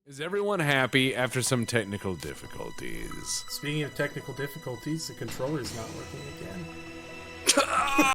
Is everyone happy after some technical difficulties? Speaking of technical difficulties, the controller's not working again.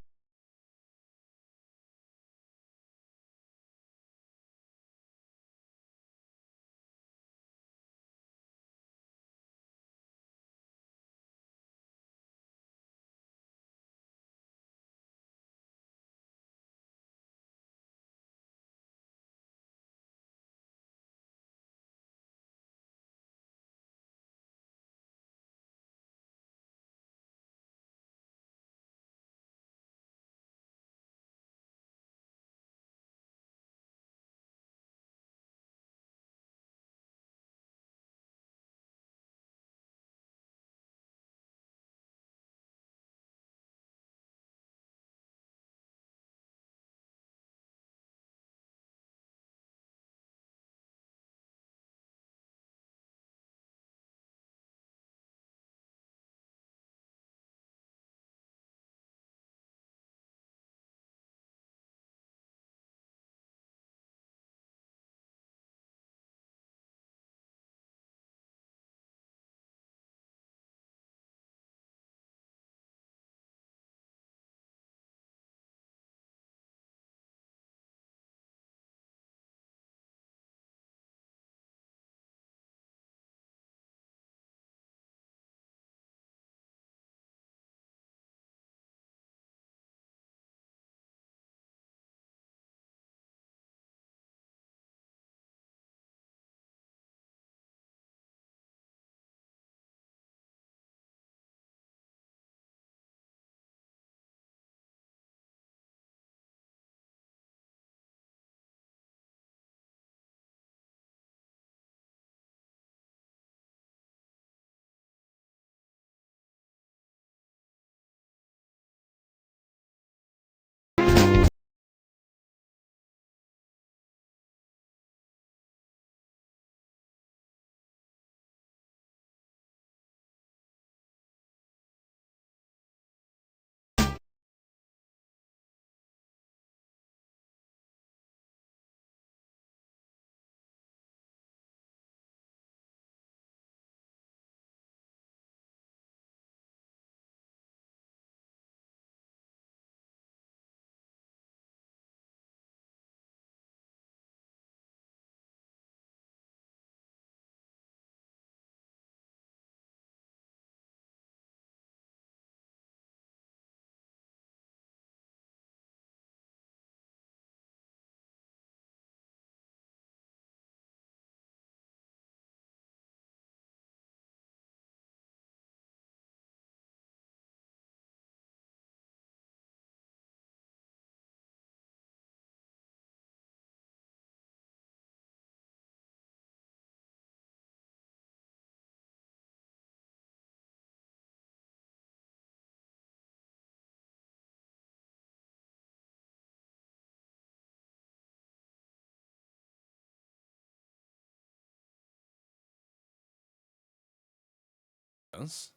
Yes.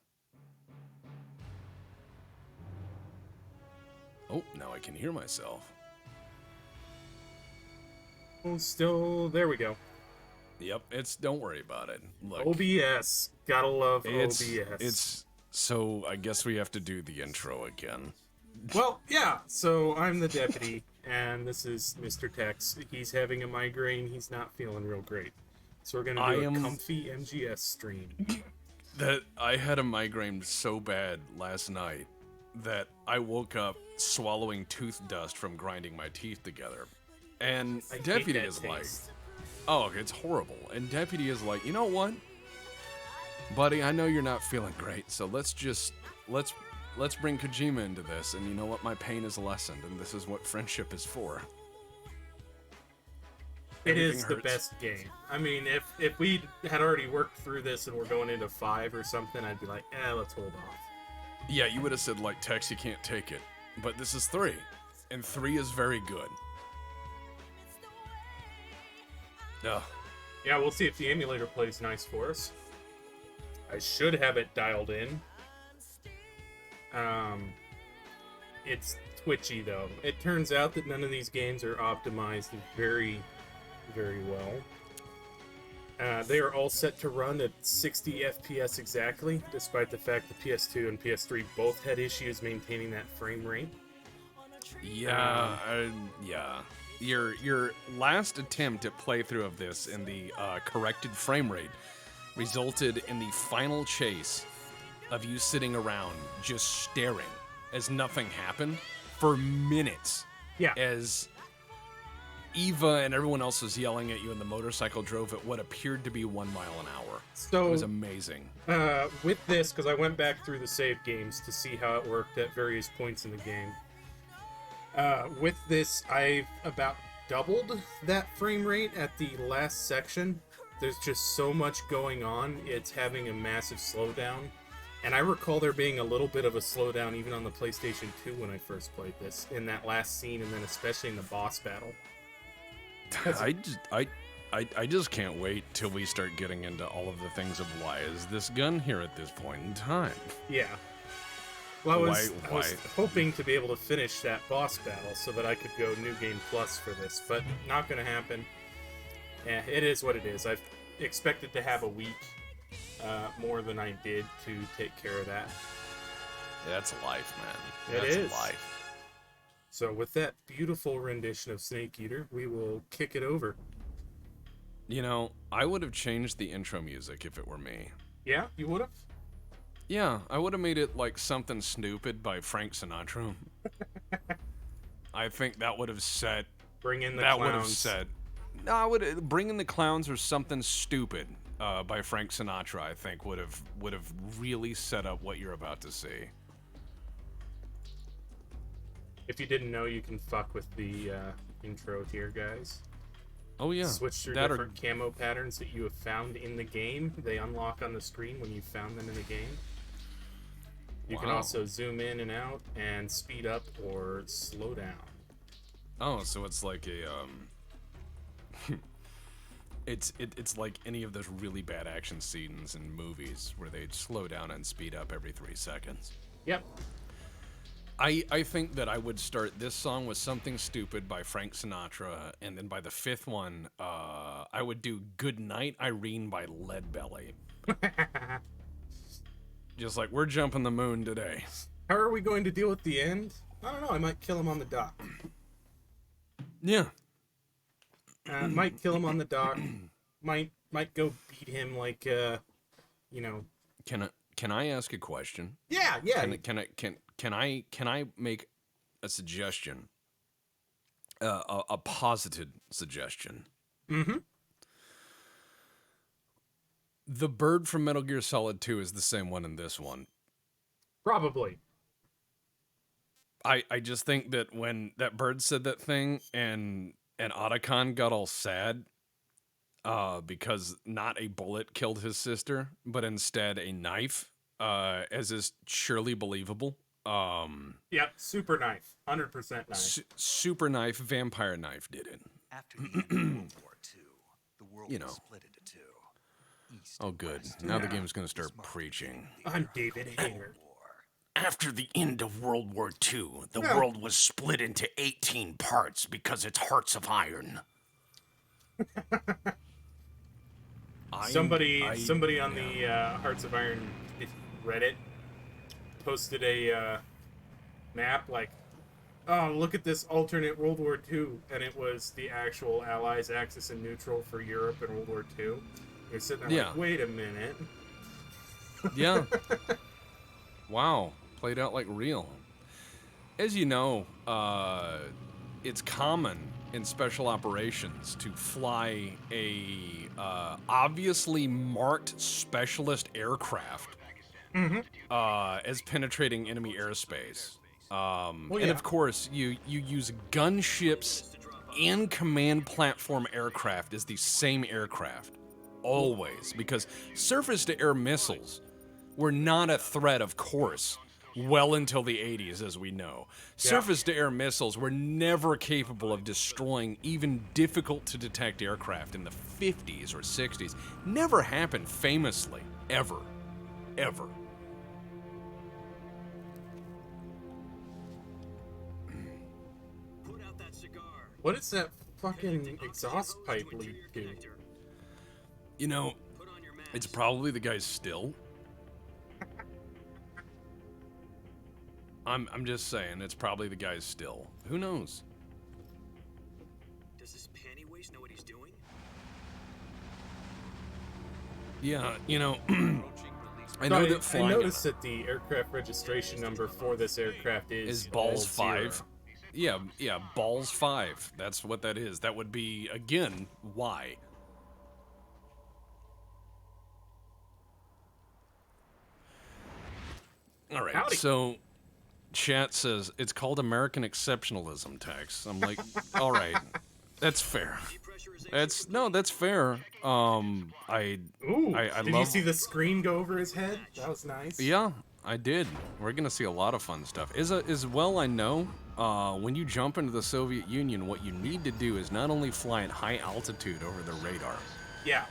Oh, now I can hear myself. Oh, still, there we go. Yep, don't worry about it. Look, OBS. Gotta love it's OBS. so I guess we have to do the intro again. Well, yeah, so I'm the deputy, and this is Mr. Tex. He's having a migraine, he's not feeling real great. So we're gonna do a comfy MGS stream. That I had a migraine so bad last night that I woke up swallowing tooth dust from grinding my teeth together. And I hate Deputy that is like, taste. oh, it's horrible. And Deputy is like, you know what? Buddy, I know you're not feeling great, so let's bring Kojima into this, and you know what? My pain is lessened, and this is what friendship is for. It Everything is the hurts. best game. I mean, if we had already worked through this and we're going into 5 or something, I'd be like, let's hold off. Yeah, you would have said, like, Tex, you can't take it. But this is 3, and 3 is very good. Ugh. Yeah, we'll see if the emulator plays nice for us. I should have it dialed in. It's twitchy, though. It turns out that none of these games are optimized very, very well. They are all set to run at 60 FPS exactly, despite the fact the PS2 and PS3 both had issues maintaining that frame rate. Yeah, yeah. Your last attempt at playthrough of this in the corrected frame rate resulted in the final chase of you sitting around just staring as nothing happened for minutes. Yeah. As Eva and everyone else was yelling at you, and the motorcycle drove at what appeared to be 1 mile an hour. So it was amazing. With this, because I went back through the save games to see how it worked at various points in the game. With this, I've about doubled that frame rate at the last section. There's just so much going on, it's having a massive slowdown. And I recall there being a little bit of a slowdown even on the PlayStation 2 when I first played this, in that last scene, and then especially in the boss battle. I just can't wait till we start getting into all of the things of why is this gun here at this point in time. Yeah. Well, I was hoping to be able to finish that boss battle so that I could go New Game Plus for this, but not going to happen. It is what it is. I've expected to have a week more than I did to take care of that. That's life, man. It is life. So with that beautiful rendition of Snake Eater, we will kick it over. You know, I would have changed the intro music if it were me. Yeah, you would have? Yeah, I would have made it like Something Stupid by Frank Sinatra. I think that would have set... Bring in the Clowns. Would have set... No, I would... Bring in the Clowns or Something Stupid by Frank Sinatra, I think, would have really set up what you're about to see. If you didn't know, you can fuck with the intro here, guys. Oh, yeah. Switch through different camo patterns that you have found in the game. They unlock on the screen when you found them in the game. You can also zoom in and out and speed up or slow down. Oh, so it's like a it's like any of those really bad action scenes in movies where they slow down and speed up every 3 seconds. Yep. I think that I would start this song with Something Stupid by Frank Sinatra, and then by the 5th one, I would do Good Night Irene by Leadbelly. Just like, we're jumping the moon today. How are we going to deal with the end? I don't know, I might kill him on the dock. Yeah. Might kill him on the dock. Might go beat him like, you know. Can I ask a question? Yeah. Can I make a suggestion? A posited suggestion. Mm-hmm. The bird from Metal Gear Solid 2 is the same one in this one. Probably. I just think that when that bird said that thing and Otacon got all sad because not a bullet killed his sister, but instead a knife, as is surely believable. Yep, super knife. 100% knife. Super knife, vampire knife did it. After the end of World War II, the world was split into two. East Oh, and good. West. Now the game's going to start preaching. I'm David Hayter. After the end of World War II, the world was split into 18 parts because it's hearts of iron. Somebody on the Hearts of Iron Reddit posted a map like, oh, look at this alternate World War II, and it was the actual Allies Axis and neutral for Europe in World War II. You're sitting there like, wait a minute. Yeah. Wow. Played out like real. As you know, it's common in special operations to fly a obviously marked specialist aircraft as penetrating enemy airspace. And of course, you use gunships and command platform aircraft as the same aircraft. Always. Because surface-to-air missiles were not a threat, of course, well until the 80s, as we know. Surface-to-air missiles were never capable of destroying even difficult-to-detect aircraft in the 50s or 60s. Never happened, famously. Ever. Ever. Put out that cigar. What does that fucking exhaust pipe lead to? You know, it's probably the guy's still. I'm just saying, it's probably the guy's still. Who knows? Does this panty waste know what he's doing? Yeah, you know, I know that I flying noticed that the aircraft registration number for this aircraft is all balls 5. 0. Yeah, balls 5. That's what that is. That would be, again, why. All right, Howdy. so chat says it's called American exceptionalism tax. I'm like, all right, that's fair. That's fair. Ooh, I did you love. see the screen go over his head? That was nice. Yeah, I did. We're gonna see a lot of fun stuff. As well, I know. When you jump into the Soviet Union, what you need to do is not only fly at high altitude over the radar, Yeah.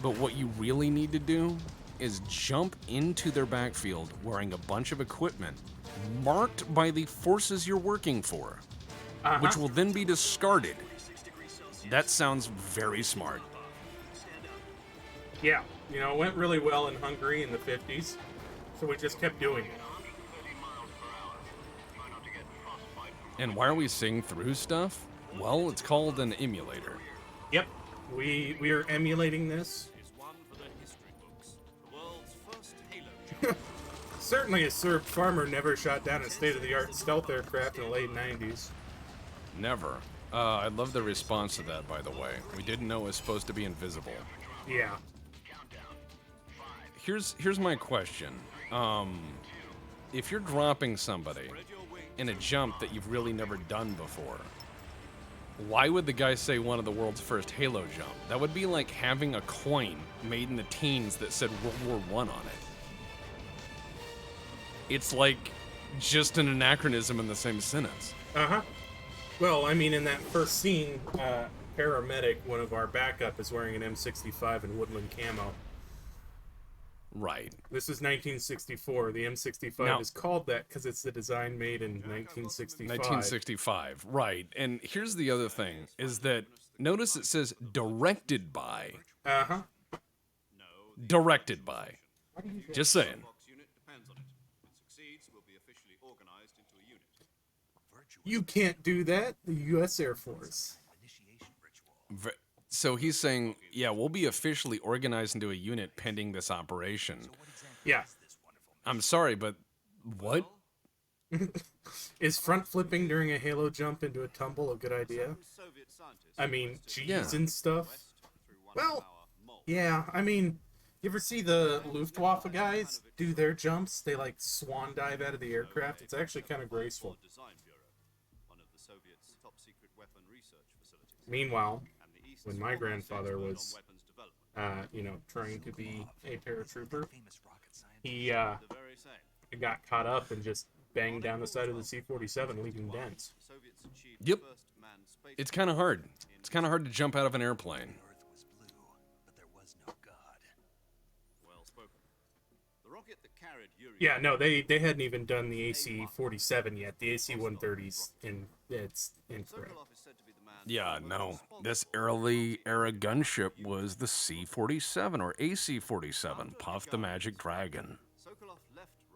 but what you really need to do is jump into their backfield wearing a bunch of equipment marked by the forces you're working for, which will then be discarded. That sounds very smart. Yeah. You know, it went really well in Hungary in the 50s, so we just kept doing it. And why are we seeing through stuff? Well, it's called an emulator. Yep. We are emulating this. Certainly a Serb farmer never shot down a state-of-the-art stealth aircraft in the late 90s. Never. I love the response to that, by the way. We didn't know it was supposed to be invisible. Yeah. Here's my question. If you're dropping somebody in a jump that you've really never done before, why would the guy say one of the world's first Halo jump? That would be like having a coin made in the teens that said World War I on it. It's like just an anachronism in the same sentence. Uh-huh. Well, I mean, in that first scene, paramedic, one of our backup, is wearing an M65 in woodland camo. Right. This is 1964. The M65 Now- is called that because it's the design made in 1965. 1965. Right. And here's the other thing, is that notice it says directed by. Uh-huh. Directed by. Just saying. You can't do that. The U.S. Air Force. So he's saying, yeah, we'll be officially organized into a unit pending this operation. Yeah. I'm sorry, but what? Is front flipping during a Halo jump into a tumble a good idea? I mean, cheese Yeah. and stuff? Well, yeah, I mean, you ever see the Luftwaffe guys do their jumps? They, like, swan dive out of the aircraft. It's actually kind of graceful. Meanwhile, when my grandfather was, trying to be a paratrooper, he got caught up and just banged down the side of the C-47, leaving dents. Yep. It's kind of hard. It's kind of hard to jump out of an airplane. Yeah, no, they hadn't even done the AC-47 yet. The AC-130's it's incorrect. Yeah, no. This early era gunship was the C-47 or AC-47, Puff the Magic Dragon.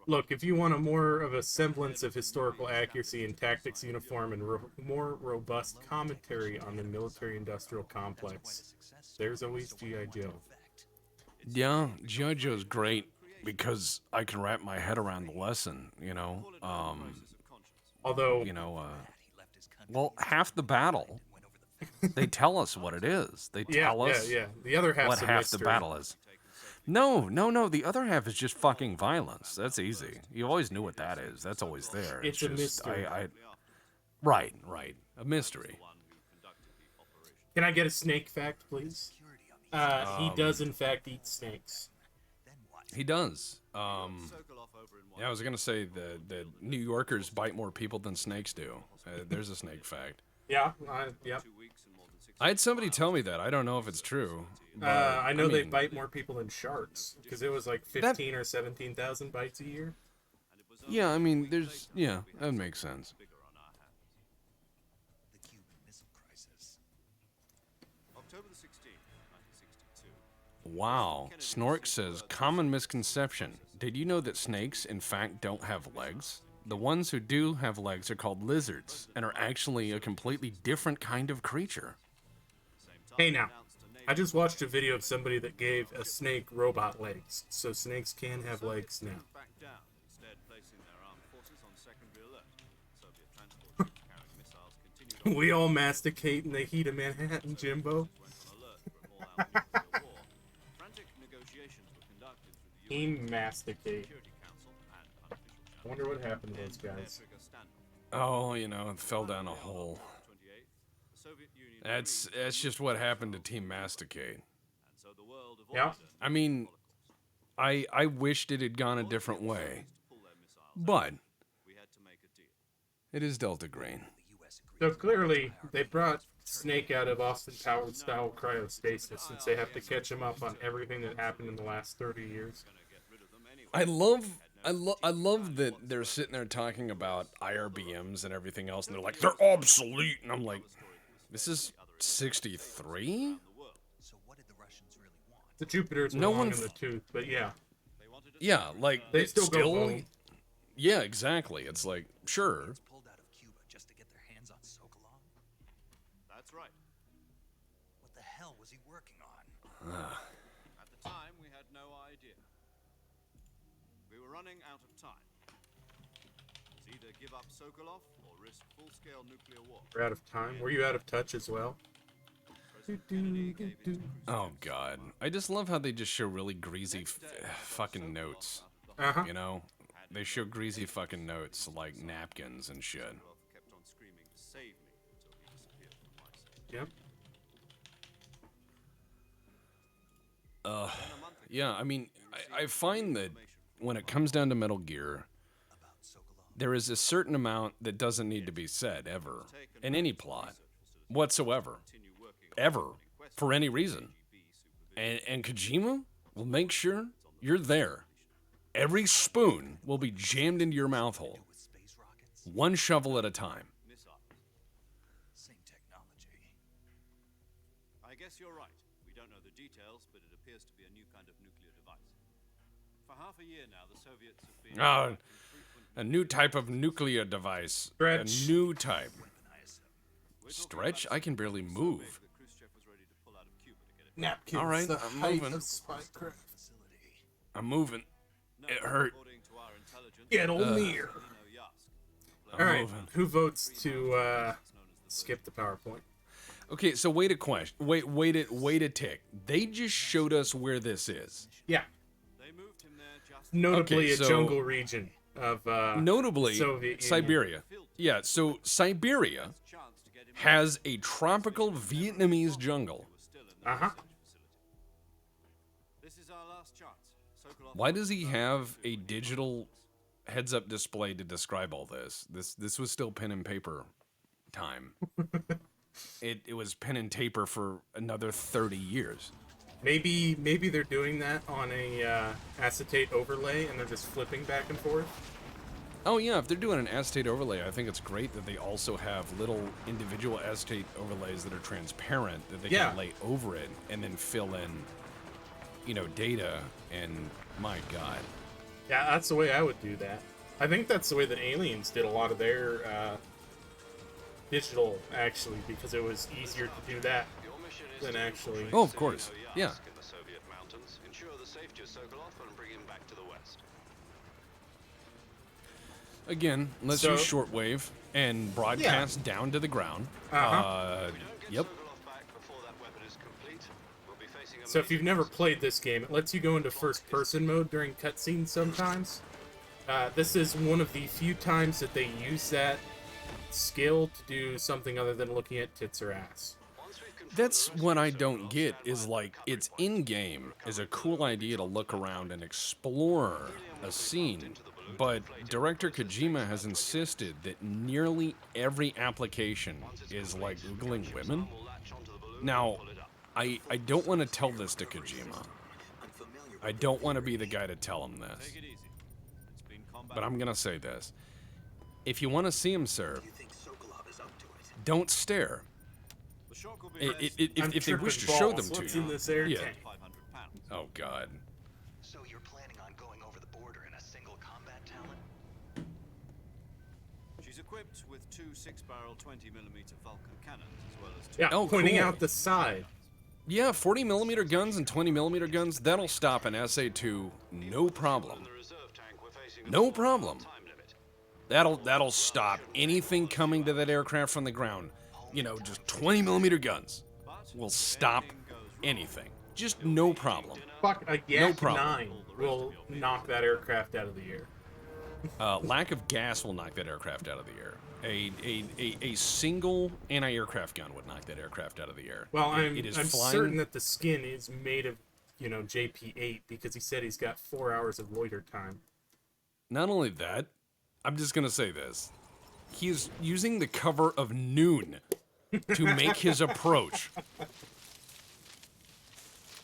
Look, if you want a more of a semblance of historical accuracy in tactics uniform and more robust commentary on the military-industrial complex, there's always G.I. Joe. Yeah, G.I. Joe's great because I can wrap my head around the lesson, Although, well, half the battle, they tell us what it is. They tell us yeah. The other half's what a half mystery. the battle is. No. The other half is just fucking violence. That's easy. You always knew what that is. That's always there. It's a just, mystery. Right. A mystery. Can I get a snake fact, please? He does, in fact, eat snakes. He does. Yeah, I was gonna say the New Yorkers bite more people than snakes do. There's a snake fact. Yeah, yep. I had somebody tell me that. I don't know if it's true. But, I know they mean, bite more people than sharks, because it was like 15 or 17,000 bites a year. Yeah, I mean, that makes sense. The Cuban Missile Crisis. October the 16th, 1962. wow. Snork says, common misconception. Did you know that snakes, in fact, don't have legs? The ones who do have legs are called lizards and are actually a completely different kind of creature. Hey now, I just watched a video of somebody that gave a snake robot legs, so snakes can have legs now. We all masticate in the heat of Manhattan, Jimbo. He masticate. I wonder what happened to those guys. Oh, you know, it fell down a hole. That's just what happened to Team Masticate. Yeah. I mean, I wished it had gone a different way, but it is Delta Green. So clearly, they brought Snake out of Austin Powers style cryostasis since they have to catch him up on everything that happened in the last 30 years. I love that they're sitting there talking about IRBMs and everything else, and they're like, they're obsolete, and I'm like, this is 63? The Jupiter's No long one in the tooth, but yeah. Yeah, like They it's still go home. Yeah, exactly. It's like, sure. Pulled out of Cuba just to get their hands on Sokolov? That's right. What the hell was he working on? At the time, we had no idea. We were running out of time. It's either give up Sokolov or risk full-scale nuclear war. We're out of time. Were you out of touch as well? Oh god, I just love how they just show really greasy fucking notes. Uh-huh. You know, they show greasy fucking notes like napkins and shit. Kept on screaming to save me until he disappeared from my sight. Yep. Yeah, I mean, I find that when it comes down to Metal Gear, there is a certain amount that doesn't need to be said ever in any plot whatsoever, ever, for any reason. And Kojima will make sure you're there. Every spoon will be jammed into your mouth hole, one shovel at a time. Same technology. I guess you're right. We don't know the details, but it appears to be a new kind of nuclear device. For half a year now, the Soviets have been... A new type of nuclear device. Stretch. A new type. Stretch? I can barely move. Napkins. All right, the I'm height moving. of spycraft. I'm moving. It hurt. Get on near. I'm All right. moving. Who votes to skip the PowerPoint? Okay, so wait a question. Wait a tick. They just showed us where this is. Yeah. They moved him there just... Notably Okay, a so- jungle region of Notably, Soviet Union. Siberia. Yeah, so Siberia has a tropical Vietnamese jungle. Uh-huh. This is our last chance. Sokolov... Why does he have a digital heads-up display to describe all this? This was still pen and paper time. It was pen and paper for another 30 years. Maybe they're doing that on a acetate overlay and they're just flipping back and forth. Oh yeah, if they're doing an acetate overlay, I think it's great that they also have little individual acetate overlays that are transparent that they can lay over it and then fill in, you know, data. And my God, Yeah, that's the way I would do that. I think that's the way that Aliens did a lot of their digital, actually, because it was easier to do that than actually. oh of course, yeah. In the Soviet mountains, ensure the safety of Sokolov and bring him back to the west. Again, let's So- use shortwave and broadcast down to the ground. Uh-huh. Yep. Sokolov back before that weapon is complete. We'll be facing a So if you've never played this game, it lets you go into first-person mode during cutscenes sometimes. This is one of the few times that they use that skill to do something other than looking at tits or ass. That's what I don't get, is like, it's in-game is a cool idea to look around and explore a scene, but director Kojima has insisted that nearly every application is like Googling women. Now, I don't want to tell this to Kojima. I don't want to be the guy to tell him this. Take it easy. It's been combat... But I'm gonna say this. If you want to see him, sir, You think Sokolov is up to it? don't stare. The shock will be less than If they wish to tripping show balls. them to What's you. in this air Yeah. tank? 500 pounds. Oh, God. So you're planning on going over the border in a single combat talent? She's equipped with two 6-barrel 20mm Vulcan cannons, as well as two. Yeah, Oh, pointing cool. out the side. Yeah, 40mm guns and 20mm guns, that'll stop an SA-2 no problem. The reserve tank we're facing No a problem. time limit. That'll stop anything coming to that aircraft from the ground. You know, just 20mm guns will stop anything. Just no problem. Fuck, a Yak problem. 9 will knock that aircraft out of the air. Lack of gas will knock that aircraft out of the air. A single anti-aircraft gun would knock that aircraft out of the air. Well, It is I'm flying. certain that the skin is made of, JP8 because he said he's got 4 hours of loiter time. Not only that, I'm just gonna say this. He is using the cover of Noon to make his approach.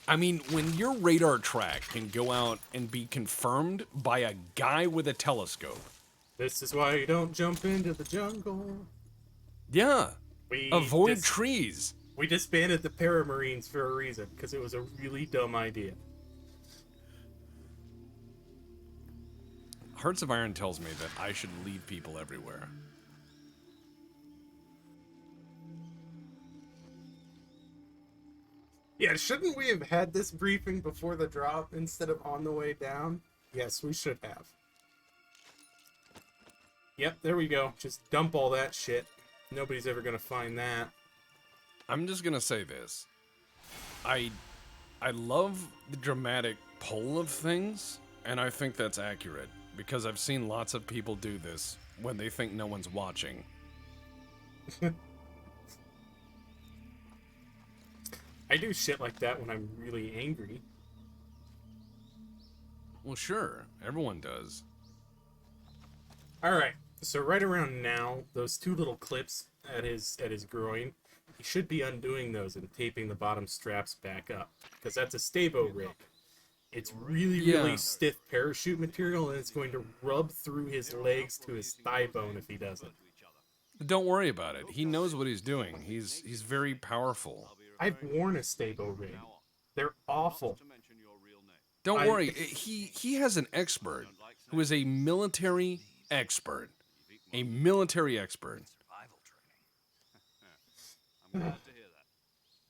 I mean, when your radar track can go out and be confirmed by a guy with a telescope. This is why you don't jump into the jungle. Yeah. We Avoid trees. We disbanded the Paramarines for a reason, because it was a really dumb idea. Hearts of Iron tells me that I should leave people everywhere. Yeah, shouldn't we have had this briefing before the drop instead of on the way down? Yes, we should have. Yep, there we go. Just dump all that shit. Nobody's ever gonna find that. I'm just gonna say this. I love the dramatic pull of things, and I think that's accurate, because I've seen lots of people do this when they think no one's watching. I do shit like that when I'm really angry. Well, sure, everyone does. Alright, so right around now, those two little clips at his groin, he should be undoing those and taping the bottom straps back up, because that's a stabo rig. It's really, really Yeah. stiff parachute material, and it's going to rub through his legs to his thigh bone if he doesn't. Don't worry about it. He knows what he's doing. He's very powerful. I've worn a stabo rig. They're awful. Don't I- worry. He has an expert who is a military expert. A military expert. Survival training. I'm glad to hear that.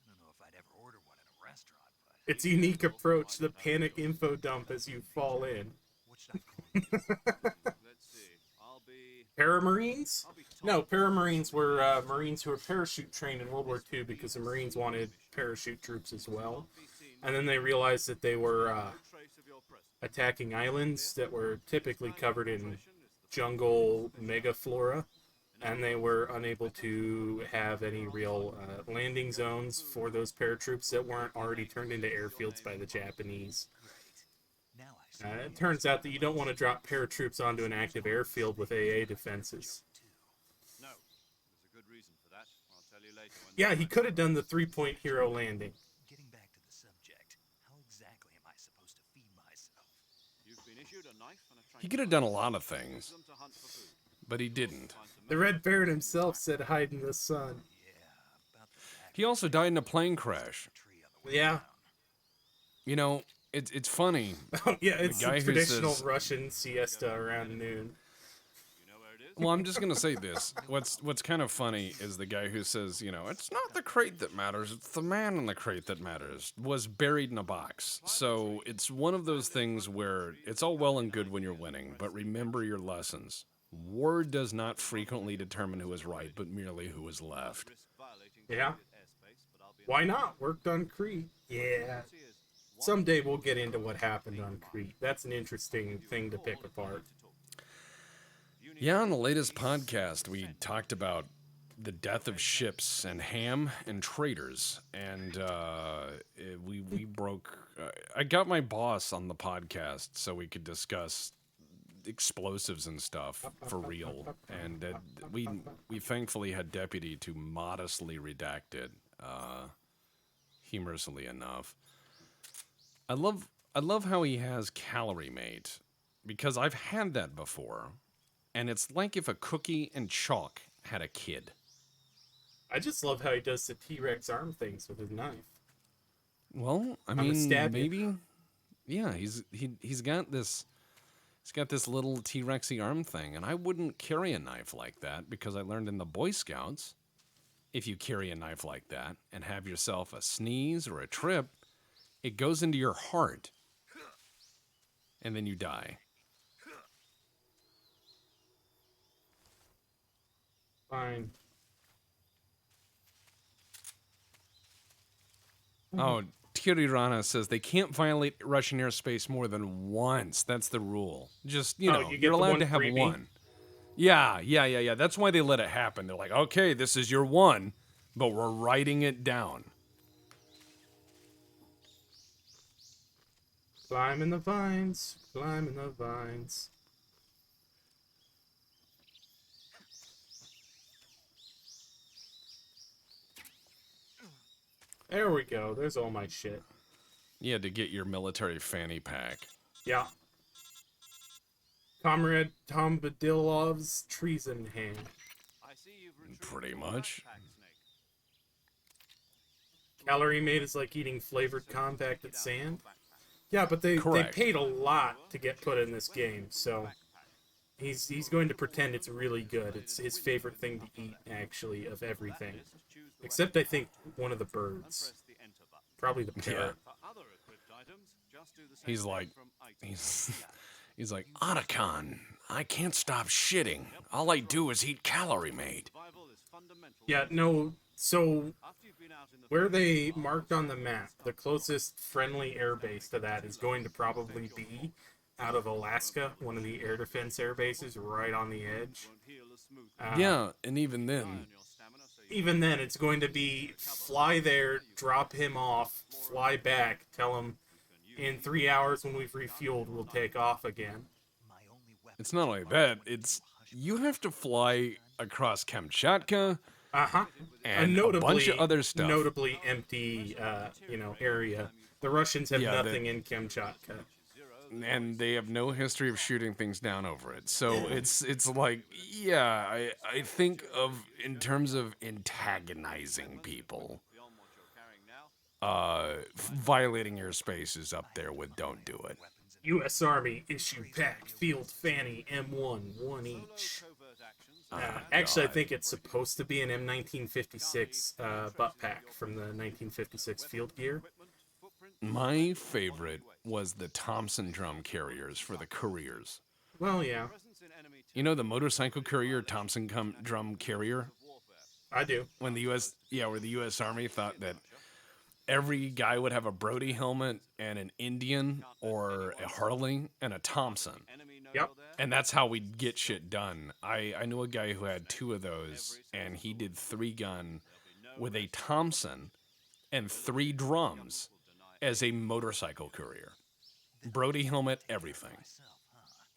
I don't know if I'd ever order one in a restaurant, but It's a unique approach, the panic info dump as you fall in. what should I call it? Let's see. I'll be. Paramarines? No, Paramarines were Marines who were parachute trained in World War II because the Marines wanted parachute troops as well. And then they realized that they were Trace of your presence. attacking islands that were typically covered in jungle megaflora, and they were unable to have any real landing zones for those paratroops that weren't already turned into airfields by the Japanese. Now I see. It turns out that you don't want to drop paratroops onto an active airfield with AA defenses. No, there's a good reason for that. I'll tell you later. When Yeah, he could have done the 3-point hero landing. Getting back to the subject, how exactly am I supposed to feed myself? You've been issued a knife and a He could have done a lot of things, them to hunt for food. but he didn't. The Red Baron himself said hide in the sun. About the fact He also died in a plane crash. tree on the way Yeah. down. You know, it's funny. Oh, yeah, it's guy a who traditional says- Russian siesta around noon. You know where it is? Well, I'm just gonna say this. What's kind of funny is the guy who says, you know, it's not the crate that matters, it's the man in the crate that matters, was buried in a box. So it's one of those things where it's all well and good when you're winning, but remember your lessons. War does not frequently determine who is right, but merely who is left. Risk violating Yeah. airspace, but I'll be. Why not? Worked on Crete. Yeah. Someday we'll get into what happened on Crete. That's an interesting thing to pick apart. Yeah, on the latest podcast, we talked about the death of ships and ham and traitors, and we broke. I got my boss on the podcast so we could discuss explosives and stuff for real, and we thankfully had deputy to modestly redact it, humorously enough. I love how he has calorie mate, because I've had that before. And it's like if a cookie and chalk had a kid. I just love how he does the T-Rex arm things with his knife. Well, I I'ma mean, stab you. maybe Yeah, he's got this. He's got this little T-Rexy arm thing, and I wouldn't carry a knife like that because I learned in the Boy Scouts, if you carry a knife like that and have yourself a sneeze or a trip, it goes into your heart, and then you die. Fine. Oh, Tirirana says they can't violate Russian airspace more than once. That's the rule. Just, Oh, you get you're the allowed one to have freebie? one. Yeah. That's why they let it happen. They're like, okay, this is your one, but we're writing it down. Climb in the vines. Climb in the vines. There we go. There's all my shit. You had to get your military fanny pack. Yeah. Comrade Tom Badilov's treason hand. I see you've retrieved Pretty your much. backpack, Snake. Calorie made is like eating flavored compacted sand. Yeah, but they Correct. paid a lot to get put in this game, so he's going to pretend it's really good. It's his favorite thing to eat, actually, of everything. Except, I think, one of the birds. Press the enter button. Probably the parrot. For other equipped items, just do the same He's thing like, from item. he's like, Otacon, I can't stop shitting. All I do is eat calorie made. Survival is fundamental. Yeah, no, so After you've been out in the where they marked on the map, the closest friendly airbase to that is going to probably be out of Alaska, one of the air defense air bases right on the edge. heal as smooth Yeah, and even then, on your stamina, so you Even then, it's going to be fly there, drop him off, fly back, tell him in 3 hours when we've refueled, we'll take off again. it's not only that, it's you have to fly across Kamchatka Uh-huh. and a bunch of other stuff. Notably empty, area. The Russians have Yeah, nothing in Kamchatka. And they have no history of shooting things down over it. So it's like, yeah, I think of in terms of antagonizing people. beyond what you're carrying now. Violating airspace is up there with don't do it. U.S. Army issue pack, field fanny, M1, one each. Covert actions. Actually, I think it's supposed to be an M1956 butt pack from the 1956 field gear. My favorite was the Thompson drum carriers for the couriers. Well, yeah, Presence in enemy You know the motorcycle courier Thompson drum carrier? I do. When the where the U.S. Army thought that every guy would have a Brody helmet and an Indian or a Harley and a Thompson. enemy know Yep. you're there. And that's how we'd get shit done. I knew a guy who had 2 of those, and he did 3-gun with a Thompson and 3 drums as a motorcycle courier. Brody helmet, everything.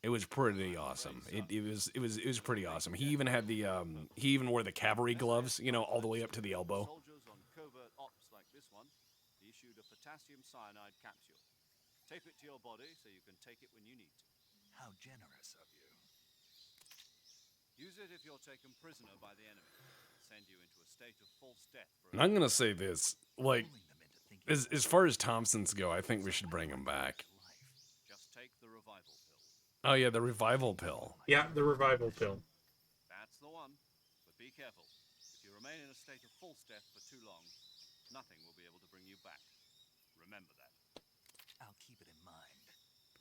It was pretty awesome. It was pretty awesome. He even had the he even wore the cavalry gloves, all the way up to the elbow. Soldiers on covert ops like this one, he issued a potassium cyanide capsule. Tape it to your body so you can take it when you need to. How generous of you. Use it if you're taken prisoner by the enemy. Send you into a state of false death for And I'm gonna say this, like, as far as Thompsons go, I think we should bring him back. just take the revival pill. Oh yeah, the revival pill. Yeah, the revival pill. That's the one. But be careful. If you remain in a state of false death for too long, nothing will be able to bring you back. Remember that. I'll keep it in mind.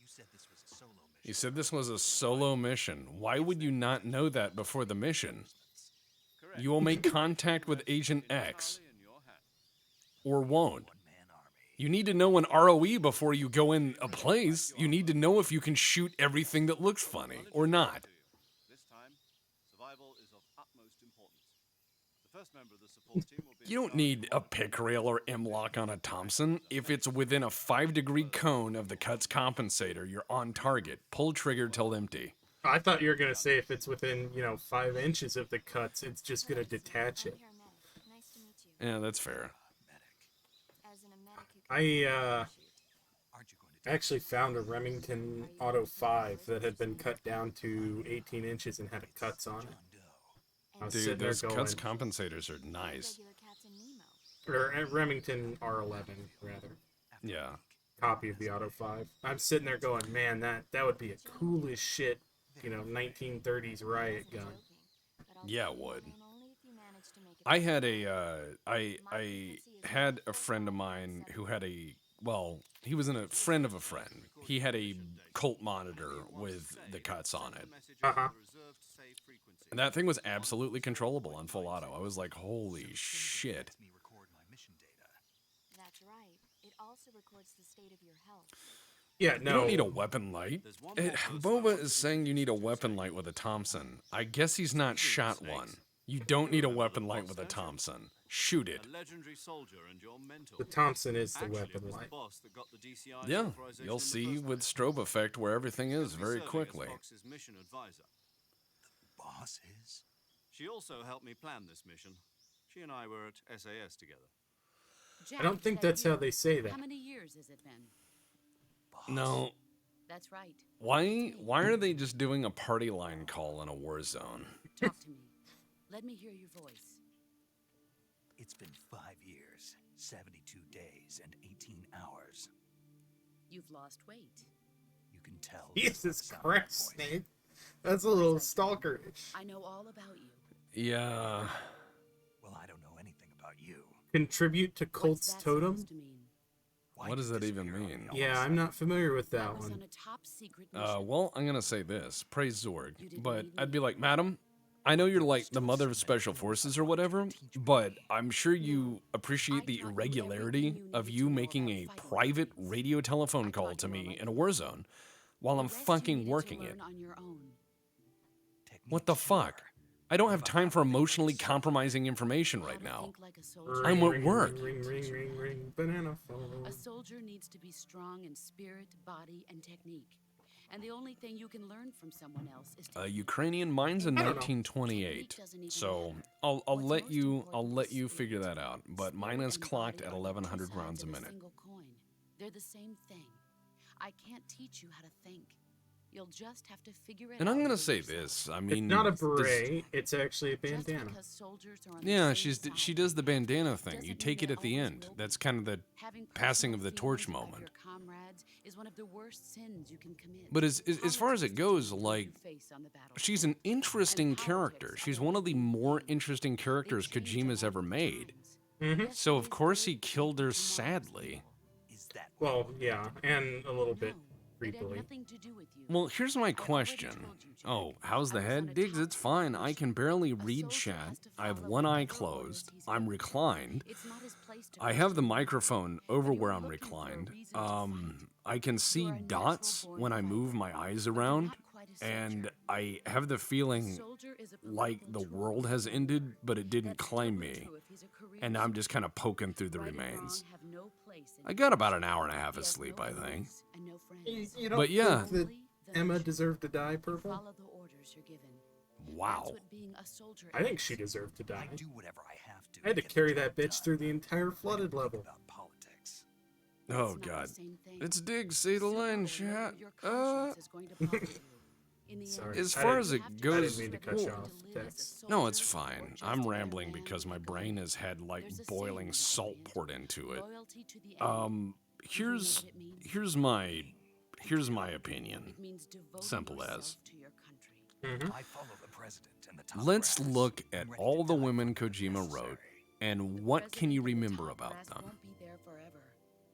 You said this was a solo mission. You said this was a solo mission. Why would you not know that before the mission? Correct. You will make contact with Agent X, In your hand. or won't. One-man army. You need to know an ROE before you go in a place. You need to know if you can shoot everything that looks funny or not. This time, survival is of utmost importance. The first member of the support team will be You don't need a pick rail or M-lock on a Thompson. If it's within a 5-degree cone of the cut's compensator, you're on target. Pull trigger till empty. I thought you were gonna say if it's within 5 inches of the cuts, it's just gonna detach it. Nice to meet you. Yeah, that's fair. As in a medic who can I Aren't you going to actually found a Remington Auto 5 that had been cut down to 18 inches and had cuts on it. I was Dude, sitting there those going, cuts compensators are nice. regular Captain Nemo. or Remington R11 rather. Yeah. copy of the Auto 5. I'm sitting there going, man, that would be a cool as shit, 1930s riot gun. Yeah, it would. I had I had a friend of mine who had he was a friend of a friend. He had a Colt monitor with the cuts on it. Uh-huh. And that thing was absolutely controllable on full auto. I was like, holy shit. That's right. It also records the state of your health. Yeah, You no. don't need a weapon light. Boba is saying you need a weapon light with a Thompson. I guess he's not shot one. You don't need a weapon light with a Thompson. Shoot it. The Thompson is the weapon light. Yeah, you'll see with strobe effect where everything is very quickly. Boss is? She also helped me plan this mission. She and I were at SAS together. I don't think that's how they say that. How many years has it been? No. That's right. Why are they just doing a party line call in a war zone? Talk to me. Let me hear your voice. It's been 5 years, 72 days, and 18 hours. You've lost weight. You can tell. Jesus Christ, Snape. That's a little stalkerish. I know all about you. Yeah. Well, I don't know anything about you. Contribute to What's Colt's that totem? supposed to mean? Why What does did that this even appear on mean? the Yeah, outside? I'm not familiar with that That was on one. a top secret mission. Well, I'm gonna say this. Praise Zorg. You didn't But need I'd me. be like, madam, I know you're like the mother of special forces or whatever, but I'm sure you appreciate the irregularity of you making a private radio telephone call to me in a war zone while I'm The rest you fucking needed to working it. learn on your own. What the fuck? I don't have time for emotionally compromising information How right to now. think like a soldier. I'm at Ring, work. Ring, ring, ring, ring, banana phone. A soldier needs to be strong in spirit, body, and technique. And the only thing you can learn from someone else is to Ukrainian mines in I don't know. 1928. So I'll let you figure that out. But mine is clocked at 1,100 rounds a minute. They're the same thing. I can't teach you how to think. You'll just have to figure it out. And I'm gonna for say yourself. this. I mean, It's not a this- beret, it's actually a Just bandana. because soldiers are on the Yeah, same she side does the bandana thing. doesn't You mean take it they at the always end. will That's be. kind of the Having passing personal of the torch feelings about moment. your comrades is one of the worst sins you can commit. But as far as it goes, Politics like, you face on the battlefield. she's an interesting And character. politics She's are one of the everything. more interesting They characters change Kojima's along ever with made. times. Mm-hmm. So of Yesterday's course he good killed her becomes tomorrow's sadly. Is that Well, yeah, and a little bit No, it had creepily. nothing to do with you. Well, here's my I already question. told you, Jack. Oh, how's the I was on head? a Diggs, top it's fine. I can barely read soldier chat. has to I have follow one eye whatever orders closed. he's I'm given. reclined. It's not his place to I have the question you, microphone over but where you're I'm looking for a reclined. reason to fight. I can see You're a dots natural-born when I move fighter, my eyes but you're around, not quite a and soldier. I have the A feeling soldier is a like political the tool. world has ended, but it didn't That's claim doubly me, true if he's a career and I'm just soldier. kind of poking through the Right and remains. wrong have no place in I his got about life. an hour and a half He of has sleep, no I think. enemies and no friends. You don't But yeah. think that Only the Emma mission. deserved to die, You Purple? follow the orders you're given. Wow. That's what being a soldier I think is. she deserved to I die. do whatever I have to. I had to get the carry job that bitch done. through the entire I don't flooded think level. about politics. Oh, It's not God. the same thing. It's Diggs, say the Sooner line, or later, chat. your conscience is going to bother you. In the Sorry. end, As I far didn't- as you it have to goes- I didn't mean to cut you decide off, whether to live as a Tex. No, it's soldier or fine. just I'm another rambling man because with my a brain gun. has had like There's a boiling saying in salt Orient, poured into it. loyalty to the enemy. Here's what it means? here's my opinion. It means devoting Simple yourself as. to your country. Mm-hmm. I follow the president and the top Let's brass. look I'm at ready all to the die women for Kojima what's wrote, necessary. and The what can you president and the remember top about brass them? won't be there forever.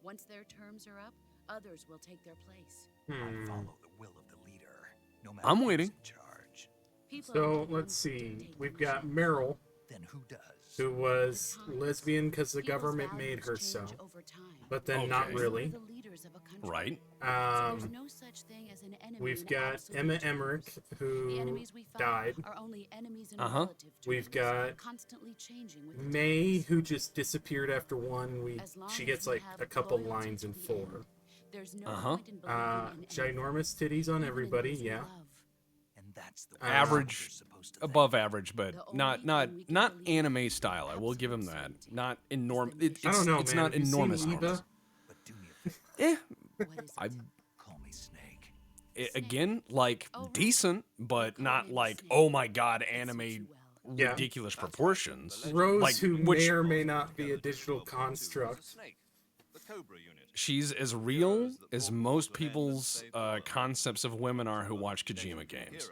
Once their terms are up, others will take their place. I Hmm. follow the will of the leader, no matter I'm who's waiting. in charge. People So are the let's ones who see. dictate We've the got mission. Meryl, Then who does? who was The times. lesbian because the People's government made values her change so, over time. but then not Okay. So really. do the leaders of a country. Right? So there's Um, no such thing as an enemy we've in got absolute Emma terms. Emmerich, The who enemies we fight died. are only enemies in Uh-huh. relative We've terms, got constantly changing with the May, times. who just disappeared after one week. As long She as gets we like have a couple loyalty lines to in the 4. end, there's no Uh-huh. point in believing in Ginormous titties anything, on even in everybody, those we yeah. love. And that's the way Average, soldiers supposed to think. above average, but The not only not thing we can not believe anime with style. I will give him that. absolute Not certainty enormous. is the mission. I don't know, It's man. not Have you seen enormous. Eva? enormous. But do me a favor, Eh, What is I it? call me Snake. again like Oh, right. decent, but Call not me like Snake. oh my god, Fits you anime well. Yeah. ridiculous proportions. Rose, Like, who which- may or may not be a digital construct. Snake, the Cobra unit. She's as real as most people's concepts of women are who watch Kojima games.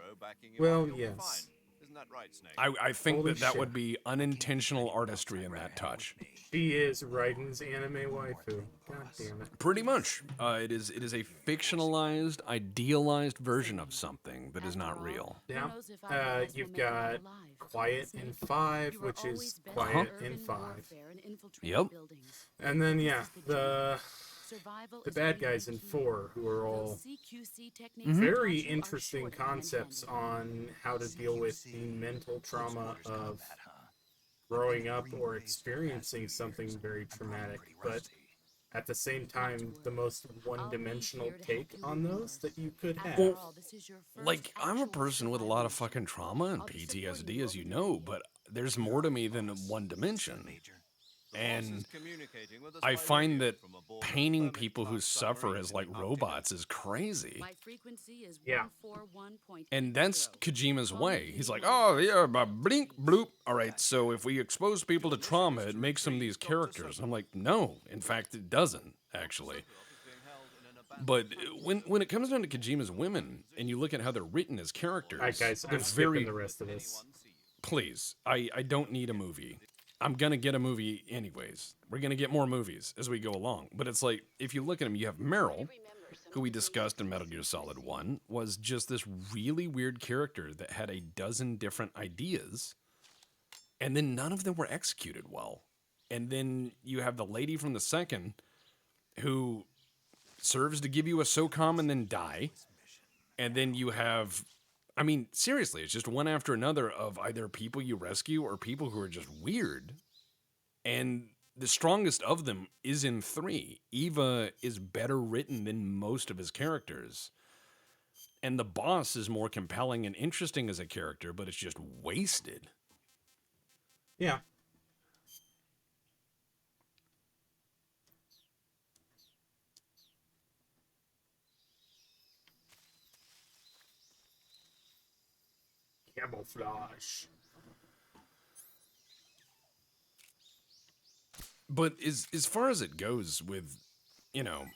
Well, yes. Isn't that right, Snake? I think Holy that shit. would be unintentional artistry in that touch. She is Raiden's anime waifu. God damn it. Pretty much. It is a fictionalized, idealized version of something that is not real. Yeah. You've got Quiet in 5, which is Quiet in 5. Yep. And then, yeah, the bad guys in 4, who are all very interesting concepts on how to deal with the mental trauma of growing up or experiencing something very traumatic, but at the same time, the most one-dimensional take on those that you could have. Well, like, I'm a person with a lot of fucking trauma and PTSD, as you know, but there's more to me than one dimension. And I find that painting people who suffer as like robots is crazy. Yeah. And that's Kojima's way. He's like, oh, yeah, blink, bloop. All right, so if we expose people to trauma, it makes them these characters. I'm like, no, in fact, it doesn't, actually. But when it comes down to Kojima's women, and you look at how they're written as characters, All right, guys, they're I'm skipping the rest of this. Please, I don't need a movie. I'm going to get a movie anyways. We're going to get more movies as we go along. But it's like, if you look at them, you have Meryl, who we discussed in Metal Gear Solid 1, was just this really weird character that had a dozen different ideas, and then none of them were executed well. And then you have the lady from the second, who serves to give you a SOCOM and then die. And then you have... I mean, seriously, it's just one after another of either people you rescue or people who are just weird. And the strongest of them is in 3. Eva is better written than most of his characters. And the boss is more compelling and interesting as a character, but it's just wasted. Yeah. Camouflage. But as far as it goes with, you know,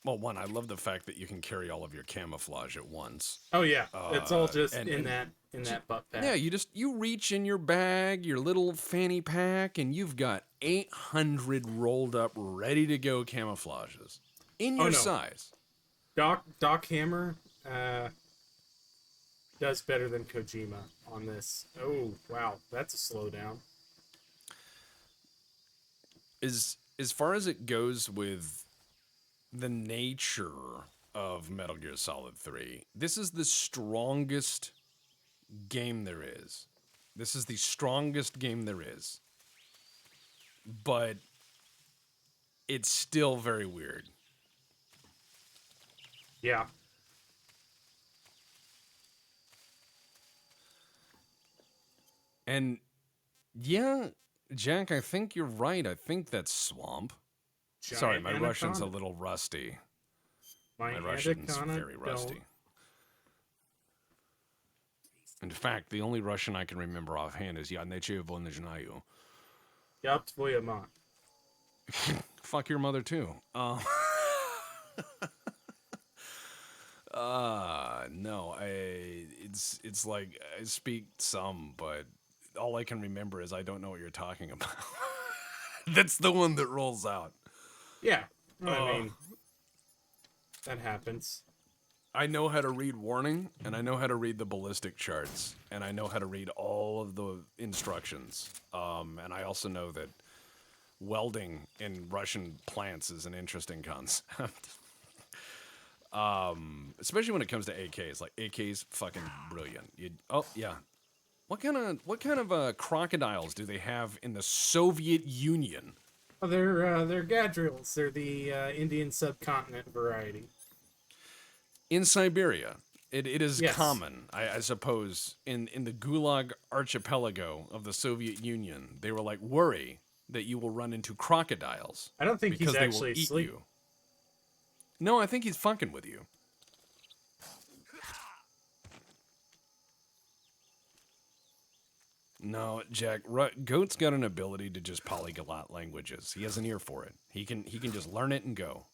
well, one, I love the fact that you can carry all of your camouflage at once. Oh yeah, it's all just and- in that butt pack. Yeah, you reach in your bag, your little fanny pack, and you've got 800 rolled up, ready to go camouflages in your no. size. Doc Hammer does better than Kojima on this. Oh wow, that's a slowdown. As far as it goes with the nature of Metal Gear Solid 3, this is the strongest game there is. This is the strongest game there is. But it's still very weird. Yeah. And yeah, Jack, I think you're right. I think that's swamp. Sorry, Giant my Russian's a anaconda. little rusty. My My Russian's anaconda very rusty. don't- In fact, the only Russian I can remember offhand is "Я ничего не знаю." Yup, tvoya mat. Fuck your mother too. No, it's like I speak some, but all I can remember is I don't know what you're talking about. That's the one that rolls out. Yeah, I mean, that happens. I know how to read warning, and I know how to read the ballistic charts, and I know how to read all of the instructions. And I also know that welding in Russian plants is an interesting concept. Especially when it comes to AKs. Like, AKs, fucking brilliant. Oh, yeah. What kind of crocodiles do they have in the Soviet Union? Oh, they're gadrils. They're the Indian subcontinent variety. In Siberia, it is Yes. common, I suppose, in the Gulag archipelago of the Soviet Union. They were like, worry that you will run into crocodiles. I don't think he's because they will actually eat asleep. you. No, I think he's fucking with you. No, Jack. Goat's got an ability to just polyglot languages. He has an ear for it. He can just learn it and go.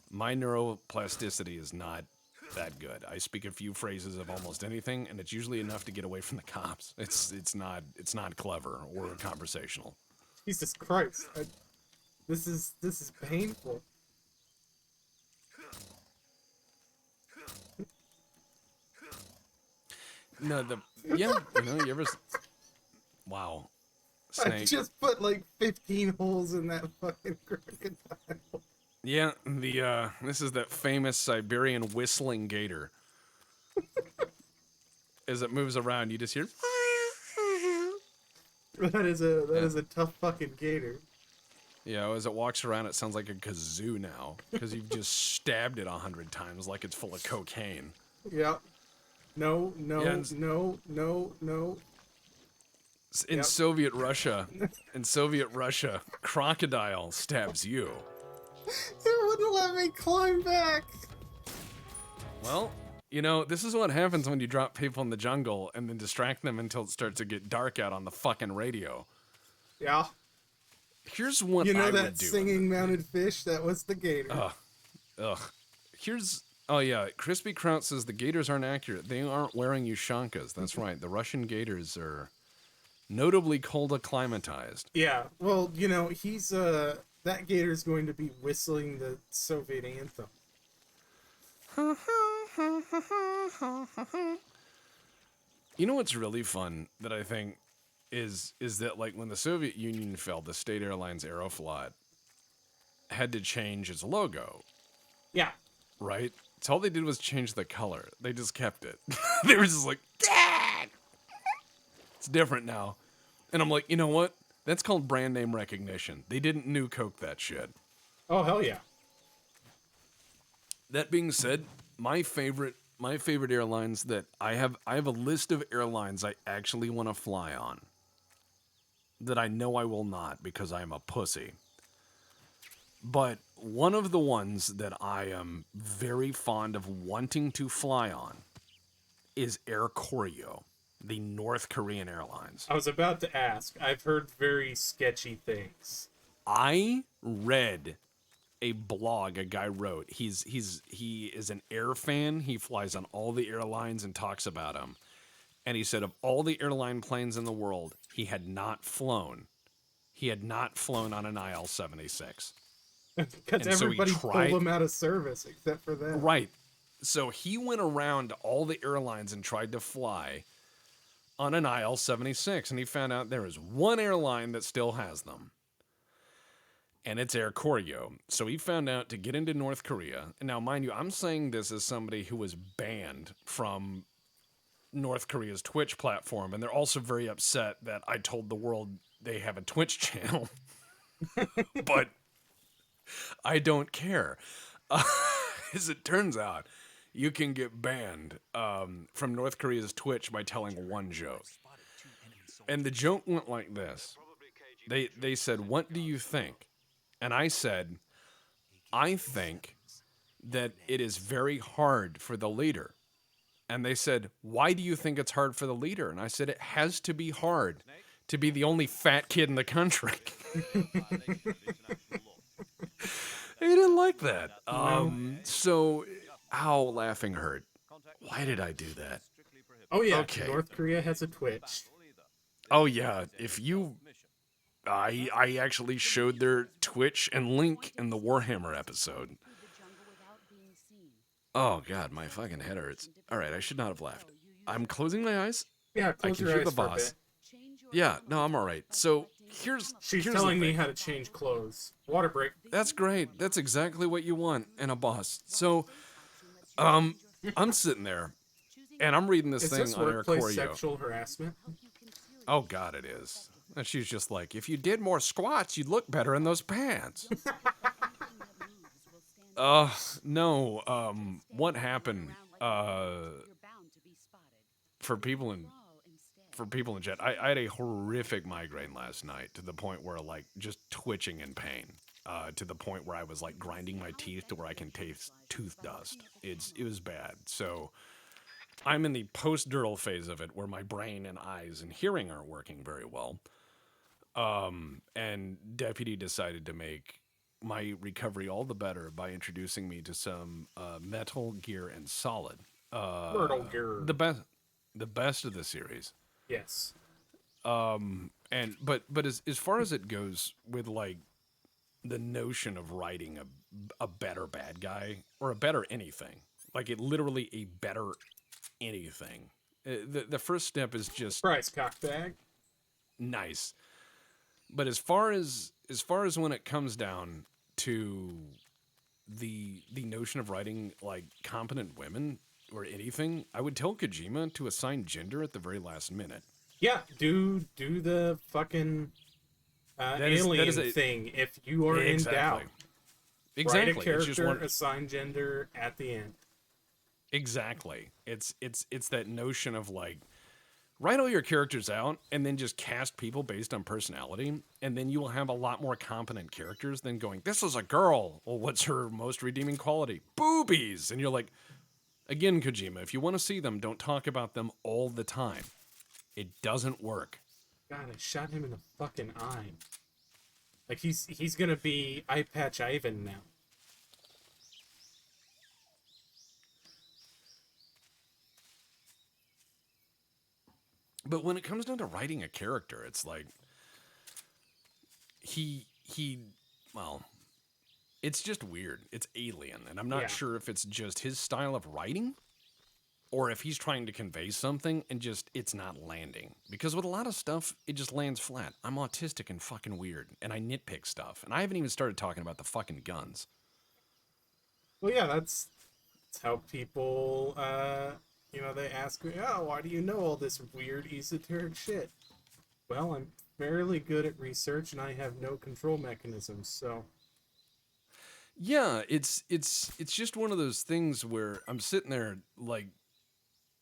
My neuroplasticity is not that good. I speak a few phrases of almost anything, and it's usually enough to get away from the cops. It's not clever or conversational. Jesus Christ. This is painful. No, you ever wow. I Snake. just put like 15 holes in that fucking crocodile. Yeah, this is that famous Siberian whistling gator. As it moves around, you just hear That is a tough fucking gator. yeah, as it walks around, it sounds like a kazoo now because you've just stabbed it 100 times like it's full of cocaine. Yep. No, no, Yeah, and- no. In Yep. Soviet Russia, crocodile stabs you. It wouldn't let me climb back. Well, this is what happens when you drop people in the jungle and then distract them until it starts to get dark out on the fucking radio. Yeah. Here's what You know I that would do. singing mounted fish? That was the gator. Ugh. Oh yeah, Crispy Kraut says the gators aren't accurate. They aren't wearing Ushankas. That's right. The Russian gators are notably cold acclimatized. Yeah. Well, he's that gator's going to be whistling the Soviet anthem. You know what's really fun that I think is that like when the Soviet Union fell, the State Airlines Aeroflot had to change its logo, Yeah. right? So all they did was change the color. They just kept it. They were just like, "Dad!" It's different now. And I'm like, you know what? That's called brand name recognition. They didn't new Coke that shit. Oh, hell yeah. That being said, my favorite airlines that I have a list of airlines I actually want to fly on that I know I will not because I am a pussy. But one of the ones that I am very fond of wanting to fly on is Air Koryo, the North Korean airlines. I was about to ask. I've heard very sketchy things. I read a blog a guy wrote. He is an air fan. He flies on all the airlines and talks about them. And he said of all the airline planes in the world, he had not flown on an IL-76. Because And so he everybody tried- pulled them out of service except for that. Right. So he went around to all the airlines and tried to fly on an IL-76, and he found out there is one airline that still has them. And it's Air Koryo. So he found out to get into North Korea. And now, mind you, I'm saying this as somebody who was banned from North Korea's Twitch platform. And they're also very upset that I told the world they have a Twitch channel. But I don't care. As it turns out, you can get banned from North Korea's Twitch by telling one joke. And the joke went like this. They said, "What do you think?" And I said, "I think that it is very hard for the leader." And they said, "Why do you think it's hard for the leader?" And I said, "It has to be hard to be the only fat kid in the country." He didn't like that. So, ow, laughing hurt. Why did I do that? Oh, yeah. Okay. North Korea has a Twitch. Oh, yeah. I actually showed their Twitch and link in the Warhammer episode. Oh, God, my fucking head hurts. All right, I should not have laughed. I'm closing my eyes. Yeah, I close can your hear eyes the for a boss. bit. Yeah, no, I'm all right. So, She's here's telling the me thing. how to change clothes. Water break. That's great. That's exactly what you want in a boss. So, I'm sitting there, and I'm reading this Is thing this on Air workplace Koryo. sexual harassment? Oh, God, it is. And she's just like, if you did more squats, you'd look better in those pants. No. What happened? For people in chat, I had a horrific migraine last night to the point where like just twitching in pain. To the point where I was like grinding my teeth to where I can taste tooth dust. It was bad. So I'm in the post-dural phase of it where my brain and eyes and hearing aren't working very well. And Deputy decided to make my recovery all the better by introducing me to some Metal Gear and Solid. Metal Gear. The best of the series. Yes. And but as far as it goes with like the notion of writing a better bad guy or a better anything, like it literally a better anything. The first step is just Price cockbag. nice. But as far as when it comes down to the notion of writing like competent women or anything, I would tell Kojima to assign gender at the very last minute. Yeah, do the fucking alien thing if you are in doubt. Exactly. Write a character, assign gender at the end. Exactly. It's that notion of like write all your characters out and then just cast people based on personality, and then you will have a lot more competent characters than going, this is a girl. Well, what's her most redeeming quality? Boobies. And you're like, again, Kojima, if you want to see them, don't talk about them all the time. It doesn't work. God, I shot him in the fucking eye. Like he's gonna be Eye Patch Ivan now. But when it comes down to writing a character, it's like well, it's just weird. It's alien, and I'm not sure if it's just his style of writing or if he's trying to convey something and just it's not landing. Because with a lot of stuff, it just lands flat. I'm autistic and fucking weird, and I nitpick stuff, and I haven't even started talking about the fucking guns. Well, yeah, that's how people, they ask me, oh, why do you know all this weird esoteric shit? Well, I'm fairly good at research, and I have no control mechanisms, so... Yeah, it's just one of those things where I'm sitting there, like,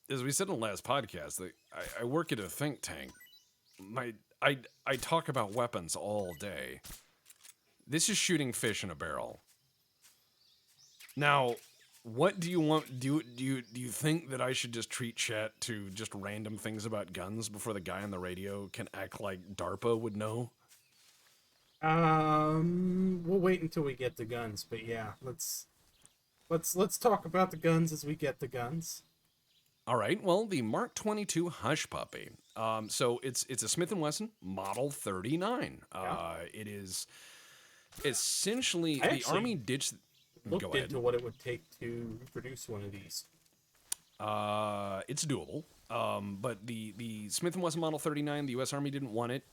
as we said in the last podcast, like, I work at a think tank. I talk about weapons all day. This is shooting fish in a barrel. Now, what do you want? Do you think that I should just treat chat to just random things about guns before the guy on the radio can act like DARPA would know? We'll wait until we get the guns, but yeah, let's talk about the guns as we get the guns. All right. Well, the Mark 22 Hush Puppy. So it's a Smith & Wesson Model 39. It is essentially the Army ditched. Looked into what it would take to produce one of these. It's doable. But the Smith & Wesson Model 39, the U.S. Army didn't want it.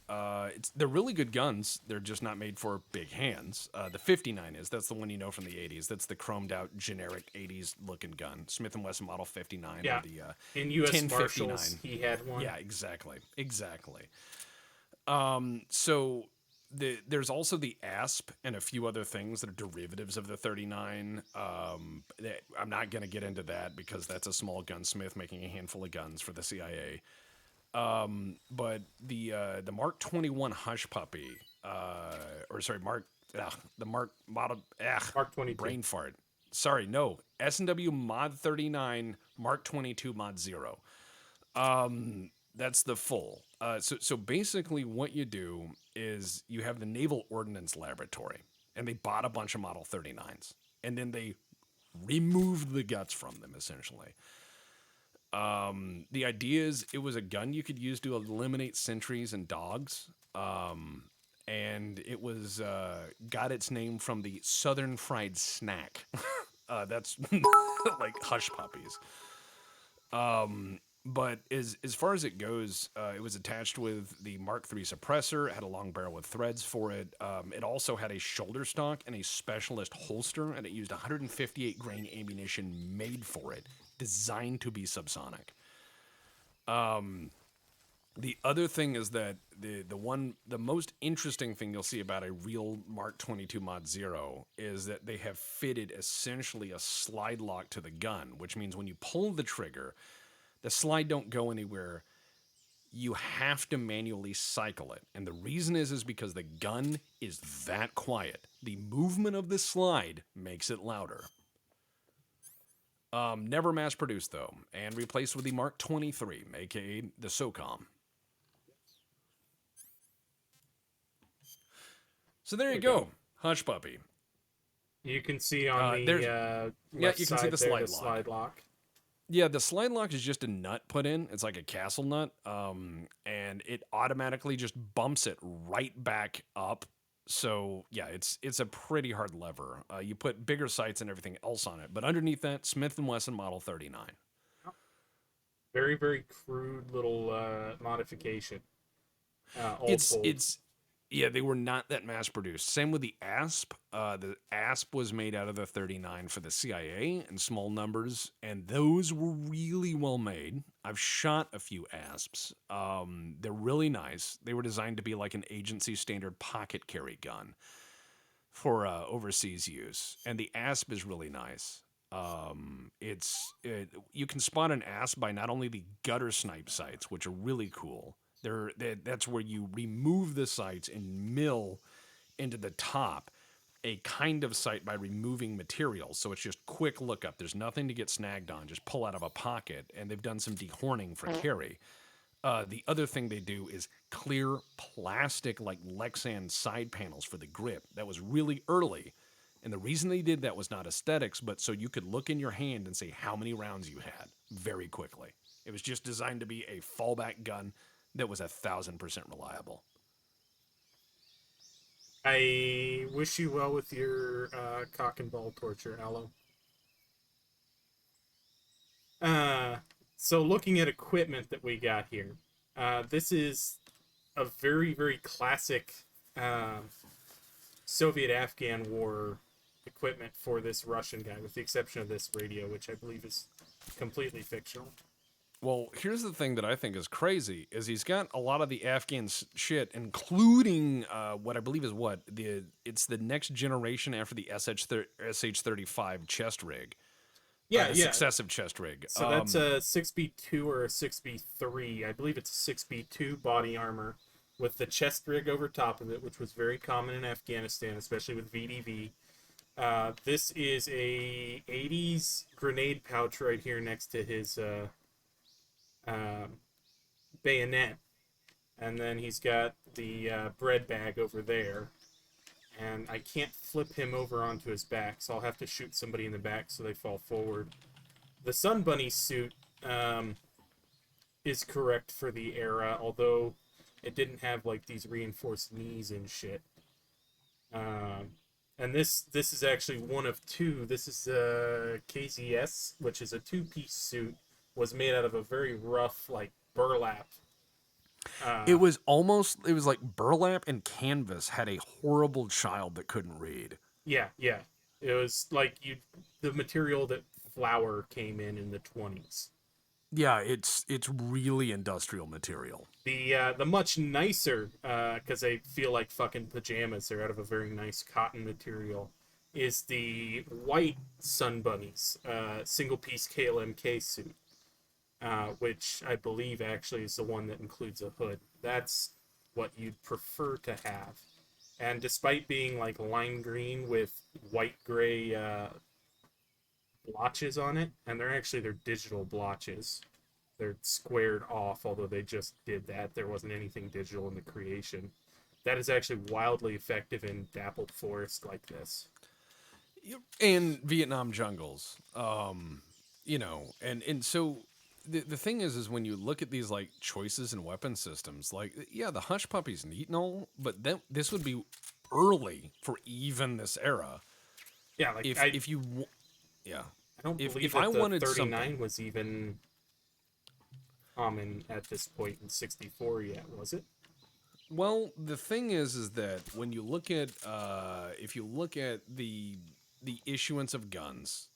They're really good guns. They're just not made for big hands. The 59 is. That's the one you know from the 80s. That's the chromed out generic 80s looking gun. Smith & Wesson Model 59. Yeah. Or the, in U.S. Marshals, he had one. Yeah, exactly. So there's also the ASP and a few other things that are derivatives of the 39. I'm not going to get into that because that's a small gunsmith making a handful of guns for the CIA. But the Mark 21 Hush Puppy, the Mark Model, Mark 22. brain fart. Sorry, no, S&W Mod 39, Mark 22 Mod 0. That's the full. So basically what you do is you have the Naval Ordnance Laboratory, and they bought a bunch of Model 39s, and then they removed the guts from them, essentially. The idea is it was a gun you could use to eliminate sentries and dogs, and it was got its name from the Southern Fried Snack. That's like Hush Puppies. But as far as it goes, it was attached with the Mark III suppressor. It had a long barrel with threads for it. It also had a shoulder stock and a specialist holster, and it used 158 grain ammunition made for it, designed to be subsonic. The other thing is that the most interesting thing you'll see about a real Mark 22 Mod 0 is that they have fitted essentially a slide lock to the gun, which means when you pull the trigger, the slide don't go anywhere. You have to manually cycle it. And the reason is because the gun is that quiet. The movement of the slide makes it louder. Never mass produced, though, and replaced with the Mark 23, aka the SOCOM. So there you go. Hush Puppy. You can see on there's the yeah, left you can see side the there slide the lock. slide lock. Yeah, the slide lock is just a nut put in. It's like a castle nut, and it automatically just bumps it right back up. So yeah, it's a pretty hard lever. You put bigger sights and everything else on it, but underneath that, Smith & Wesson Model 39. Very, very crude little modification. All It's told. it's yeah, they were not that mass produced. Same with the ASP. The ASP was made out of the 39 for the CIA in small numbers, and those were really well made. I've shot a few ASPs. They're really nice. They were designed to be like an agency standard pocket carry gun for overseas use, and the ASP is really nice. You can spot an ASP by not only the gutter snipe sights, which are really cool. That's where you remove the sights and mill into the top a kind of sight by removing materials. So it's just quick look up. There's nothing to get snagged on. Just pull out of a pocket, and they've done some dehorning for carry. The other thing they do is clear plastic like Lexan side panels for the grip. That was really early. And the reason they did that was not aesthetics, but so you could look in your hand and say how many rounds you had very quickly. It was just designed to be a fallback gun that was 1,000% reliable. I wish you well with your cock and ball torture, Aloe. So looking at equipment that we got here, this is a very, very classic Soviet-Afghan war equipment for this Russian guy, with the exception of this radio, which I believe is completely fictional. Well, here's the thing that I think is crazy is he's got a lot of the Afghan shit, including what I believe is it's the next generation after the SH-35 chest rig. Yeah, the yeah. successive chest rig. So that's a 6B2 or a 6B3. I believe it's a 6B2 body armor with the chest rig over top of it, which was very common in Afghanistan, especially with VDV. This is a 80s grenade pouch right here next to his bayonet. And then he's got the bread bag over there. And I can't flip him over onto his back, so I'll have to shoot somebody in the back so they fall forward. The Sun Bunny suit is correct for the era, although it didn't have like these reinforced knees and shit. And this is actually one of two. This is KZS, which is a two-piece suit, was made out of a very rough like burlap. It was like burlap and canvas had a horrible child that couldn't read. Yeah, yeah. It was like the material that flour came in the 20s. Yeah, it's really industrial material. The much nicer, because they feel like fucking pajamas, they're out of a very nice cotton material, is the white Sun Bunnies, single piece KLMK suit, which I believe actually is the one that includes a hood. That's what you'd prefer to have. And despite being like lime green with white gray blotches on it, and they're digital blotches. They're squared off, although they just did that. There wasn't anything digital in the creation. That is actually wildly effective in dappled forest like this. And Vietnam jungles. And so the thing is when you look at these like choices and weapon systems, like yeah, the Hush Puppy's neat and all, but this would be early for even this era. Yeah, like if you yeah. I don't believe if that I the wanted 39 something, was even common at this point in 64 yet, was it? well, the thing is that when you look at if you look at the issuance of guns,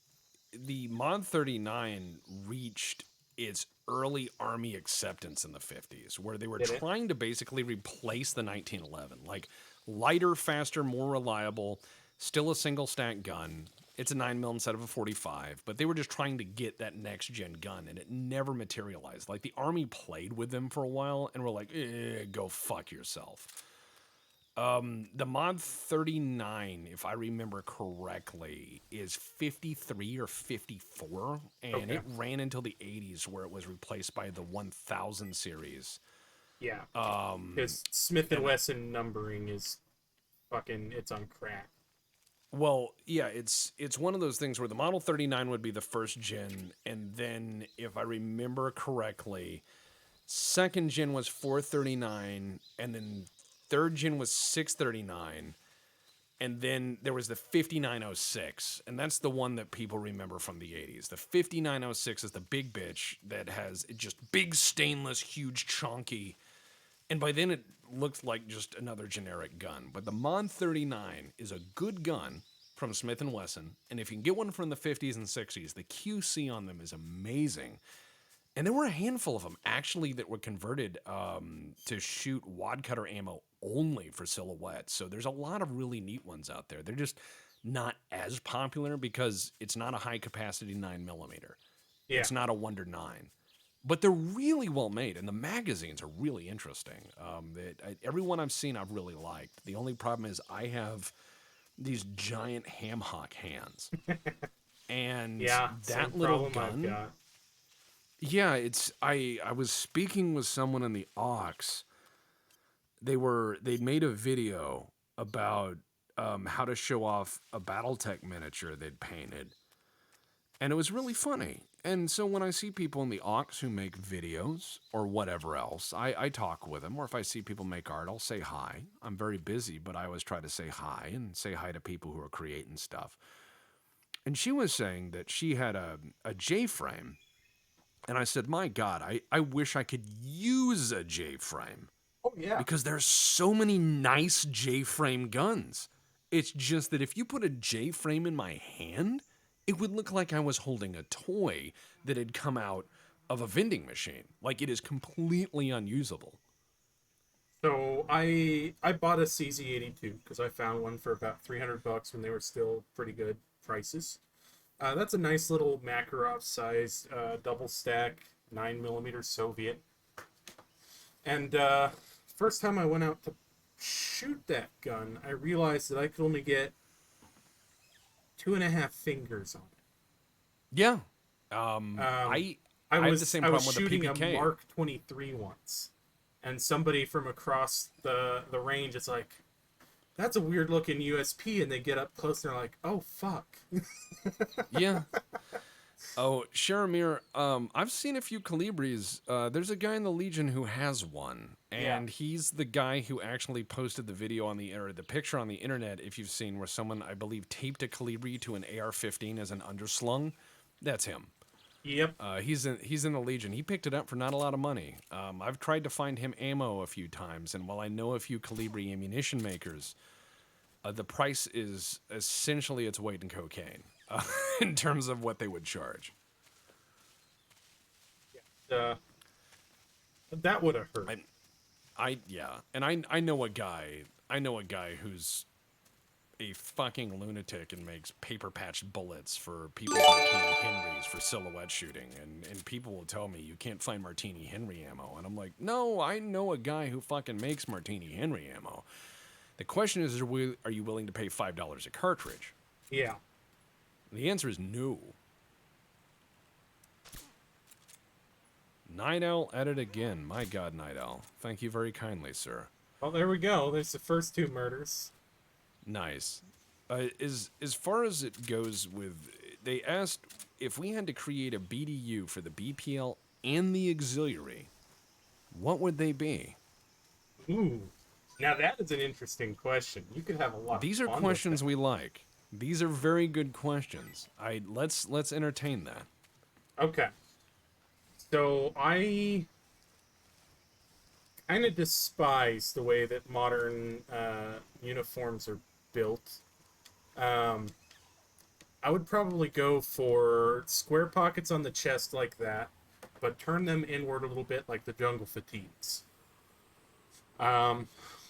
the Mod 39 reached its early army acceptance in the 50s, where they were trying to basically replace the 1911, like lighter, faster, more reliable, still a single stack gun. It's a 9mm instead of a 45, but they were just trying to get that next gen gun, and it never materialized. Like the army played with them for a while, and were like, "Go fuck yourself." The Mod 39, if I remember correctly, is 53 or 54, and it ran until the 80s, where it was replaced by the 1000 series. Yeah. Because Smith & Wesson numbering is fucking, it's on crack. Well, yeah, it's one of those things where the Model 39 would be the first gen, and then if I remember correctly, second gen was 439, and then third gen was 639, and then there was the 5906, and that's the one that people remember from the 80s. The 5906 is the big bitch that has just big stainless, huge chunky, and by then it looked like just another generic gun. But the Mod 39 is a good gun from Smith & Wesson, and if you can get one from the 50s and 60s, the QC on them is amazing. And there were a handful of them actually that were converted to shoot wad cutter ammo only for silhouettes. So there's a lot of really neat ones out there. They're just not as popular because it's not a high capacity 9mm. Yeah. It's not a Wonder 9. But they're really well made, and the magazines are really interesting. Every one I've seen I've really liked. The only problem is I have these giant ham hock hands. And Yeah, same that little problem I've gun... got. Yeah, I was speaking with someone in the aux. They'd made a video about how to show off a BattleTech miniature they'd painted. And it was really funny. And so when I see people in the aux who make videos or whatever else, I talk with them. Or if I see people make art, I'll say hi. I'm very busy, but I always try to say hi and say hi to people who are creating stuff. And she was saying that she had a J-frame. And I said, my God, I wish I could use a J-frame. Oh, yeah. Because there's so many nice J-frame guns. It's just that if you put a J-frame in my hand, it would look like I was holding a toy that had come out of a vending machine. Like, it is completely unusable. So I bought a CZ82 because I found one for about $300 when they were still pretty good prices. That's a nice little Makarov-sized double stack 9mm Soviet. And first time I went out to shoot that gun, I realized that I could only get 2.5 fingers on it. Yeah. I had the same I problem was with the shooting PPK. a Mark 23 once, and somebody from across the range is like, that's a weird looking USP, and they get up close and they're like, oh fuck. Yeah. Oh, Sharamir, I've seen a few Calibris. There's a guy in the Legion who has one, and he's the guy who actually posted the video on the picture on the internet, if you've seen, where someone, I believe, taped a Calibri to an AR-15 as an underslung. That's him. Yep. He's in the Legion. He picked it up for not a lot of money. I've tried to find him ammo a few times, and while I know a few Calibri ammunition makers, the price is essentially its weight in cocaine in terms of what they would charge. That would have hurt. And I know a guy who's a fucking lunatic and makes paper patched bullets for people's Martini Henrys for silhouette shooting, and people will tell me you can't find Martini Henry ammo, and I'm like, no, I know a guy who fucking makes Martini Henry ammo. The question is, are you willing to pay $5 a cartridge? Yeah. The answer is no. Night Owl at it again. My God, Night Owl. Thank you very kindly, sir. Well, there we go. There's the first 2 murders. Nice. As far as it goes with... They asked if we had to create a BDU for the BPL and the auxiliary, what would they be? Ooh. Now that is an interesting question. You could have a lot These of are fun questions with we like. These are very good questions. Let's entertain that. Okay. So I kind of despise the way that modern uniforms are built. I would probably go for square pockets on the chest like that, but turn them inward a little bit like the jungle fatigues.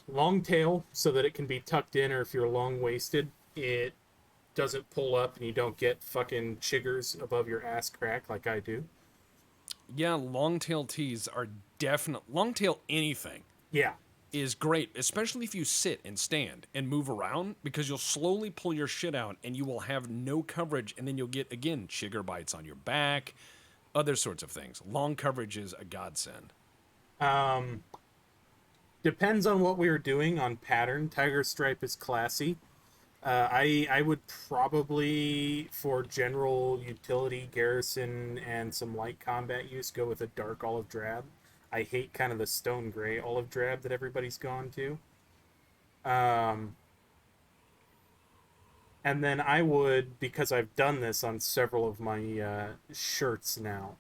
Long tail so that it can be tucked in, or if you're long-waisted, it doesn't pull up and you don't get fucking chiggers above your ass crack like I do. Yeah, long tail tees are definite. Long tail anything. Yeah. Is great, especially if you sit and stand and move around, because you'll slowly pull your shit out and you will have no coverage, and then you'll get, again, chigger bites on your back, other sorts of things. Long coverage is a godsend. Depends on what we were doing on pattern. Tiger stripe is classy. I would probably, for general utility, garrison, and some light combat use, go with a dark olive drab. I hate kind of the stone gray olive drab that everybody's gone to. And then I would, because I've done this on several of my shirts now,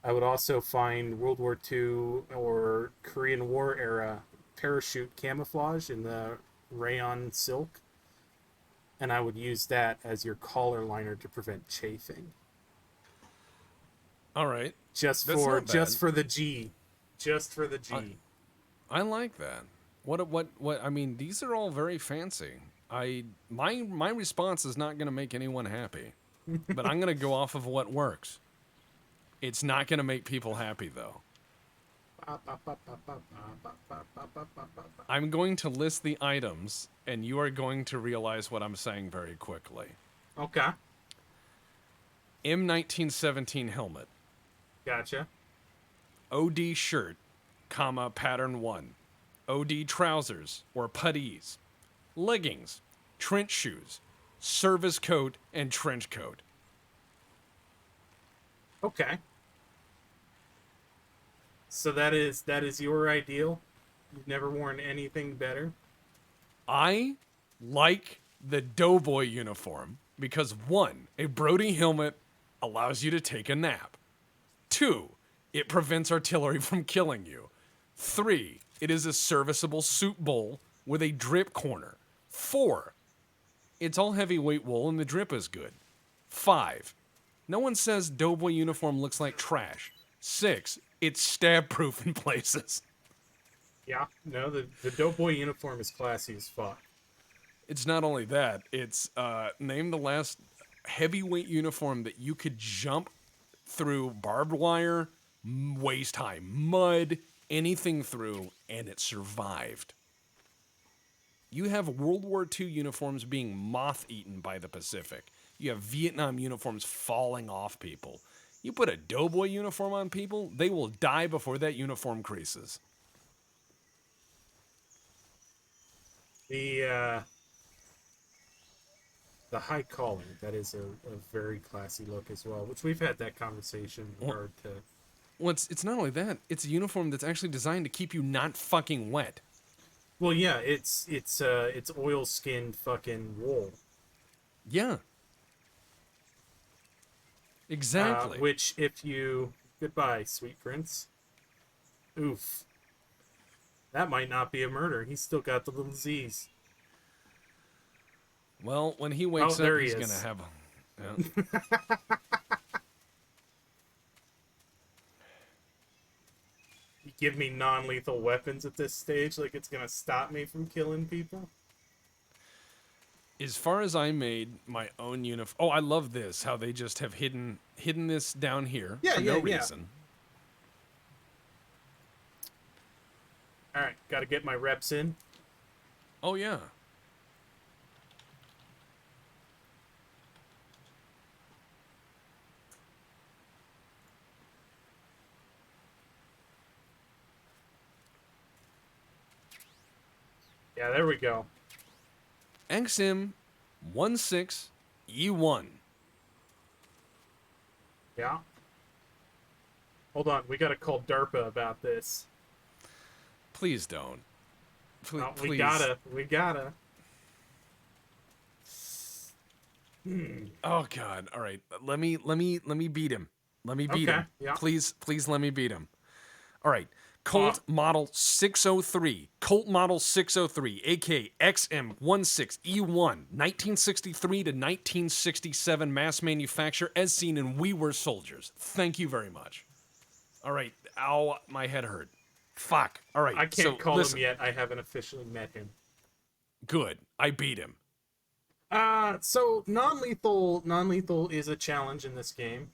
I would also find World War II or Korean War era parachute camouflage in the rayon silk, and I would use that as your collar liner to prevent chafing. All right. Just That's for not bad. just for the G. Just for the G. I like that. What I mean, these are all very fancy. My response is not going to make anyone happy. But I'm going to go off of what works. It's not going to make people happy though. I'm going to list the items and you are going to realize what I'm saying very quickly. Okay. M1917 helmet. Gotcha. OD shirt, comma, pattern 1. OD trousers or puttees. Leggings, trench shoes, service coat, and trench coat. Okay. So that is your ideal? You've never worn anything better? I like the doughboy uniform because 1, a Brody helmet allows you to take a nap. 2, it prevents artillery from killing you. 3, it is a serviceable soup bowl with a drip corner. 4, it's all heavyweight wool and the drip is good. 5, no one says doughboy uniform looks like trash. 6, it's stab proof in places. Yeah. No, the Doughboy uniform is classy as fuck. It's not only that, it's name the last heavyweight uniform that you could jump through barbed wire, waist high mud, anything through, and it survived. You have World War II uniforms being moth-eaten by the Pacific. You have Vietnam uniforms falling off people. You put a doughboy uniform on people, they will die before that uniform creases. The high calling, that is a very classy look as well, which we've had that conversation in regard to. Well, it's not only that, it's a uniform that's actually designed to keep you not fucking wet. Well, yeah, it's oil skinned fucking wool. Yeah. Exactly. Which, if you goodbye, sweet prince. Oof. That might not be a murder. He's still got the little Z's. Well, when he wakes there up, he he's is. gonna have. Yeah. You give me non-lethal weapons at this stage, like it's gonna stop me from killing people. As far as I made my own uniform. Oh, I love this. How they just have hidden this down here for no reason. All right, got to get my reps in. Oh yeah. Yeah, there we go. XM16E1. Yeah. Hold on, we got to call DARPA about this. Please don't. No, Please. We gotta. Oh God! All right, let me beat him. Let me beat him. Yeah. Please let me beat him. All right, Colt Model 603. Colt Model 603, aka XM16E1, 1963 to 1967 mass manufacture, as seen in We Were Soldiers. Thank you very much. All right. Ow, my head hurt. Fuck. All right. I can't call listen. him yet. I haven't officially met him. Good. I beat him. So non-lethal is a challenge in this game.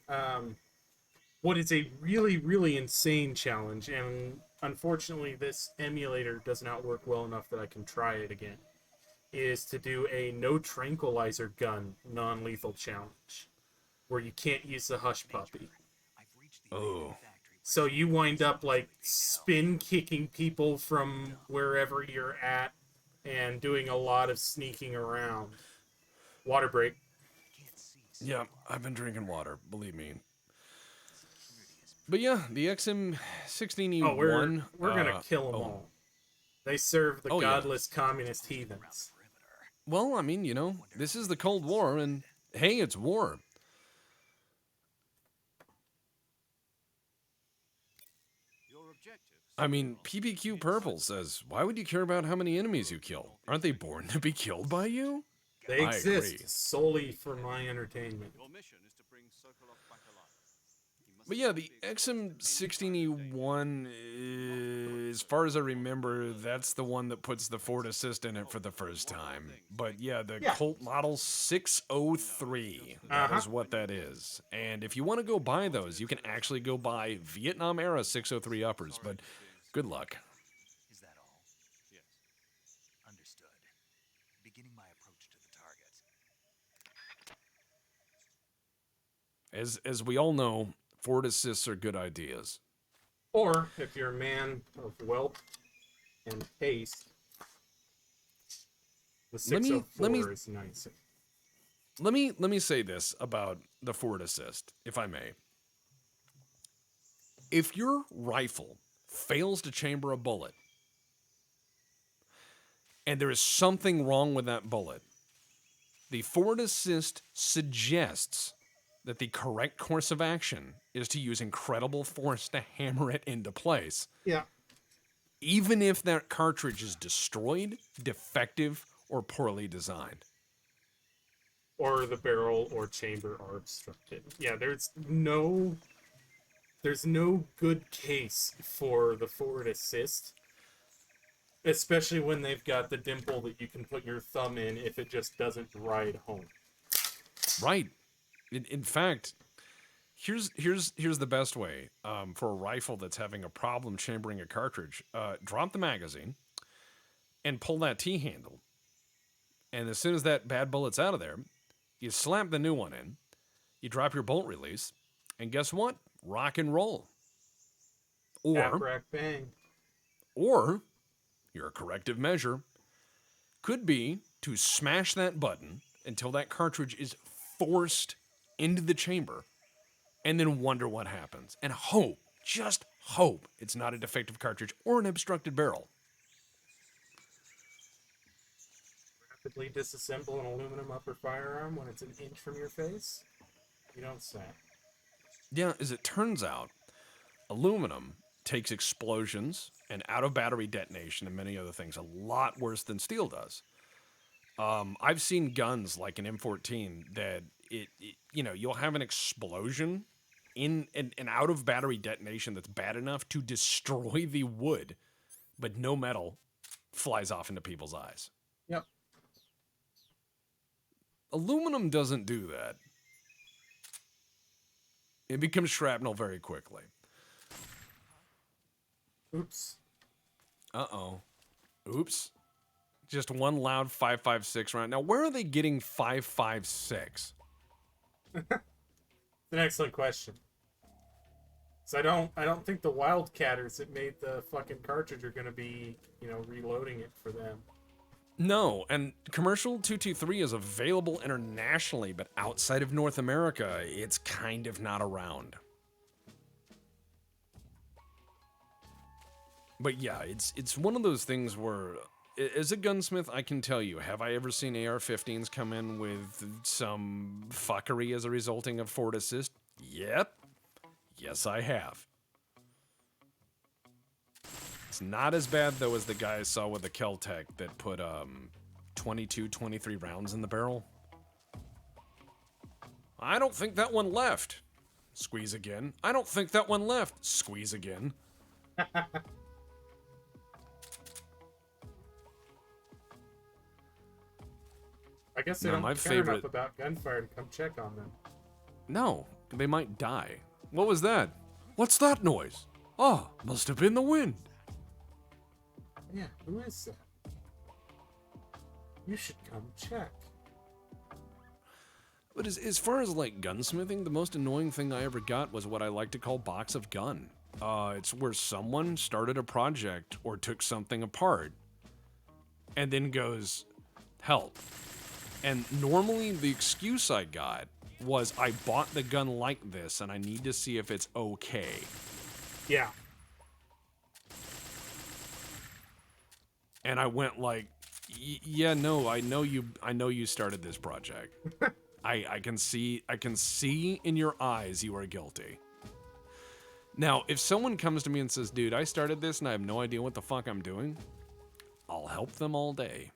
What is a really, really insane challenge, and unfortunately this emulator does not work well enough that I can try it again, is to do a no tranquilizer gun non-lethal challenge, where you can't use the hush puppy. Oh. So you wind up like spin kicking people from wherever you're at and doing a lot of sneaking around. Water break. Yeah, I've been drinking water, believe me. But yeah, the XM16E1. Oh, we're gonna kill them oh. all. They serve the Oh, yeah. godless communist heathens. Well, I mean, you know, this is the Cold War, and hey, it's war. Your objective. I mean, PPQ Purple says, why would you care about how many enemies you kill? Aren't they born to be killed by you? They I exist agree. solely for my entertainment. Your mission is to bring Sokolov back alive. He must But yeah, not the be exposed to XM16E1, as far as I remember, that's the one that puts the Ford Assist in it for the first time. But yeah, the Colt Model 603, that is what that is. And if you want to go buy those, you can actually go buy Vietnam-era 603 uppers, but good luck. Is that all? Yes. Understood. Beginning my approach to the target. As we all know, Ford Assists are good ideas. Or, if you're a man of wealth and taste, the Let me- 604 is nice. Let me say this about the Ford Assist, if I may. If your rifle fails to chamber a bullet, and there is something wrong with that bullet, the Ford Assist suggests that the correct course of action is to use incredible force to hammer it into place. Yeah. Even if that cartridge is destroyed, defective, or poorly designed. Or the barrel or chamber are obstructed. Yeah, there's no good case for the forward assist. Especially when they've got the dimple that you can put your thumb in if it just doesn't ride home. Right. In fact, here's the best way for a rifle that's having a problem chambering a cartridge. Drop the magazine and pull that T-handle. And as soon as that bad bullet's out of there, you slap the new one in, you drop your bolt release, and guess what? Rock and roll. Tap, rack, bang. Or your corrective measure could be to smash that button until that cartridge is forced into the chamber, and then wonder what happens. And hope, just hope, it's not a defective cartridge or an obstructed barrel. Rapidly disassemble an aluminum upper firearm when it's an inch from your face? You don't say. Yeah, as it turns out, aluminum takes explosions and out-of-battery detonation and many other things a lot worse than steel does. I've seen guns like an M14 that you'll have an explosion in an out-of-battery detonation that's bad enough to destroy the wood, but no metal flies off into people's eyes. Yep. Aluminum doesn't do that. It becomes shrapnel very quickly. Oops. Uh-oh. Oops. Just one loud 5.56 round. Now, where are they getting 5.56? It's an excellent question. So I don't think the Wildcatters that made the fucking cartridge are gonna be, reloading it for them. No, and Commercial 223 is available internationally, but outside of North America, it's kind of not around. But yeah, it's one of those things where, as a gunsmith, I can tell you, have I ever seen AR-15s come in with some fuckery as a resulting of Ford Assist? Yep. Yes, I have. It's not as bad, though, as the guy I saw with the Kel-Tec that put 22, 23 rounds in the barrel. I don't think that one left. Squeeze again. I don't think that one left. Squeeze again. I guess they No, don't my care favorite- enough about gunfire to come check on them. No, they might die. What was that? What's that noise? Oh, must have been the wind. Yeah, who is that? You should come check. But as far as like gunsmithing, the most annoying thing I ever got was what I like to call box of gun. It's where someone started a project or took something apart and then goes, help. And normally the excuse I got was I bought the gun like this and I need to see if it's okay. Yeah. And I went like, yeah, no, I know you started this project. I can see in your eyes you are guilty. Now, if someone comes to me and says, dude, I started this and I have no idea what the fuck I'm doing, I'll help them all day.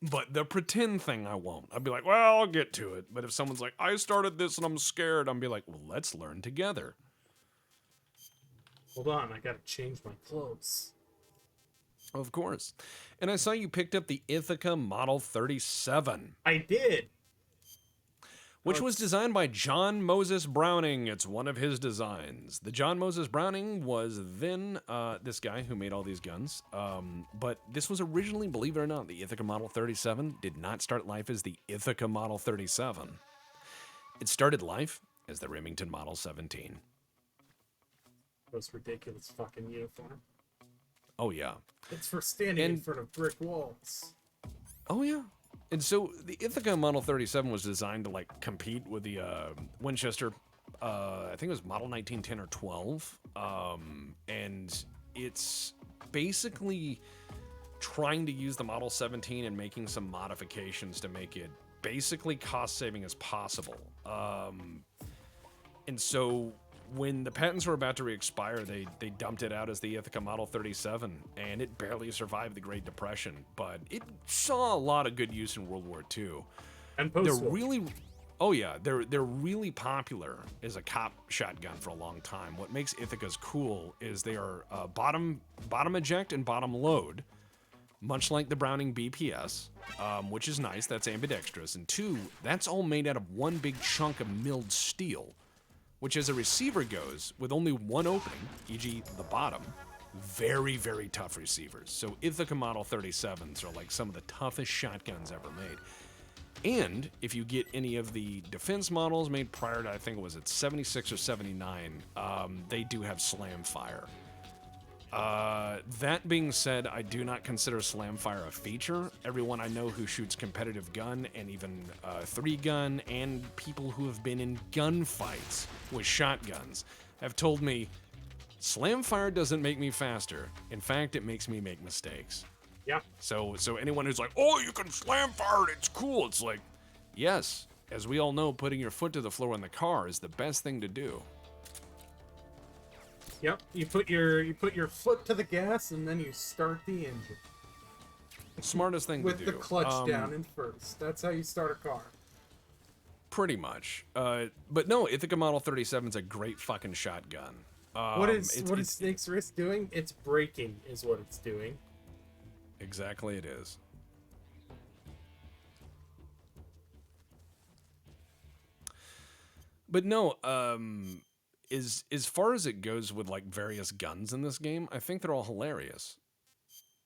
But the pretend thing, I won't. I'll be like, well, I'll get to it. But if someone's like, I started this and I'm scared, I'll be like, well, let's learn together. Hold on, I gotta change my clothes. Of course. And I saw you picked up the Ithaca Model 37. I did. Which was designed by John Moses Browning. It's one of his designs. The John Moses Browning was then this guy who made all these guns. But this was originally, believe it or not, the Ithaca Model 37 did not start life as the Ithaca Model 37. It started life as the Remington Model 17. Most ridiculous fucking uniform. Oh, yeah. It's for standing in front of brick walls. Oh, yeah. And so the Ithaca Model 37 was designed to, like, compete with the Winchester, I think it was Model 1910 or 12. And it's basically trying to use the Model 17 and making some modifications to make it basically cost-saving as possible. And so when the patents were about to expire, they dumped it out as the Ithaca Model 37, and it barely survived the Great Depression, but it saw a lot of good use in World War II. And post-war. They're really, oh yeah, they're really popular as a cop shotgun for a long time. What makes Ithacas cool is they are bottom eject and bottom load, much like the Browning BPS, which is nice. That's ambidextrous, and two, that's all made out of one big chunk of milled steel, which as a receiver goes, with only one opening, e.g. the bottom, very, very tough receivers. So Ithaca Model 37s are like some of the toughest shotguns ever made. And if you get any of the defense models made prior to, I think it was at 76 or 79, they do have slam fire. That being said, I do not consider slam fire a feature. Everyone I know who shoots competitive gun and even 3-gun and people who have been in gunfights with shotguns have told me slam fire doesn't make me faster. In fact, it makes me make mistakes. Yeah. So anyone who's like, oh, you can slam fire it, it's cool. It's like, yes, as we all know, putting your foot to the floor in the car is the best thing to do. Yep, you put your foot to the gas and then you start the engine. Smartest thing to do. With the clutch down in first. That's how you start a car. Pretty much. But no, Ithaca Model 37 is a great fucking shotgun. What is Snake's Wrist doing? It's braking is what it's doing. Exactly it is. But no, as far as it goes with like various guns in this game, I think they're all hilarious.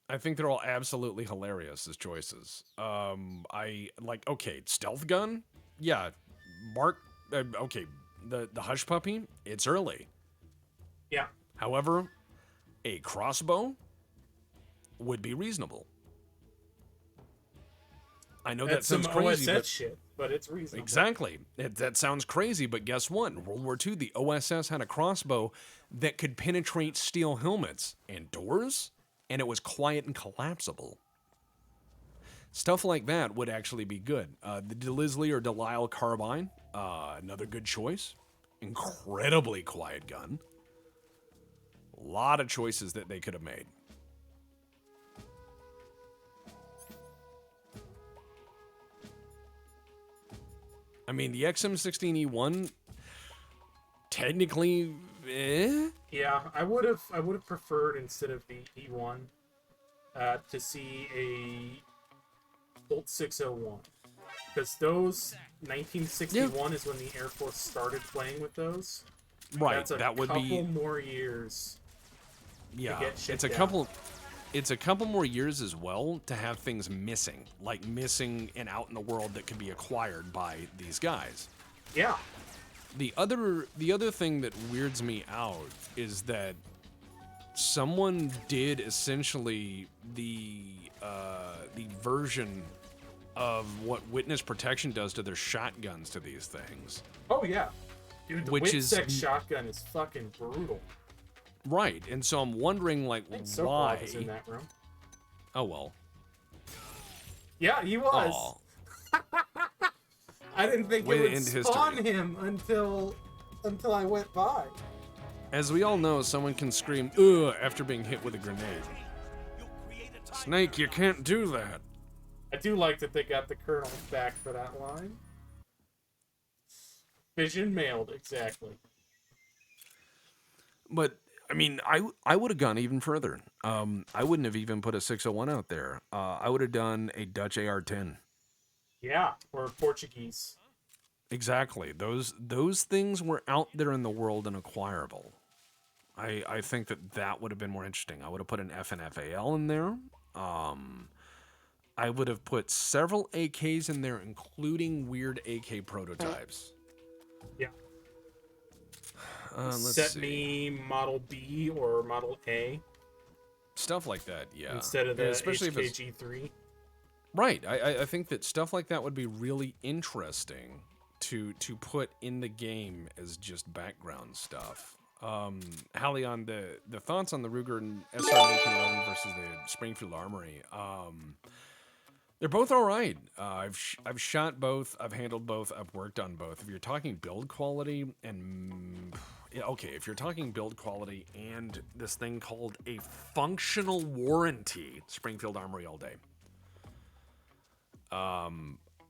I think they're all absolutely hilarious as choices. I like, okay, stealth gun, yeah. Okay, the Hush Puppy, it's early. Yeah. However, a crossbow would be reasonable. I know that sounds crazy, OSS shit, but it's reasonable. Exactly. That sounds crazy, but guess what? In World War II, the OSS had a crossbow that could penetrate steel helmets and doors, and it was quiet and collapsible. Stuff like that would actually be good. The Delisle or Delisle carbine, another good choice. Incredibly quiet gun. A lot of choices that they could have made. I mean, the XM16E1, technically, Yeah, I would have preferred instead of the E1 to see a Bolt 601, because those 1961 is when the Air Force started playing with those. Right, That's that would be couple more years. Yeah, to get shit it's a down. couple. It's a couple more years as well to have things missing, like missing and out in the world that could be acquired by these guys. Yeah. The other thing that weirds me out is that someone did essentially the version of what witness protection does to their shotguns to these things. Oh yeah, dude, the Which Witsec is- shotgun is fucking brutal. Right, and so I'm wondering, like, I think Sokolov why? was in that room. Oh well. Yeah, he was. Aw. I didn't think Way it to would end spawn history. him until I went by. As we all know, someone can scream "ugh" after being hit with a grenade. Snake, you can't do that. I do like that they got the Colonel back for that line. Vision mailed, exactly. But I mean, I would have gone even further. I wouldn't have even put a 601 out there. I would have done a Dutch AR-10. Yeah, or Portuguese. Exactly. Those things were out there in the world and acquirable. I think that would have been more interesting. I would have put an FNFAL in there. I would have put several AKs in there, including weird AK prototypes. Yeah. Let's Set see. me Model B or Model A Stuff like that, yeah. instead of the especially if it's HKG3. right. I think that stuff like that would be really interesting to put in the game as just background stuff. Hallie, on the thoughts on the Ruger and SR-1911 versus the Springfield Armory. They're both all right. I've shot both. I've handled both. I've worked on both. If you're talking build quality and yeah, okay, if you're talking build quality and this thing called a functional warranty, Springfield Armory all day.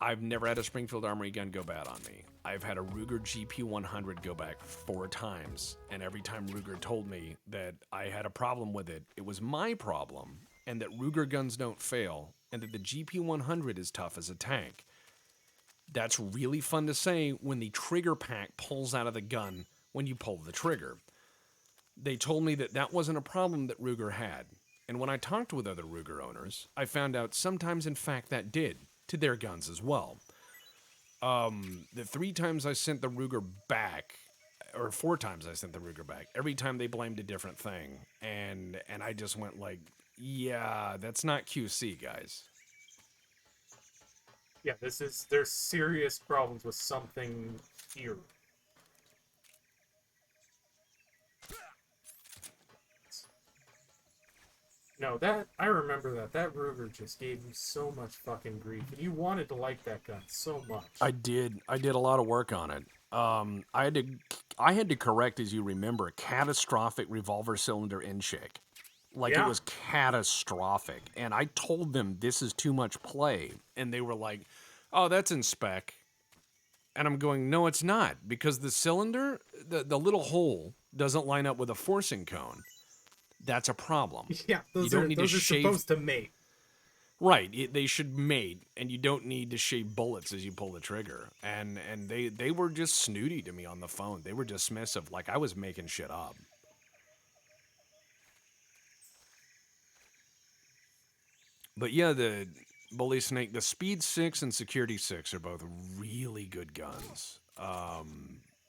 I've never had a Springfield Armory gun go bad on me. I've had a Ruger GP100 go back 4 times, and every time Ruger told me that I had a problem with it, it was my problem, and that Ruger guns don't fail, and that the GP100 is tough as a tank. That's really fun to say when the trigger pack pulls out of the gun when you pull the trigger. They told me that that wasn't a problem that Ruger had, and when I talked with other Ruger owners, I found out sometimes, in fact, that did to their guns as well. The 3 times I sent the Ruger back, or 4 times I sent the Ruger back, every time they blamed a different thing, and I just went like, yeah, that's not QC, guys. Yeah, there's serious problems with something here. No, I remember that Ruger just gave you so much fucking grief, and you wanted to like that gun so much. I did a lot of work on it. I had to correct, as you remember, a catastrophic revolver cylinder end shake. Like, Yeah. it was catastrophic. And I told them this is too much play. And they were like, oh, that's in spec. And I'm going, no, it's not. Because the cylinder, the little hole doesn't line up with a forcing cone. That's a problem. Yeah, You those don't are need to those are shave- supposed to mate. Right, they should mate, and you don't need to shave bullets as you pull the trigger. And they were just snooty to me on the phone. They were dismissive, like I was making shit up. But yeah, the Bully Snake, the Speed 6 and Security 6 are both really good guns.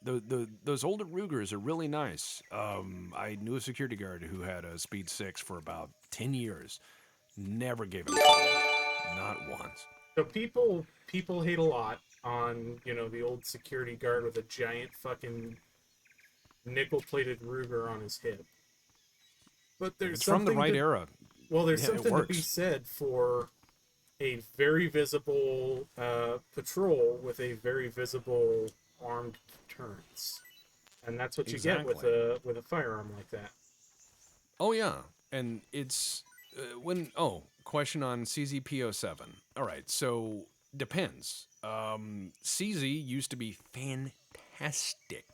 Those older Rugers are really nice. I knew a security guard who had a Speed 6 for about 10 years. Never gave him trouble. Not once. So people hate a lot on, the old security guard with a giant fucking nickel-plated Ruger on his hip. But there's It's from the something right to- era. Well, there's Yeah, it something to be works. said for a very visible patrol with a very visible armed deterrence, and that's what you get with a firearm like that. Oh, yeah. And it's question on CZP07. All right, so depends. CZ used to be fantastic.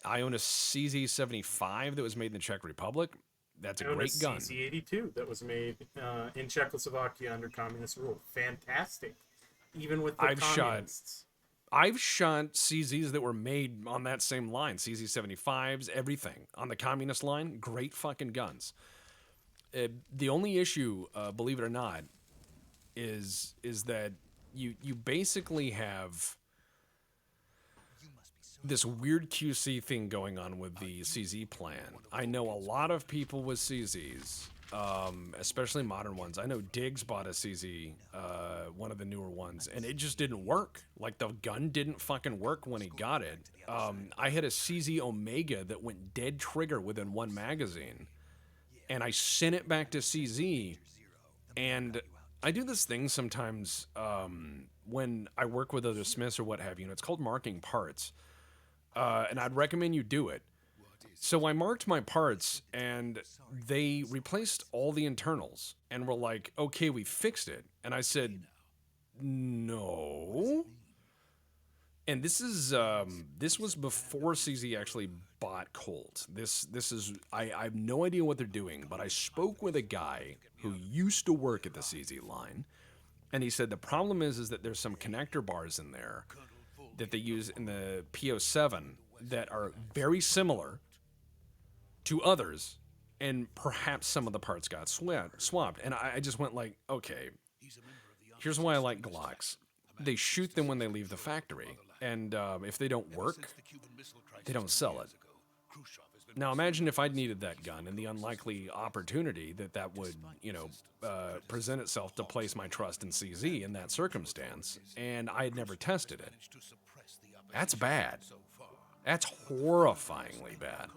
I own a CZ75 that was made in the Czech Republic. That's a I own great gun. CZ82 that was made in Czechoslovakia under communist rule. Fantastic, even with the communists. I've shot CZs that were made on that same line, CZ75s, everything on the communist line. Great fucking guns. The only issue, believe it or not, is that you basically have this weird QC thing going on with the CZ plan. I know a lot of people with CZs, especially modern ones. I know Diggs bought a CZ, one of the newer ones, and it just didn't work. Like, the gun didn't fucking work when he got it. I had a CZ Omega that went dead trigger within one magazine, and I sent it back to CZ, and I do this thing sometimes when I work with other Smiths or what have you, and it's called marking parts. And I'd recommend you do it. So I marked my parts, and they replaced all the internals, and were like, okay, we fixed it. And I said, no. And this was before CZ actually bought Colt. I have no idea what they're doing, but I spoke with a guy who used to work at the CZ line, and he said the problem is that there's some connector bars in there that they use in the PO7 that are very similar to others, and perhaps some of the parts got swapped. And I just went like, okay, here's why I like Glocks. They shoot them when they leave the factory, and if they don't work, they don't sell it. Now imagine if I'd needed that gun and the unlikely opportunity that would, present itself to place my trust in CZ in that circumstance, and I had never tested it. That's bad. That's horrifyingly bad.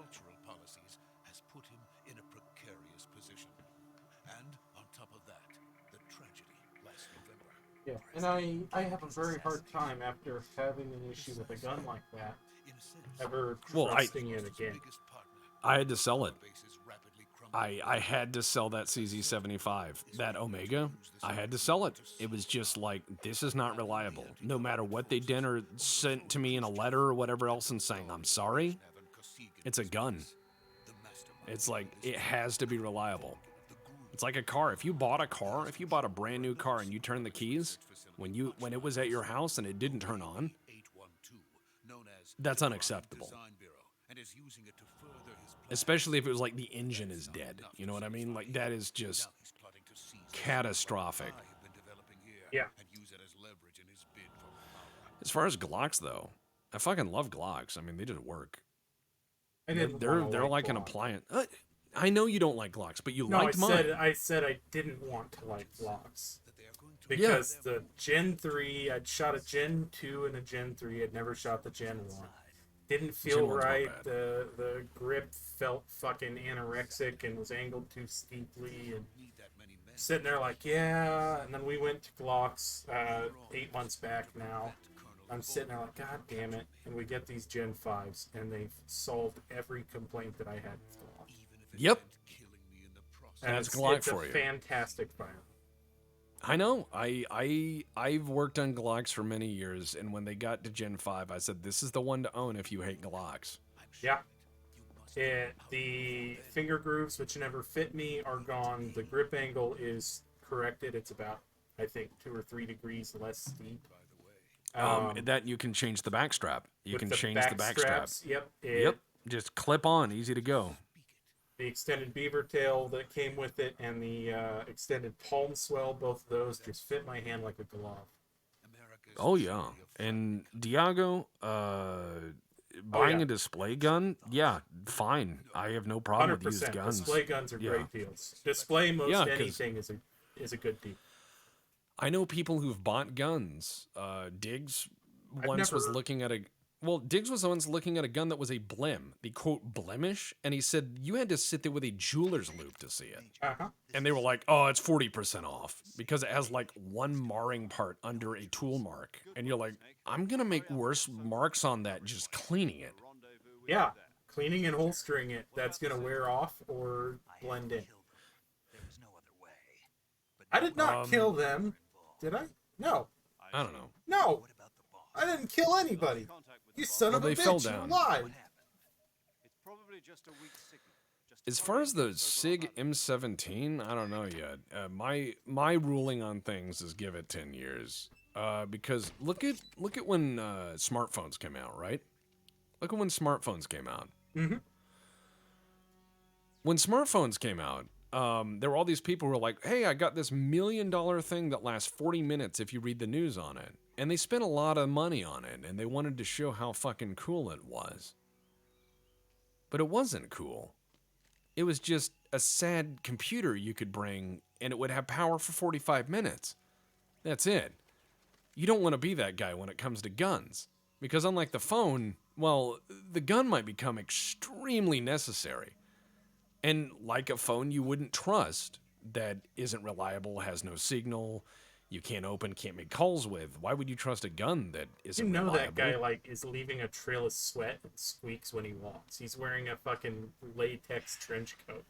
Yeah, and I have a very hard time after having an issue with a gun like that, ever trusting it again. I had to sell it. I had to sell that CZ75, that Omega. I had to sell it. It was just like, this is not reliable. No matter what they did or sent to me in a letter or whatever else and saying, I'm sorry, it's a gun. It's like, it has to be reliable. It's like a car. If you bought a brand new car and you turned the keys when it was at your house and it didn't turn on, that's unacceptable. Especially if it was like the engine is dead. You know what I mean? Like, that is just catastrophic. Yeah. As far as Glocks, though, I fucking love Glocks. I mean, they just work. They're like an appliance. I know you don't like Glocks, but you no, liked mine. I said I didn't want to like Glocks. Because the Gen 3, I'd shot a Gen 2 and a Gen 3. I'd never shot the Gen 1. Didn't feel right. The grip felt fucking anorexic and was angled too steeply. And sitting there like, yeah. And then we went to Glocks 8 months back now. I'm sitting there like, God damn it. And we get these Gen 5s, and they've solved every complaint that I had with Glocks. Yep. And that's Glock for you. It's a fantastic firearm. I know. I've worked on Glocks for many years, and when they got to Gen 5, I said, this is the one to own if you hate Glocks. Yeah. The finger grooves, which never fit me, are gone. The grip angle is corrected. It's about, I think, 2 or 3 degrees less steep. That you can change the backstrap. You can change the backstrap. Yep. Yep. Just clip on, easy to go. The extended beaver tail that came with it and the extended palm swell, both of those just fit my hand like a glove. Oh, yeah. And Diago, buying a display gun, yeah, fine. I have no problem 100%. with used guns. Display guns are great deals. Display most anything is a good deal. I know people who've bought guns. Diggs once was looking at a... Well, Diggs was once looking at a gun that was a blim, the quote blemish, and he said you had to sit there with a jeweler's loupe to see it. Uh-huh. And they were like, oh, it's 40% off because it has like one marring part under a tool mark. And you're like, I'm going to make worse marks on that just cleaning it. Yeah, cleaning and holstering it, that's going to wear off or blend in. I did not kill them, did I? No. I don't know. No, I didn't kill anybody. You son of a bitch, fell down. You lied. As far as the SIG M17, I don't know yet. My ruling on things is give it 10 years. Because look at when smartphones came out, right? Look at when smartphones came out. Mm-hmm. When smartphones came out, there were all these people who were like, hey, I got this $1 million thing that lasts 40 minutes if you read the news on it. And they spent a lot of money on it, and they wanted to show how fucking cool it was. But it wasn't cool. It was just a sad computer you could bring, and it would have power for 45 minutes. That's it. You don't want to be that guy when it comes to guns. Because unlike the phone, well, the gun might become extremely necessary. And like a phone you wouldn't trust, that isn't reliable, has no signal, you can't open, can't make calls with. Why would you trust a gun that isn't reliable? That guy, like, is leaving a trail of sweat and squeaks when he walks. He's wearing a fucking latex trench coat.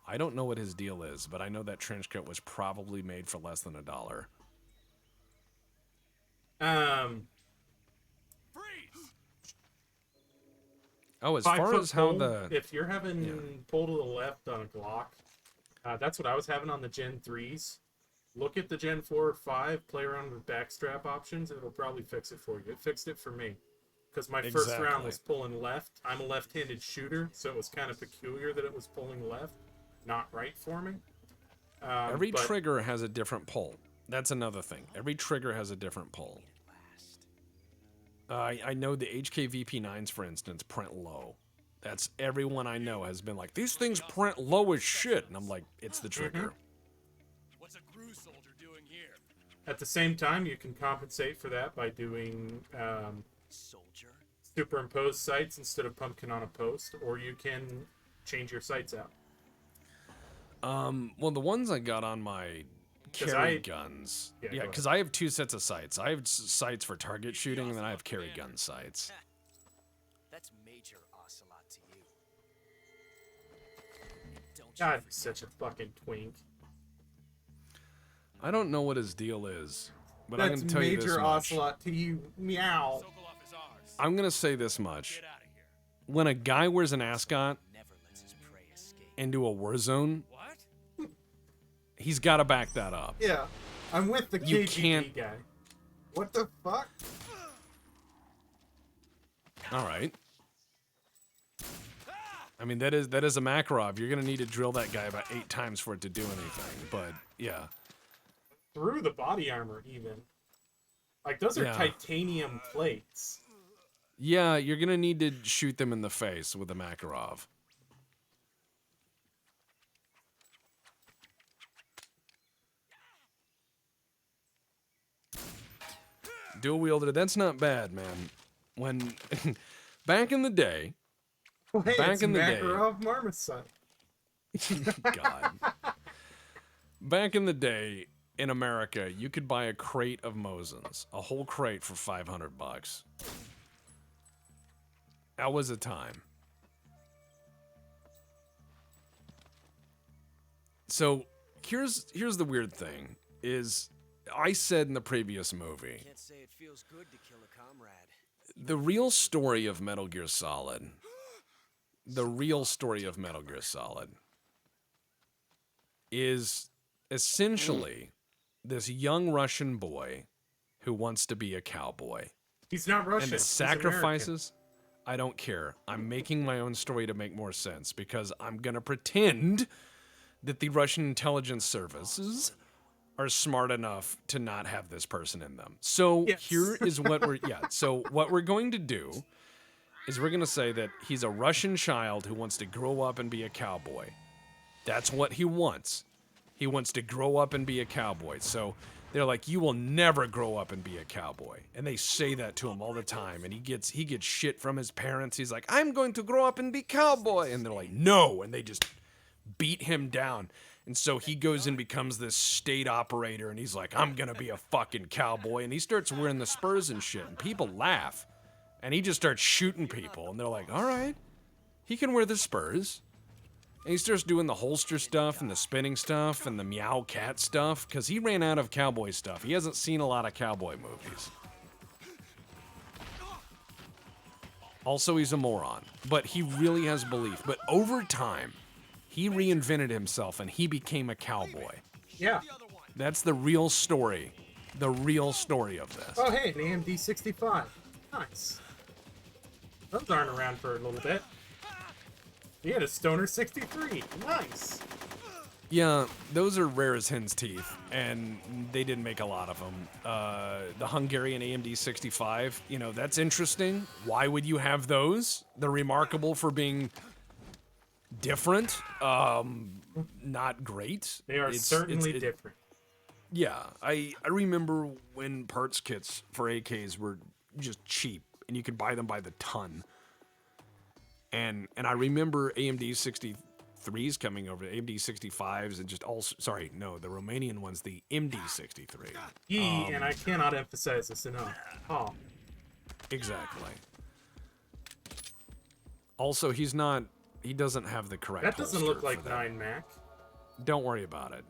I don't know what his deal is, but I know that trench coat was probably made for less than $1. Oh, as far as how if you're having pull to the left on a Glock, that's what I was having on the Gen 3s. Look at the Gen 4 or 5, play around with backstrap options, and it'll probably fix it for you. It fixed it for me. Because my first round was pulling left. I'm a left-handed shooter, so it was kind of peculiar that it was pulling left, not right for me. Every trigger has a different pull. That's another thing. Every trigger has a different pull. I know the HKVP9s, for instance, print low. That's everyone I know has been like, these things print low as shit. And I'm like, it's the trigger. What's a Gru soldier doing here? At the same time, you can compensate for that by doing superimposed sights instead of pumpkin on a post, or you can change your sights out. Well, the ones I got on my carry guns. Yeah, because I have 2 sets of sights. I have sights for target shooting, and then I have carry gun sights. That's major ocelot to you. God, he's such a fucking twink. I don't know what his deal is, but I'm going to tell you this much. That's major ocelot to you. Meow. I'm going to say this much. When a guy wears an ascot into a war zone, he's got to back that up. Yeah, I'm with the KGB guy. What the fuck? All right. I mean, that is a Makarov. You're going to need to drill that guy about 8 times for it to do anything. But, yeah. Through the body armor, even. Like, those are titanium plates. Yeah, you're going to need to shoot them in the face with a Makarov. Dual wielder, that's not bad, man. When back in the day, Makarov Marmoset. God. Back in the day in America, you could buy a crate of Mosins, a whole crate for $500. That was a time. So here's the weird thing is I said in the previous movie, Can't say it feels good to kill a comrade. The real story of Metal Gear Solid is essentially this young Russian boy who wants to be a cowboy. He's not Russian. And the sacrifices, I don't care. I'm making my own story to make more sense because I'm going to pretend that the Russian intelligence services are smart enough to not have this person in them. So here is what what we're going to do is we're going to say that he's a Russian child who wants to grow up and be a cowboy. That's what he wants. He wants to grow up and be a cowboy. So they're like, you will never grow up and be a cowboy. And they say that to him all the time. And he gets shit from his parents. He's like, I'm going to grow up and be cowboy. And they're like, no. And they just beat him down. And so he goes and becomes this state operator, and he's like, I'm going to be a fucking cowboy. And he starts wearing the spurs and shit, and people laugh. And he just starts shooting people, and they're like, all right, he can wear the spurs. And he starts doing the holster stuff and the spinning stuff and the meow cat stuff, because he ran out of cowboy stuff. He hasn't seen a lot of cowboy movies. Also, he's a moron, but he really has belief. But over time, he reinvented himself and he became a cowboy. Yeah. That's the real story. The real story of this. Oh, hey, an AMD 65. Nice. Those aren't around for a little bit. He had a Stoner 63. Nice. Yeah, those are rare as hen's teeth, and they didn't make a lot of them. The Hungarian AMD 65, you know, that's interesting. Why would you have those? They're remarkable for being different, not great. They are certainly different. Yeah, I remember when parts kits for AKs were just cheap, and you could buy them by the ton. And I remember AMD 63s coming over, AMD 65s, and just all, sorry, no, the Romanian one's the MD 63. And I cannot emphasize this enough. Oh. Exactly. Also, he doesn't have the correct That doesn't holster look like for that. 9 Mac. Don't worry about it.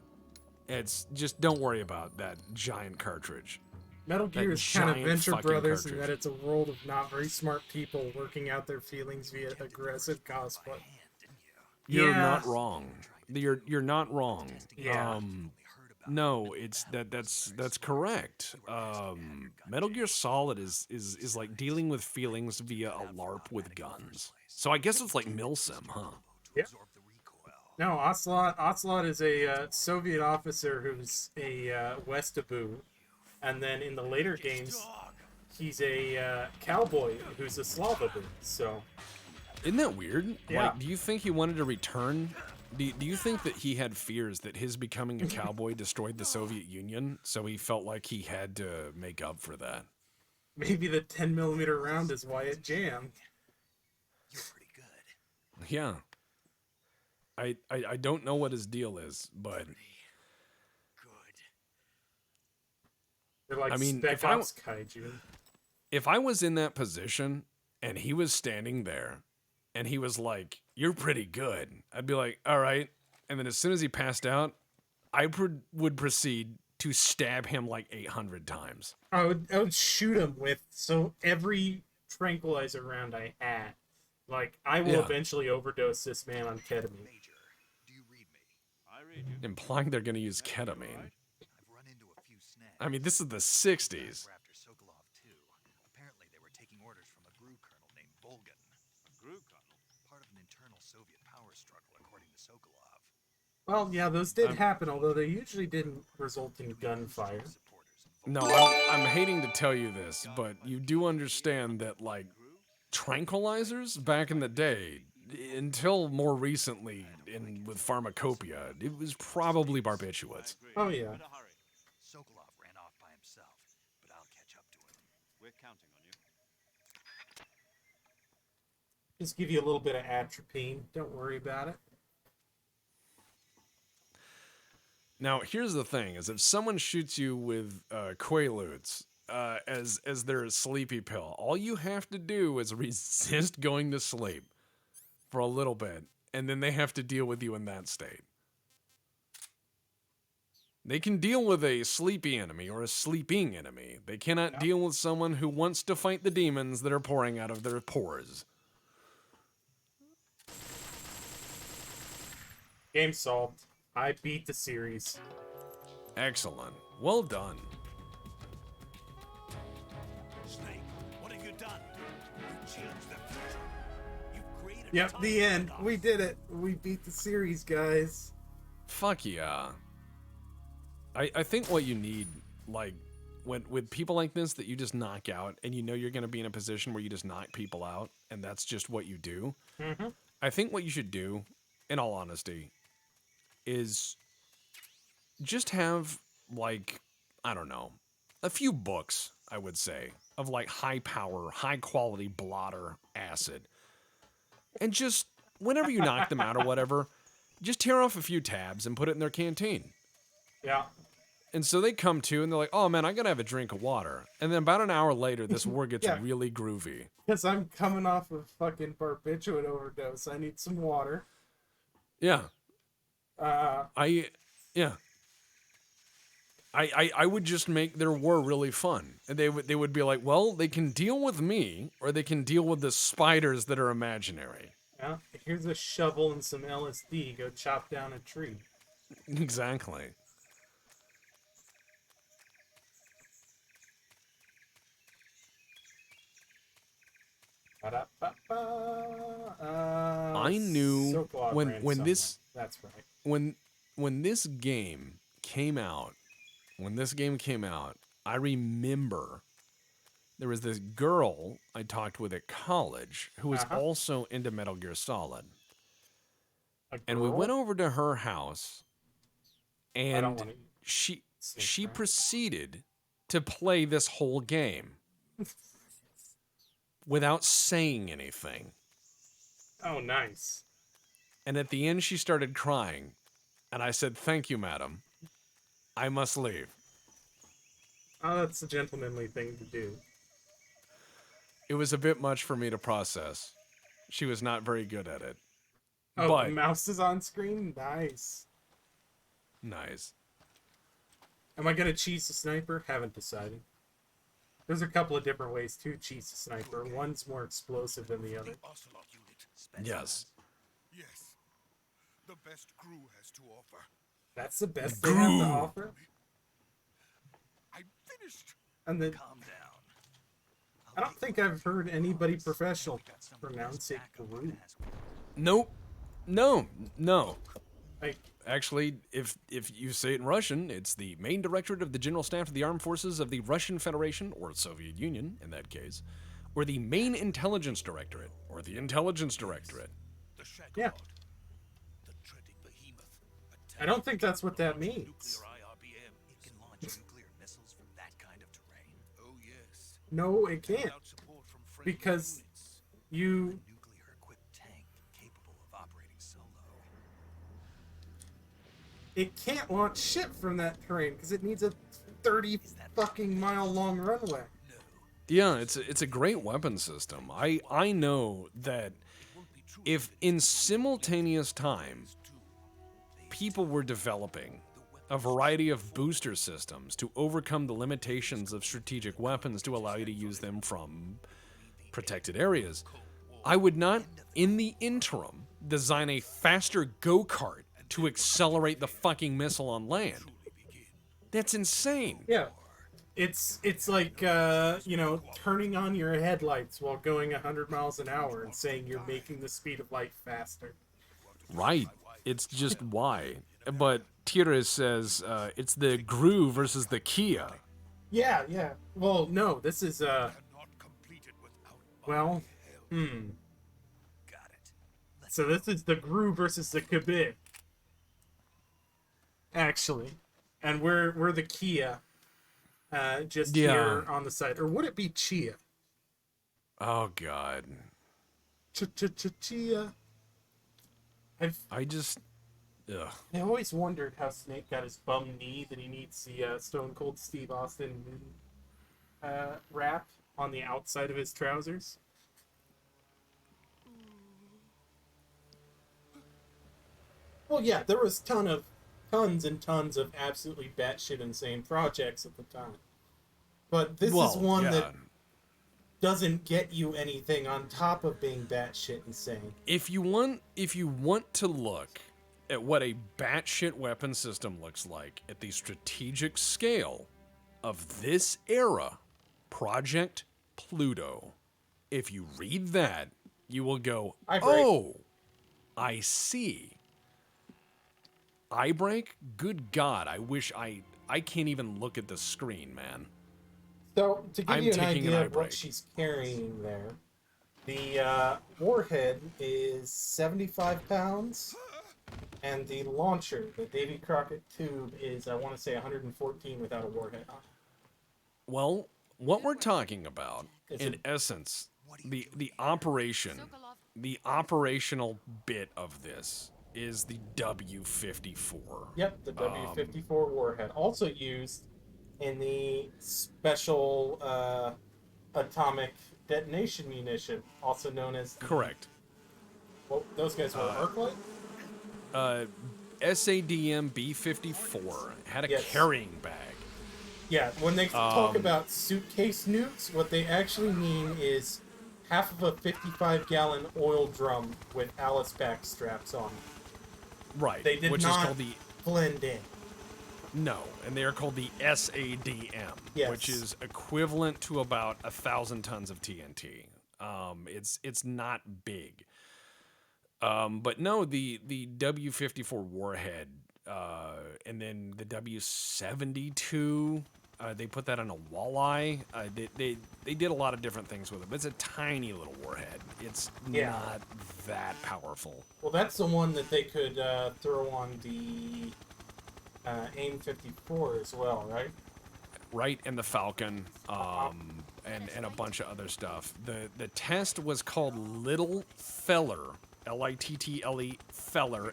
Don't worry about that giant cartridge. Metal Gear That is kind of giant Venture fucking Brothers in cartridge. that it's a world of not very smart people working out their feelings via aggressive cosplay. You're Yeah. not wrong. You're not wrong. Yeah. No, that's correct. Metal Gear Solid is like dealing with feelings via a LARP with guns. So I guess it's like Milsim, huh? Yeah. No, Ocelot is a Soviet officer who's a Westaboo, and then in the later games, he's a cowboy who's a Slavaboo. So, Isn't that weird? Yeah. Like, do you think he wanted to return? Do you think that he had fears that his becoming a cowboy destroyed the Soviet Union, so he felt like he had to make up for that? maybe the 10mm round is why it jammed. You're pretty good. Yeah. I don't know what his deal is, but Good. They're like I mean, Spec if I Ops kaiju. if I was in that position and he was standing there and he was like, "You're pretty good," I'd be like, "All right." And then as soon as he passed out, I would proceed to stab him like 800 times. I would shoot him with every tranquilizer round I had. Like, I will Yeah. eventually overdose this man on ketamine. Major, do you read me? I read you. Implying they're going to use ketamine. I've run into a few snags. I mean, this is the 60s. We're after Sokolov too. Apparently, they were taking orders from a GRU colonel named Volgan. Gru Colonel. Part of an internal Soviet power struggle, according to Sokolov. Well, yeah, those did happen, although they usually didn't result in gunfire. Supporters involved. No, I'm hating to tell you this, but you do understand that, like, tranquilizers back in the day, until more recently with pharmacopoeia, it was probably barbiturates. Oh, yeah. Better hurry. Sokolov ran off by himself, but I'll catch up to him. We're counting on you. Just give you a little bit of atropine. Don't worry about it. Now, here's the thing: is if someone shoots you with Quaaludes as their sleepy pill, all you have to do is resist going to sleep for a little bit, and then they have to deal with you in that state. They can deal with a sleepy enemy or a sleeping enemy. They cannot deal with someone who wants to fight the demons that are pouring out of their pores. Game solved. I beat the series. Excellent. Well done. Snake, what have you done? You changed the future. You've created a Yep, time the end. paradox. We did it. We beat the series, guys. Fuck yeah. I think what you need, like, with people like this that you just knock out, and you know you're going to be in a position where you just knock people out, and that's just what you do. I think what you should do, in all honesty, is just have, like, I don't know, a few books, I would say, of, like, high power, high quality blotter acid. And just, whenever you knock them out or whatever, just tear off a few tabs and put it in their canteen. Yeah. And so they come to and they're like, "Oh man, I gotta have a drink of water." And then about an hour later, this war gets Yeah. really groovy. Because I'm coming off of fucking barbiturate overdose. I need some water. Yeah, Uh, I would just make their war really fun. And they would be like, "Well, they can deal with me, or they can deal with the spiders that are imaginary." yeah. Here's a shovel and some LSD. Go chop down a tree. Exactly. Ba-da-ba-ba. I knew Sokolov when ran this somewhere. That's right. when this game came out, I remember there was this girl I talked with at college who was also into Metal Gear Solid. And we went over to her house, and she proceeded to play this whole game without saying anything. Oh, nice. And at the end, she started crying. And I said, "Thank you, madam. I must leave." Oh, that's a gentlemanly thing to do. It was a bit much for me to process. She was not very good at it. Oh, but the mouse is on screen? Nice. Nice. Am I gonna cheese the sniper? Haven't decided. There's a couple of different ways to cheese the sniper. One's more explosive than the other. Yes. Yes. The best crew has to offer. That's the best they have to offer? I'm finished. And then, Calm down. I don't think I've heard anybody professional pronounce it Gru. Nope. No. Like, actually, if you say it in Russian, it's the Main Directorate of the General Staff of the Armed Forces of the Russian Federation, or Soviet Union in that case, or the Main Intelligence Directorate, or the Intelligence Directorate. Yeah. I don't think that's what that means. It can launch nuclear missiles from that kind of terrain. Oh yes. No, it can't. Because you... Nuclear-equipped tank capable of operating solo. It can't launch shit from that terrain because it needs a 30 fucking mile long runway. Yeah, it's a great weapon system. I know that if in simultaneous time people were developing a variety of booster systems to overcome the limitations of strategic weapons to allow you to use them from protected areas, I would not, in the interim, design a faster go-kart to accelerate the fucking missile on land. That's insane. Yeah. It's like, turning on your headlights while going 100 miles an hour and saying you're making the speed of light faster. Right. It's just why. But Tira says it's the Gru versus the Kia. Yeah. Well, no, this is, well, Got it. So this is the Gru versus the Kabib. Actually. And we're the Kia. Just here on the side. Or would it be Chia? Oh, God. Chia. Ugh. I always wondered how Snake got his bum knee that he needs the Stone Cold Steve Austin wrap on the outside of his trousers. Well, yeah, there was tons and tons of absolutely batshit insane projects at the time. But this is one that doesn't get you anything on top of being batshit insane. If you want to look at what a batshit weapon system looks like at the strategic scale of this era, Project Pluto, if you read that, you will go, "Oh, I see." Eyebreak? Good God, I wish I can't even look at the screen, man. So, to give you an taking idea an of what eyebreak. she's carrying there, the warhead is 75 pounds, and the launcher, the Davy Crockett tube, is, I want to say, 114 without a warhead on it. Well, what we're talking about, in essence, the operational bit of this is the W-54. Yep, the W-54 warhead. Also used in the special atomic detonation munition, also known as... Correct. Well, those guys were Arclight? SADM B-54 had a carrying bag. Yeah, when they talk about suitcase nukes, what they actually mean is half of a 55-gallon oil drum with Alice pack straps on. Right. They did which not is called the blend in. No, and they are called the SADM, which is equivalent to about 1,000 tons of TNT. It's not big. But no, the W-54 warhead And then the W72, they put that on a walleye. They did a lot of different things with it, but it's a tiny little warhead. It's not that powerful. Well, that's the one that they could throw on the AIM-54 as well, right? Right, and the Falcon, and a bunch of other stuff. The test was called Little Feller, Little Feller, Feller,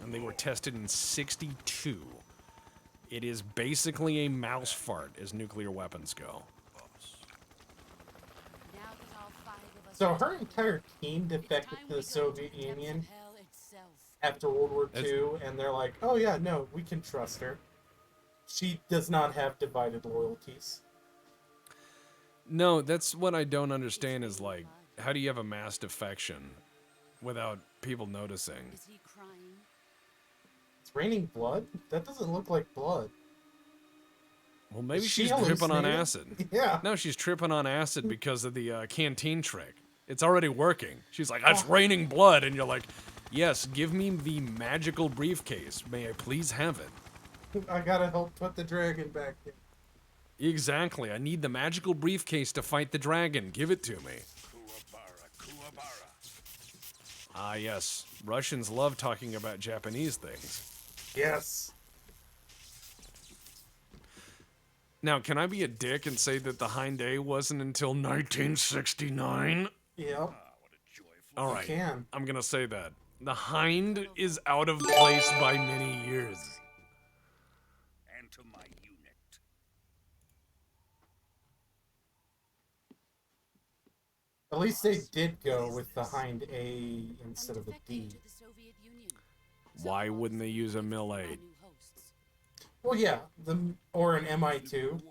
and they were tested in '62. It is basically a mouse fart as nuclear weapons go. So her entire team defected to the Soviet Union after World War II, and they're like, oh yeah, no, we can trust her. She does not have divided loyalties. No, that's what I don't understand is, like, how do you have a mass defection without people noticing? Is he crying? It's raining blood? That doesn't look like blood. Well, maybe Is she she's tripping on hallucinating? acid. Yeah. No, she's tripping on acid because of the canteen trick. It's already working. She's like, it's raining blood, and you're like, yes, give me the magical briefcase. May I please have it? I gotta help put the dragon back in. Exactly. I need the magical briefcase to fight the dragon. Give it to me. Ah, yes. Russians love talking about Japanese things. Yes. Now, can I be a dick and say that the Hind A wasn't until 1969? Yep. All right. You can. I'm going to say that. The Hind is out of place by many years. Enter my unit. At least they did go with the Hind A instead of a D. Why wouldn't they use a Mil 8? Well, yeah, or an MI2.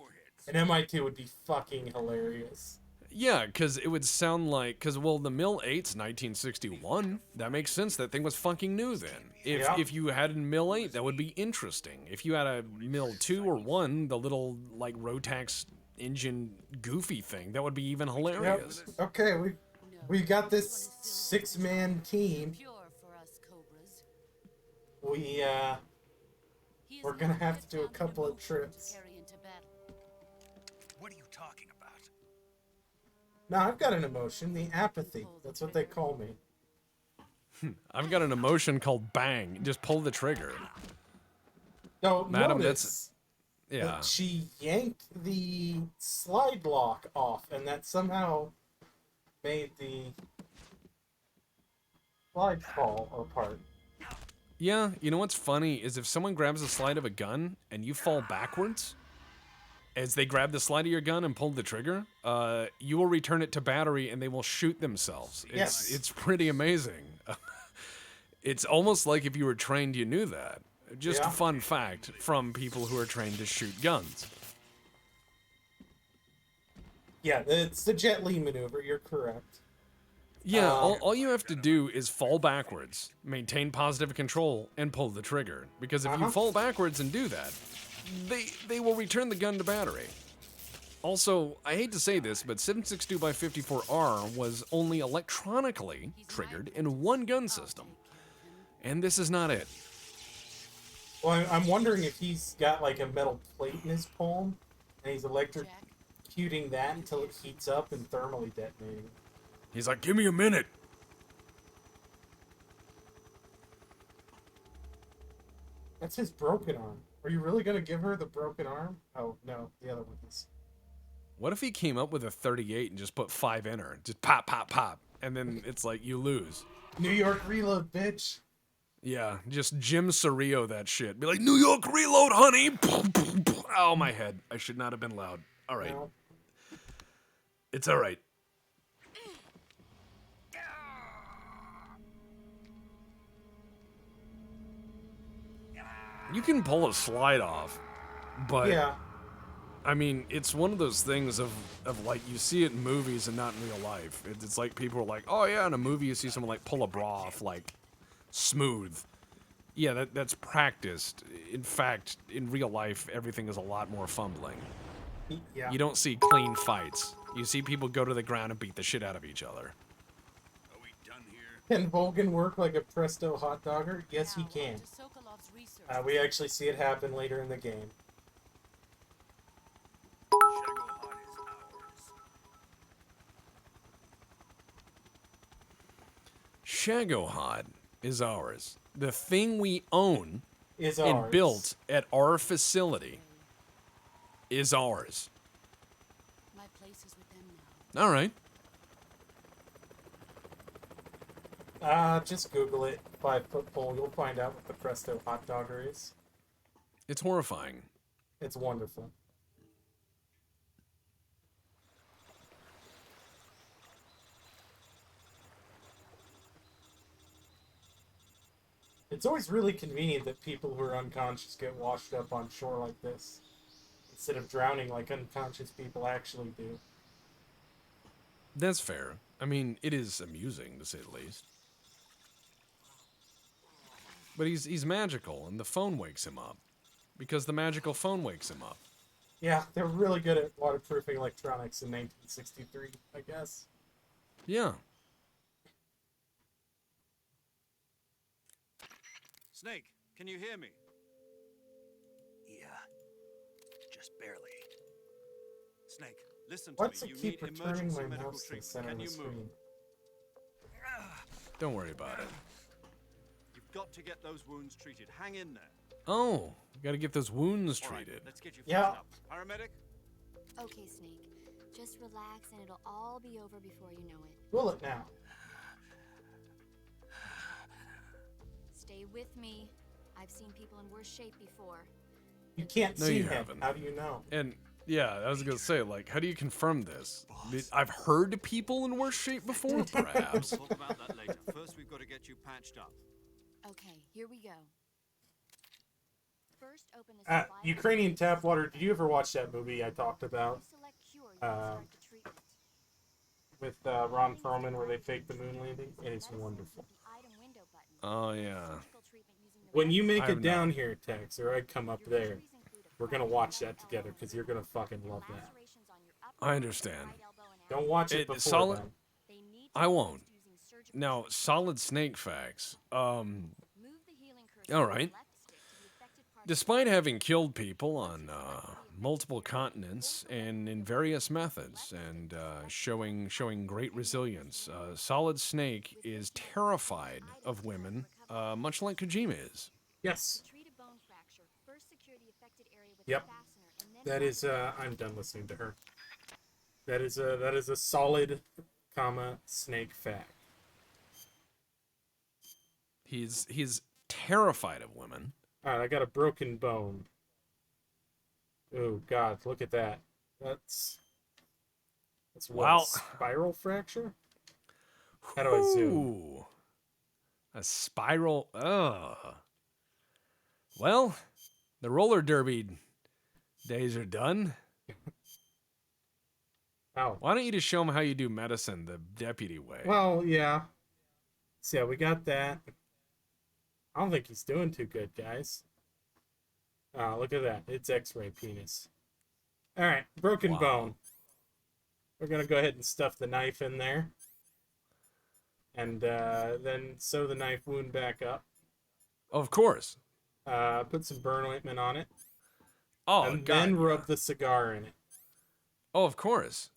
An MI2 would be fucking hilarious. Yeah, because it would sound like, well, the Mil 8's 1961. That makes sense. That thing was fucking new then. If you had a Mil 8, that would be interesting. If you had a Mil 2 or 1, the little, like, Rotax engine goofy thing, that would be even hilarious. Yep. Okay, we got this 6-man team. We're gonna have to do a couple of trips. What are you talking about? Now, I've got an emotion, the apathy. That's what they call me. I've got an emotion called bang. Just pull the trigger. No, Madam, notice that she yanked the slide lock off, and that somehow made the slide fall apart. Yeah, you know what's funny is if someone grabs the slide of a gun and you fall backwards, as they grab the slide of your gun and pull the trigger, you will return it to battery and they will shoot themselves. It's pretty amazing. It's almost like if you were trained, you knew that. Just a fun fact from people who are trained to shoot guns. Yeah, it's the Jet Li maneuver, you're correct. Yeah, all you have to do is fall backwards, maintain positive control, and pull the trigger. Because if you fall backwards and do that, they will return the gun to battery. Also, I hate to say this, but 7.62x54R was only electronically triggered in one gun system. And this is not it. Well, I'm wondering if he's got like a metal plate in his palm, and he's electrocuting that until it heats up and thermally detonating. He's like, give me a minute. That's his broken arm. Are you really going to give her the broken arm? Oh, no, the other one is. What if he came up with a 38 and just put 5 in her? Just pop, pop, pop. And then it's like, you lose. New York reload, bitch. Yeah, just Jim Cerrillo that shit. Be like, New York reload, honey. Ow, my head. I should not have been loud. All right. No. It's all right. You can pull a slide off, but yeah. I mean, it's one of those things of like, you see it in movies and not in real life. It's like people are like, oh yeah, in a movie you see someone like pull a bra off like smooth. Yeah, that's practiced. In fact, in real life, everything is a lot more fumbling. Yeah. You don't see clean fights. You see people go to the ground and beat the shit out of each other. Are we done here? Can Volgan work like a presto hot dogger? Yes, he can. We actually see it happen later in the game. Shagohod is ours. The thing we own Is and ours. built at our facility is ours. My place is with them now. All right. Just Google it. 5-foot pole. You'll find out what the presto hot dogger is. It's horrifying. It's wonderful. It's always really convenient that people who are unconscious get washed up on shore like this, instead of drowning like unconscious people actually do. That's fair. I mean, it is amusing, to say the least. But he's magical, and the phone wakes him up. Because the magical phone wakes him up. Yeah, they're really good at waterproofing electronics in 1963, I guess. Yeah. Snake, can you hear me? Yeah. Just barely. Snake, listen to What's me. it You keep need returning emergency my medical mouse to the treatment. center Can of the you move? screen? Don't worry about it. You've got to get those wounds treated. Hang in there. Oh, you gotta get those wounds All right, treated. let's get you Yeah. fixed up. Paramedic? Okay, Snake. Just relax and it'll all be over before you know it. Will it now? Stay with me. I've seen people in worse shape before. You can't No, see you him. haven't. How do you know? And yeah, I was gonna say, like, how do you confirm this? I've heard people in worse shape before, perhaps. Talk about that later. First, we've got to get you patched up. Okay, here we go. First, open the supply Ukrainian tap water. Did you ever watch that movie I talked about select cure, you can start the treatment. with Ron Perlman where they faked the moon landing? It is wonderful. The item window button. Oh yeah. Surgical treatment using the When you make I've it down not. here, Tex, or I come up there, we're gonna watch that together because you're gonna fucking love that. lacerations on your upper I right understand. elbow and Don't watch it It- before solid- then. they need to I be won't. used using surgical Now, solid snake facts. Move the healing cursor All from the right. left stick to the affected part of the Despite having killed people on multiple continents and in various methods, and showing great resilience, Solid Snake is terrified of women, much like Kojima is. Yes. treat a bone fracture. First secure the affected area with Yep. a fastener and then That is. I'm done listening to her. That is a solid, snake fact. He's terrified of women. All right, I got a broken bone. Oh God, look at that. That's what, Wow. a spiral fracture. How do I zoom? Ooh, a spiral. Ugh. Well, the roller derby days are done. Ow. Why don't you just show him how you do medicine the deputy way? Well, yeah. So yeah, we got that. I don't think he's doing too good, guys. Look at that. It's X-ray penis. All right, broken Wow. bone. We're gonna go ahead and stuff the knife in there, and then sew the knife wound back up. Of course. Put some burn ointment on it, Oh, and God. then rub the cigar in it. Oh, of course.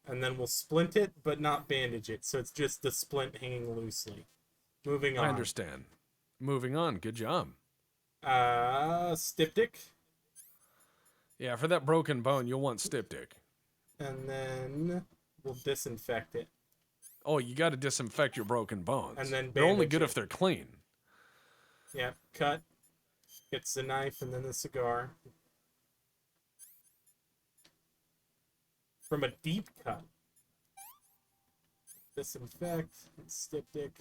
And then we'll splint it, but not bandage it, so it's just the splint hanging loosely. Moving on. I understand. Moving on. Good job. Styptic, Yeah, for that broken bone, you'll want styptic. and then we'll disinfect it. Oh, you got to disinfect your broken bones. And then they're only bandage good it. if they're clean. Yep, cut. Gets the knife and then the cigar. From a deep cut. Disinfect, styptic.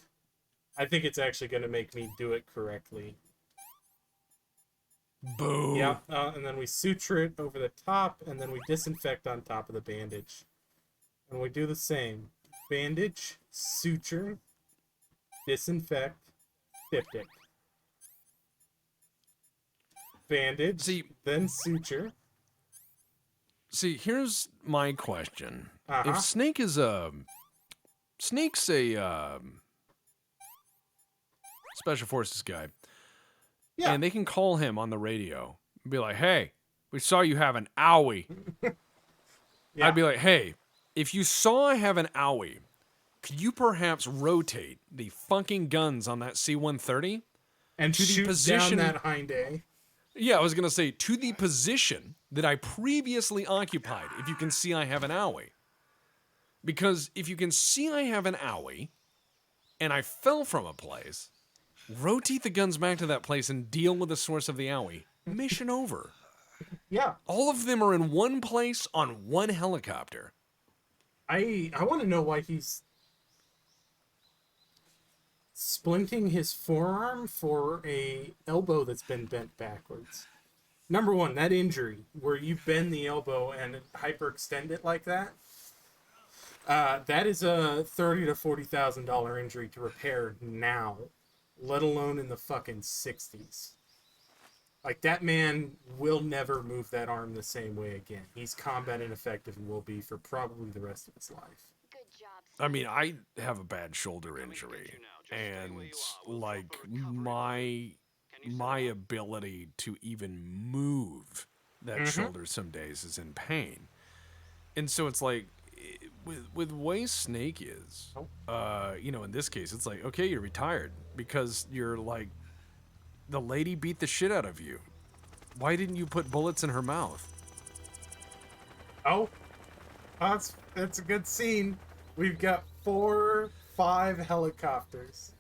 I think it's actually going to make me do it correctly. Boo. Yeah, and then we suture it over the top, and then we disinfect on top of the bandage. And we do the same. Bandage, suture, disinfect, styptic. Bandage, See- then suture. See, here's my question. Uh-huh. If Snake is a Snake's a special forces guy. Yeah. And they can call him on the radio and be like, hey, we saw you have an owie. Yeah. I'd be like, hey, if you saw I have an owie, could you perhaps rotate the fucking guns on that C-130? And to the shoot position- down that hind A. Yeah, I was going to say, to the position that I previously occupied, if you can see I have an owie. Because if you can see I have an owie, and I fell from a place, rotate the guns back to that place and deal with the source of the owie. Mission over. Yeah. All of them are in one place on one helicopter. I want to know why he's splinting his forearm for a elbow that's been bent backwards. Number one, that injury where you bend the elbow and hyperextend it like that, that is a $30,000 to $40,000 injury to repair now, let alone in the fucking 60s. Like, that man will never move that arm the same way again. He's combat ineffective and will be for probably the rest of his life. I mean, I have a bad shoulder injury, and like my ability to even move that shoulder some days is in pain. And so it's like, with the way Snake is, in this case, it's like, okay, you're retired because you're like, the lady beat the shit out of you. Why didn't you put bullets in her mouth? Oh, that's a good scene. We've got 5 helicopters.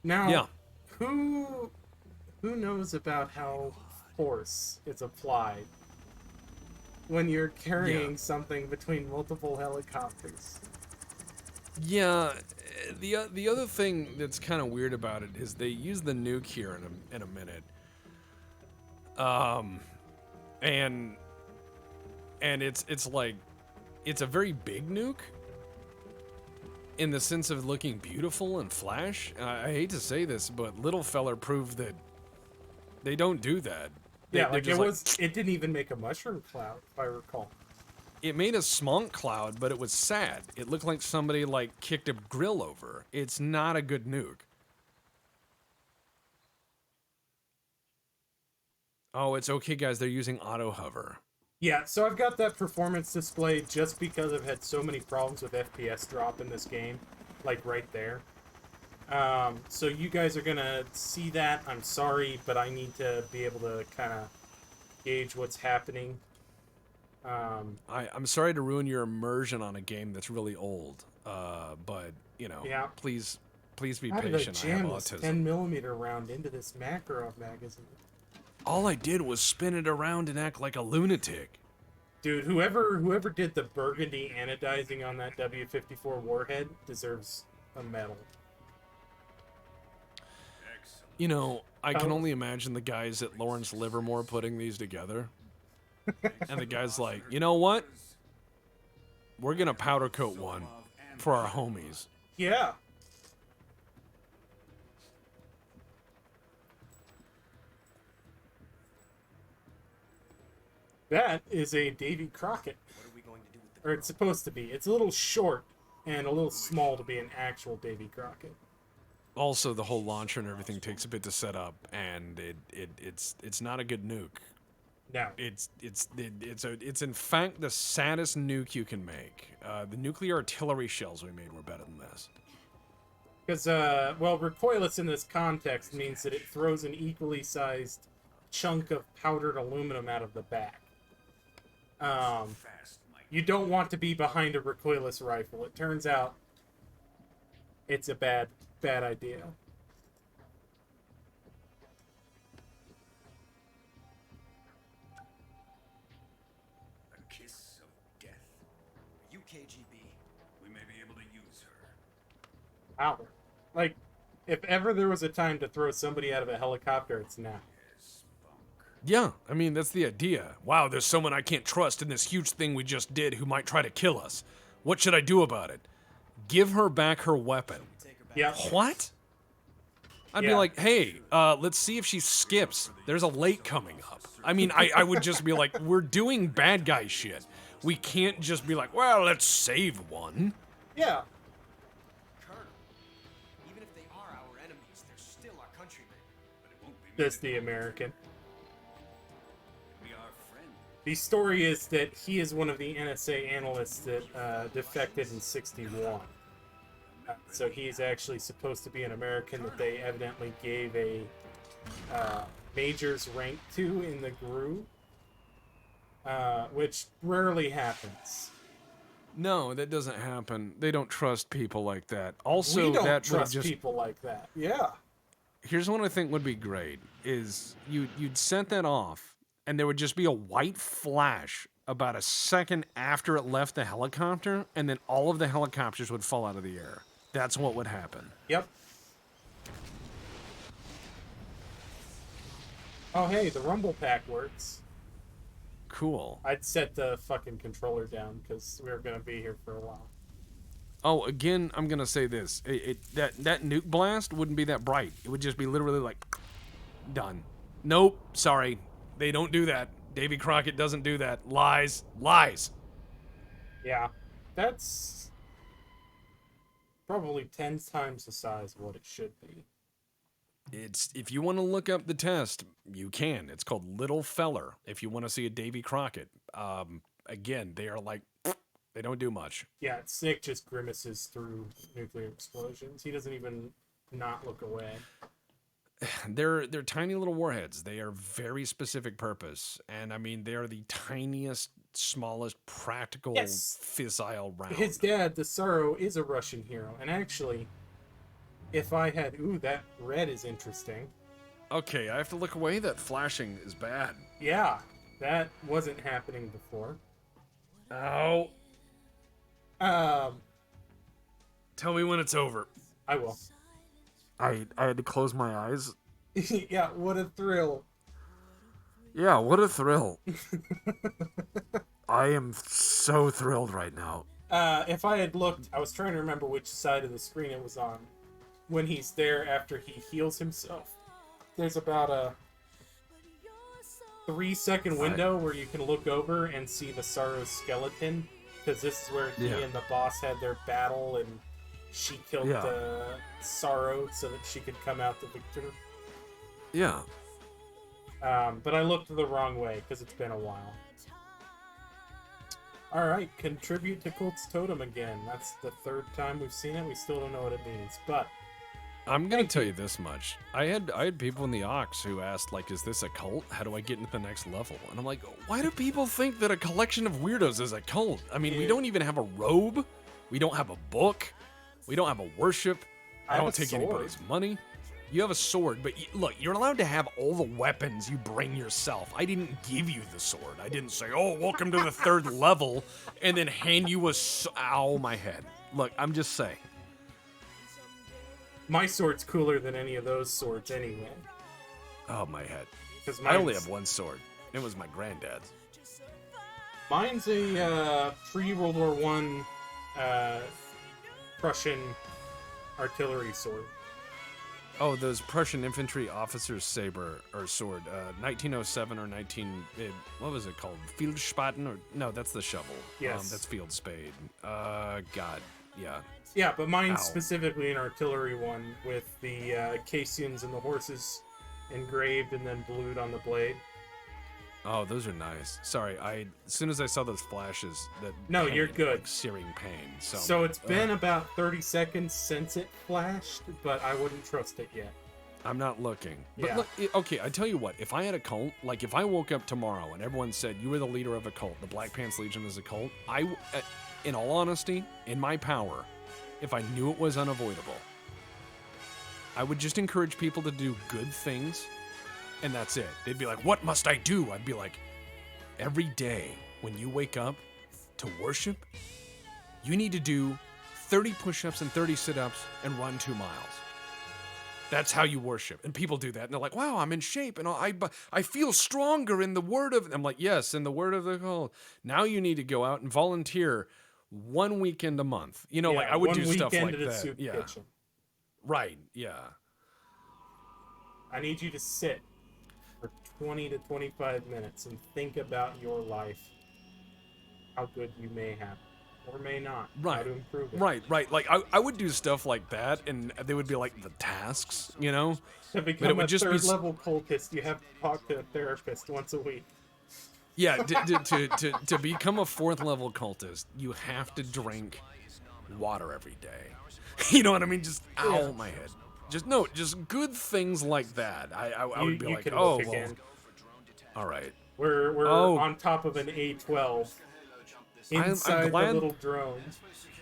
Now, Yeah. who knows about how force is applied when you're carrying something between multiple helicopters? Yeah, the other thing that's kind of weird about it is they use the nuke here in a minute. And it's like, it's a very big nuke in the sense of looking beautiful and flash. I hate to say this, but Little Feller proved that they don't do that. It didn't even make a mushroom cloud, if I recall. It made a smunk cloud, but it was sad. It looked like somebody like kicked a grill over. It's not a good nuke. Oh, it's okay, guys. They're using auto hover. Yeah, so I've got that performance display just because I've had so many problems with FPS drop in this game. Like, right there. So you guys are gonna see that. I'm sorry, but I need to be able to kind of gauge what's happening. I'm sorry to ruin your immersion on a game that's really old, but, Yeah. please be How did I patient. I have jam this autism. 10mm round into this Makarov magazine? All I did was spin it around and act like a lunatic. Dude, whoever did the burgundy anodizing on that W-54 warhead deserves a medal. I can only imagine the guys at Lawrence Livermore putting these together. And the guy's like, you know what? We're gonna powder coat one for our homies. Yeah. That is a Davy Crockett. What are we going to do with the Or it's supposed to be. It's a little short and a little small to be an actual Davy Crockett. Also, the whole launcher and everything takes a bit to set up, and it's not a good nuke. No. It's in fact the saddest nuke you can make. The nuclear artillery shells we made were better than this. Because, recoilless in this context means that it throws an equally sized chunk of powdered aluminum out of the back. You don't want to be behind a recoilless rifle. It turns out it's a bad idea. A kiss of death. Are you KGB? We may be able to use her. Wow. Like, if ever there was a time to throw somebody out of a helicopter, it's now. Yeah, I mean, that's the idea. Wow, there's someone I can't trust in this huge thing we just did who might try to kill us. What should I do about it? Give her back her weapon. Yeah. What? I'd be Yeah. like, hey, let's see if she skips. There's a lake coming up. I mean, I would just be like, we're doing bad guy shit. We can't just be like, well, let's save one. Yeah. They're still our countrymen. But it won't be Just the American. be our friend. The story is that he is one of the NSA analysts that defected in '61. So he's actually supposed to be an American that they evidently gave a major's rank to in the GRU, which rarely happens. No, that doesn't happen. They don't trust people like that. Also, We don't that would trust just people like that. Yeah. here's what I think would be great is you'd set that off and there would just be a white flash about a second after it left the helicopter, and then all of the helicopters would fall out of the air. That's what would happen. Yep. Oh, hey, the rumble pack works. Cool. I'd set the fucking controller down because we were gonna be here for a while. Oh, again, I'm gonna say this: that nuke blast wouldn't be that bright. It would just be literally like done. Nope, sorry, they don't do that. Davy Crockett doesn't do that. Lies, lies. Yeah, that's probably 10 times the size of what it should be. It's if you want to look up the test, you can. It's called Little Feller. If you want to see a Davy Crockett, again, they are like they don't do much. Yeah, Sick just grimaces through nuclear explosions. He doesn't even not look away. They're tiny little warheads. They are very specific purpose, and I mean they are the tiniest, smallest practical Yes. fissile round. His dad, the Sorrow, is a Russian hero, and actually, if I had, ooh, that red is interesting. Okay, I have to look away. That flashing is bad. Yeah, that wasn't happening before. Ow. Tell me when it's over. I will. I had to close my eyes. Yeah, what a thrill. Yeah, what a thrill. I am so thrilled right now. If I had looked, I was trying to remember which side of the screen it was on. When he's there after he heals himself, there's about a 3-second window where you can look over and see the Sorrow's skeleton, because this is where he and the boss had their battle, and she killed the Sorrow so that she could come out the victor. Yeah. But I looked the wrong way because it's been a while. Alright, contribute to Cult's Totem again. That's the 3rd time we've seen it. We still don't know what it means, but I'm gonna tell you this much. I had people in the Ox who asked, like, is this a cult? How do I get into the next level? And I'm like, why do people think that a collection of weirdos is a cult? I mean, we don't even have a robe. We don't have a book. We don't have a worship. I don't take anybody's money. You have a sword, but look, you're allowed to have all the weapons you bring yourself. I didn't give you the sword. I didn't say, oh, welcome to the 3rd level, and then hand you a ow, my head. Look, I'm just saying. my sword's cooler than any of those swords anyway. Oh, my head. 'Cause I only have one sword. It was my granddad's. Mine's a pre-World War I Prussian artillery sword. Oh, those Prussian infantry officer's saber or sword, 1907 or what was it called? Feldspaten or no, that's the shovel. Yes, that's field spade. God, yeah. Yeah, but mine's specifically an artillery one with the caissons and the horses engraved and then blued on the blade. Oh, those are nice. Sorry, as soon as I saw those flashes, No, you're good. Like searing pain. So it's been about 30 seconds since it flashed, but I wouldn't trust it yet. I'm not looking. But Yeah. look, okay, I tell you what. If I had a cult, like if I woke up tomorrow and everyone said you were the leader of a cult, the Black Pants Legion is a cult, in all honesty, in my power, if I knew it was unavoidable, I would just encourage people to do good things. And that's it. They'd be like, what must I do? I'd be like, every day when you wake up to worship, you need to do 30 push-ups and 30 sit-ups and run 2 miles. That's how you worship. And people do that. And they're like, wow, I'm in shape. And I feel stronger in the word of... I'm like, yes, in the word of the cult. Now you need to go out and volunteer 1 weekend a month. You know, like I would do stuff like that. Yeah. Kitchen. Right, yeah. I need you to sit for 20 to 25 minutes and think about your life, how good you may have. or may not. Right. How to improve it. Right. Like, I would do stuff like that, and they would be like the tasks, you know? To But it become would a just be... third-level cultist, you have to talk to a therapist once a week. Yeah, to become a 4th level cultist, you have to drink water every day. You know what I mean? Just, ow, my head. Just good things like that. I would be You like, can oh, look well, again. all right. We're Oh. on top of an A12 I'm inside glad- the little drone.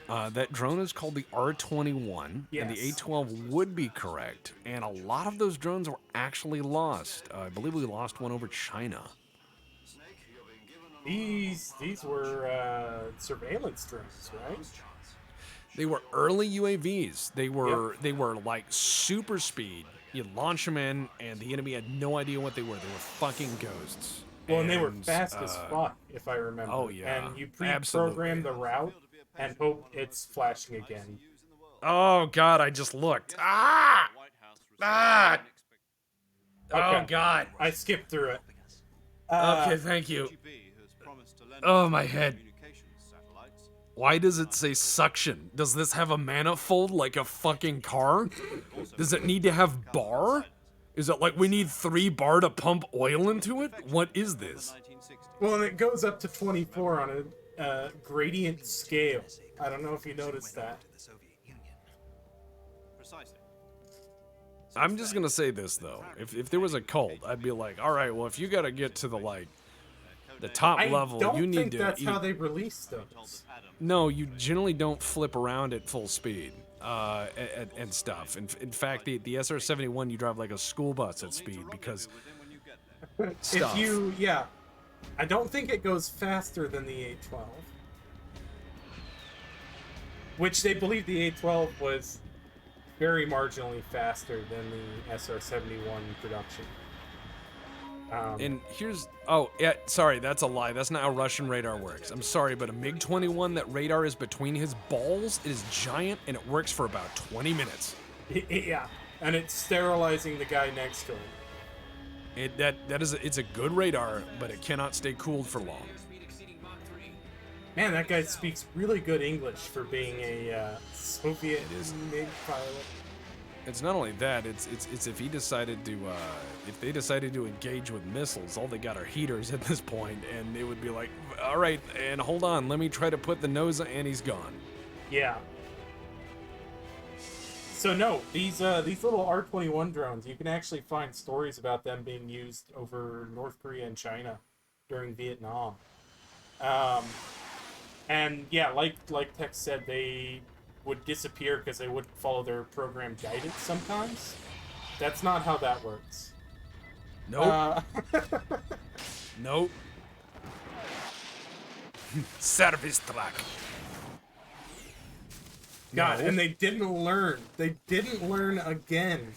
That drone is called the R-21, and the Yes. A-12 would be correct. And a lot of those drones were actually lost. I believe we lost one over China. These were surveillance drones, right? They were early UAVs. They were like super speed. You launch them in, and the enemy had no idea what they were. They were fucking ghosts. Well, and they were fast as uh, fuck, if I remember. oh, yeah. And you Absolutely. pre-program the route and hope it's flashing again. Oh god, I just looked. Ah! Ah! Okay. Oh god. I skipped through it. Okay, thank you. Oh, my head. Why does it say suction? Does this have a manifold like a fucking car? Does it need to have bar? Is it like we need 3 bar to pump oil into it? What is this? Well, and it goes up to 24 on a gradient scale. I don't know if you noticed that. I'm just gonna say this though. If there was a cult, I'd be like, all right, well, if you gotta get to the top level, I don't you need think to. that's how they release those. No, you generally don't flip around at full speed and stuff. In fact, the SR-71, you drive like a school bus at speed because stuff. I don't think it goes faster than the A-12. Which they believe the A-12 was very marginally faster than the SR-71 production. And here's... Oh, yeah, sorry, that's a lie. That's not how Russian radar works. I'm sorry, but a MiG-21, that radar is between his balls. It is giant, and it works for about 20 minutes. Yeah, and it's sterilizing the guy next to him. It's a good radar, but it cannot stay cooled for long. Man, that guy speaks really good English for being a Soviet MiG pilot. It's not only that, it's if he decided to, if they decided to engage with missiles, all they got are heaters at this point, and it would be like, all right, and hold on, let me try to put the nose, and he's gone. Yeah. So no, these little R-21 drones, you can actually find stories about them being used over North Korea and China during Vietnam. And yeah, like Tex said, they would disappear because they wouldn't follow their program guidance sometimes. That's not how that works. Nope. Nope. Service truck. God, No. and they didn't learn. They didn't learn again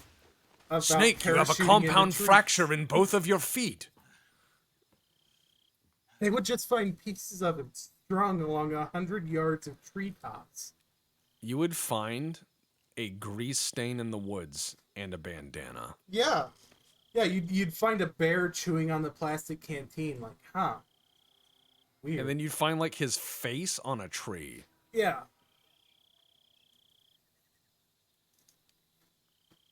about Snake, you have a parachuting compound into trees. fracture in both of your feet. They would just find pieces of it strung along 100 yards of treetops. You would find a grease stain in the woods and a bandana. Yeah. Yeah, you'd find a bear chewing on the plastic canteen, like, huh. Weird. And then you'd find like his face on a tree. Yeah.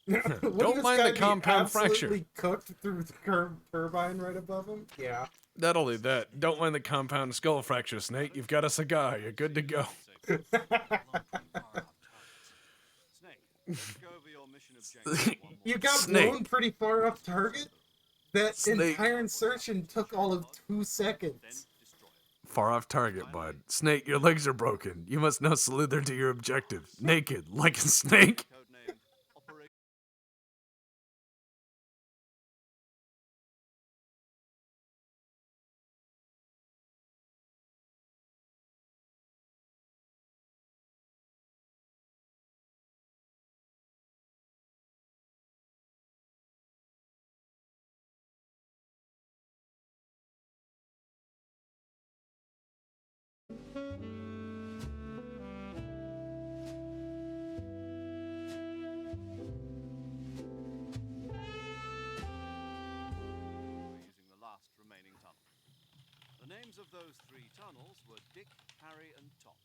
Don't mind the compound fracture. Absolutely cooked through the turbine right above him? Yeah. Not only that, don't mind the compound skull fracture, Snake. You've got a cigar. You're good to go. You got Snake. blown pretty far off target? That Snake. entire insertion took all of 2 seconds. Far off target, bud. Snake, your legs are broken. You must now slither to your objective. Naked, like a snake. Using the last remaining tunnel. The names of those 3 tunnels were Dick, Harry, and Tom.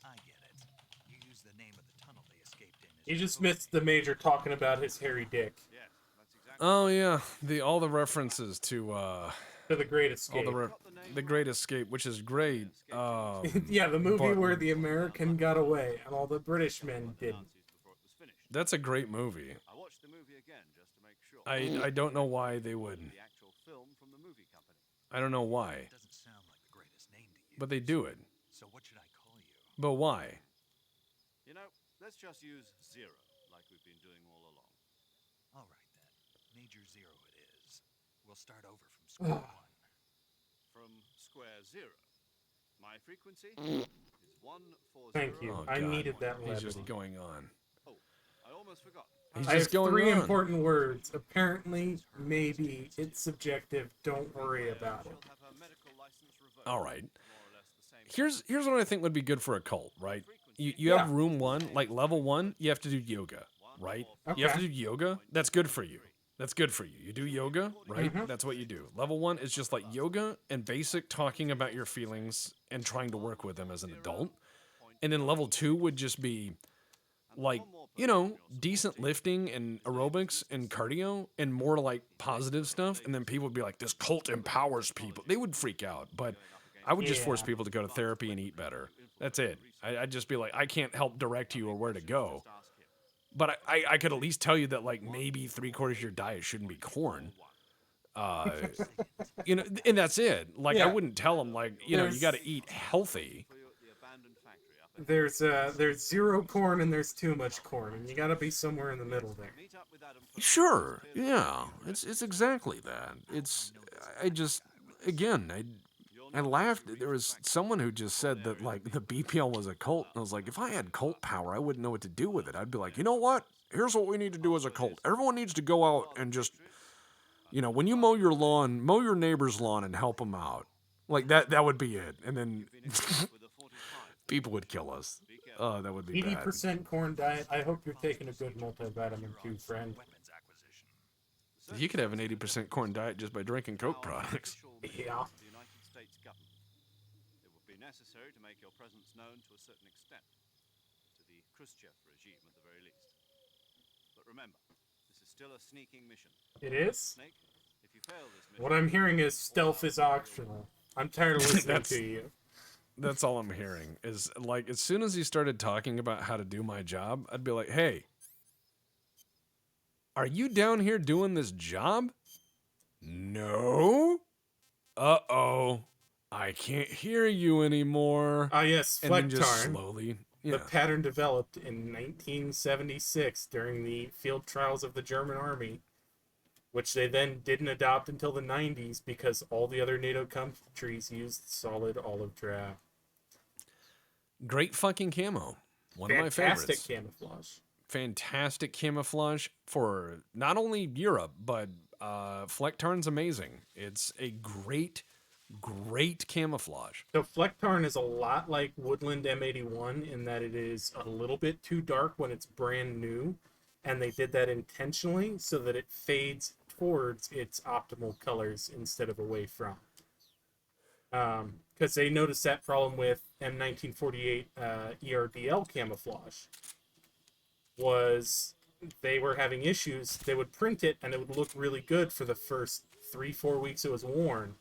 I get it. You use the name of the tunnel they escaped in. You just missed the Major talking about his hairy dick. Yes, that's exactly. Oh yeah, all the references to To the Great all Escape. the Great Escape, which is great. Yeah, the movie but where the American got away and all the British men didn't. Before it was finished. that's a great movie. I watched the movie again just to make sure. I don't know why they would. The actual film from the movie company. I don't know why, Doesn't sound like the greatest name to you. but they do it. So what should I call you? But why? You know, let's just use Zero, like we've been doing all along. All right then. Major Zero it is. We'll start over from square one. From square zero. My frequency is 140. Thank you. Oh, I God. needed that He's levity. just going on. Oh, I almost forgot. He's I have just going 3 on. important words. Apparently, maybe, it's subjective. Don't worry about it. She'll have her medical license revoked. All right. More or less the same. Here's what I think would be good for a cult, right? You have room 1, like level 1, you have to do yoga, right? You have to Okay. do yoga. That's good for you. That's good for you. You do yoga, right? That's what you do. Level 1 is just like yoga and basic talking about your feelings and trying to work with them as an adult. And then level 2 would just be like, you know, decent lifting and aerobics and cardio and more like positive stuff. And then people would be like, this cult empowers people. They would freak out. But I would just force Yeah. people to go to therapy and eat better. That's it. I'd just be like, I can't help direct you or where to go. But I could at least tell you that, like, maybe 3/4 of your diet shouldn't be corn. You know, and that's it. Like, I Yeah. wouldn't tell them, like, you know, you There's- got to eat healthy. The abandoned factory up ahead. There's 0 corn and there's too much corn, and you gotta be somewhere in the middle there. Meet up with Adam for Sure. Yeah. It's exactly that. I just, again, I laughed. There was someone who just said that, like, the BPL was a cult. And I was like, if I had cult power, I wouldn't know what to do with it. I'd be like, you know what? Here's what we need to do as a cult. Everyone needs to go out and just, you know, when you mow your lawn, mow your neighbor's lawn and help them out. Like, that would be it. And then with a 45. people would kill us. Oh, that would be bad. 80% corn diet. I hope you're taking a good multivitamin too, friend. Weapons acquisition. You could have an 80% corn diet just by drinking Coke products. Yeah. The United States government. It would be necessary to make your presence known to a certain extent, to the Khrushchev regime at the very least. But remember, this is still a sneaking mission. It is? Snake, if you fail this mission, What I'm hearing is stealth is optional. I'm tired of listening That's- to you. That's all I'm hearing. Is like, as soon as he started talking about how to do my job, I'd be like, hey, are you down here doing this job? No. Uh-oh. I can't hear you anymore. Ah, yes, And then just Flecktarn. slowly. The Yeah. pattern developed in 1976 during the field trials of the German army, which they then didn't adopt until the 90s because all the other NATO countries used solid olive drab. Great fucking camo. One of my Fantastic favorites. camouflage. Fantastic camouflage for not only Europe, but Flecktarn's amazing. It's a great camouflage. So Flecktarn is a lot like Woodland M81 in that it is a little bit too dark when it's brand new, and they did that intentionally so that it fades towards its optimal colors instead of away from. Because they noticed that problem with M1948 ERDL camouflage was they were having issues. They would print it and it would look really good for the first 3-4 weeks it was worn.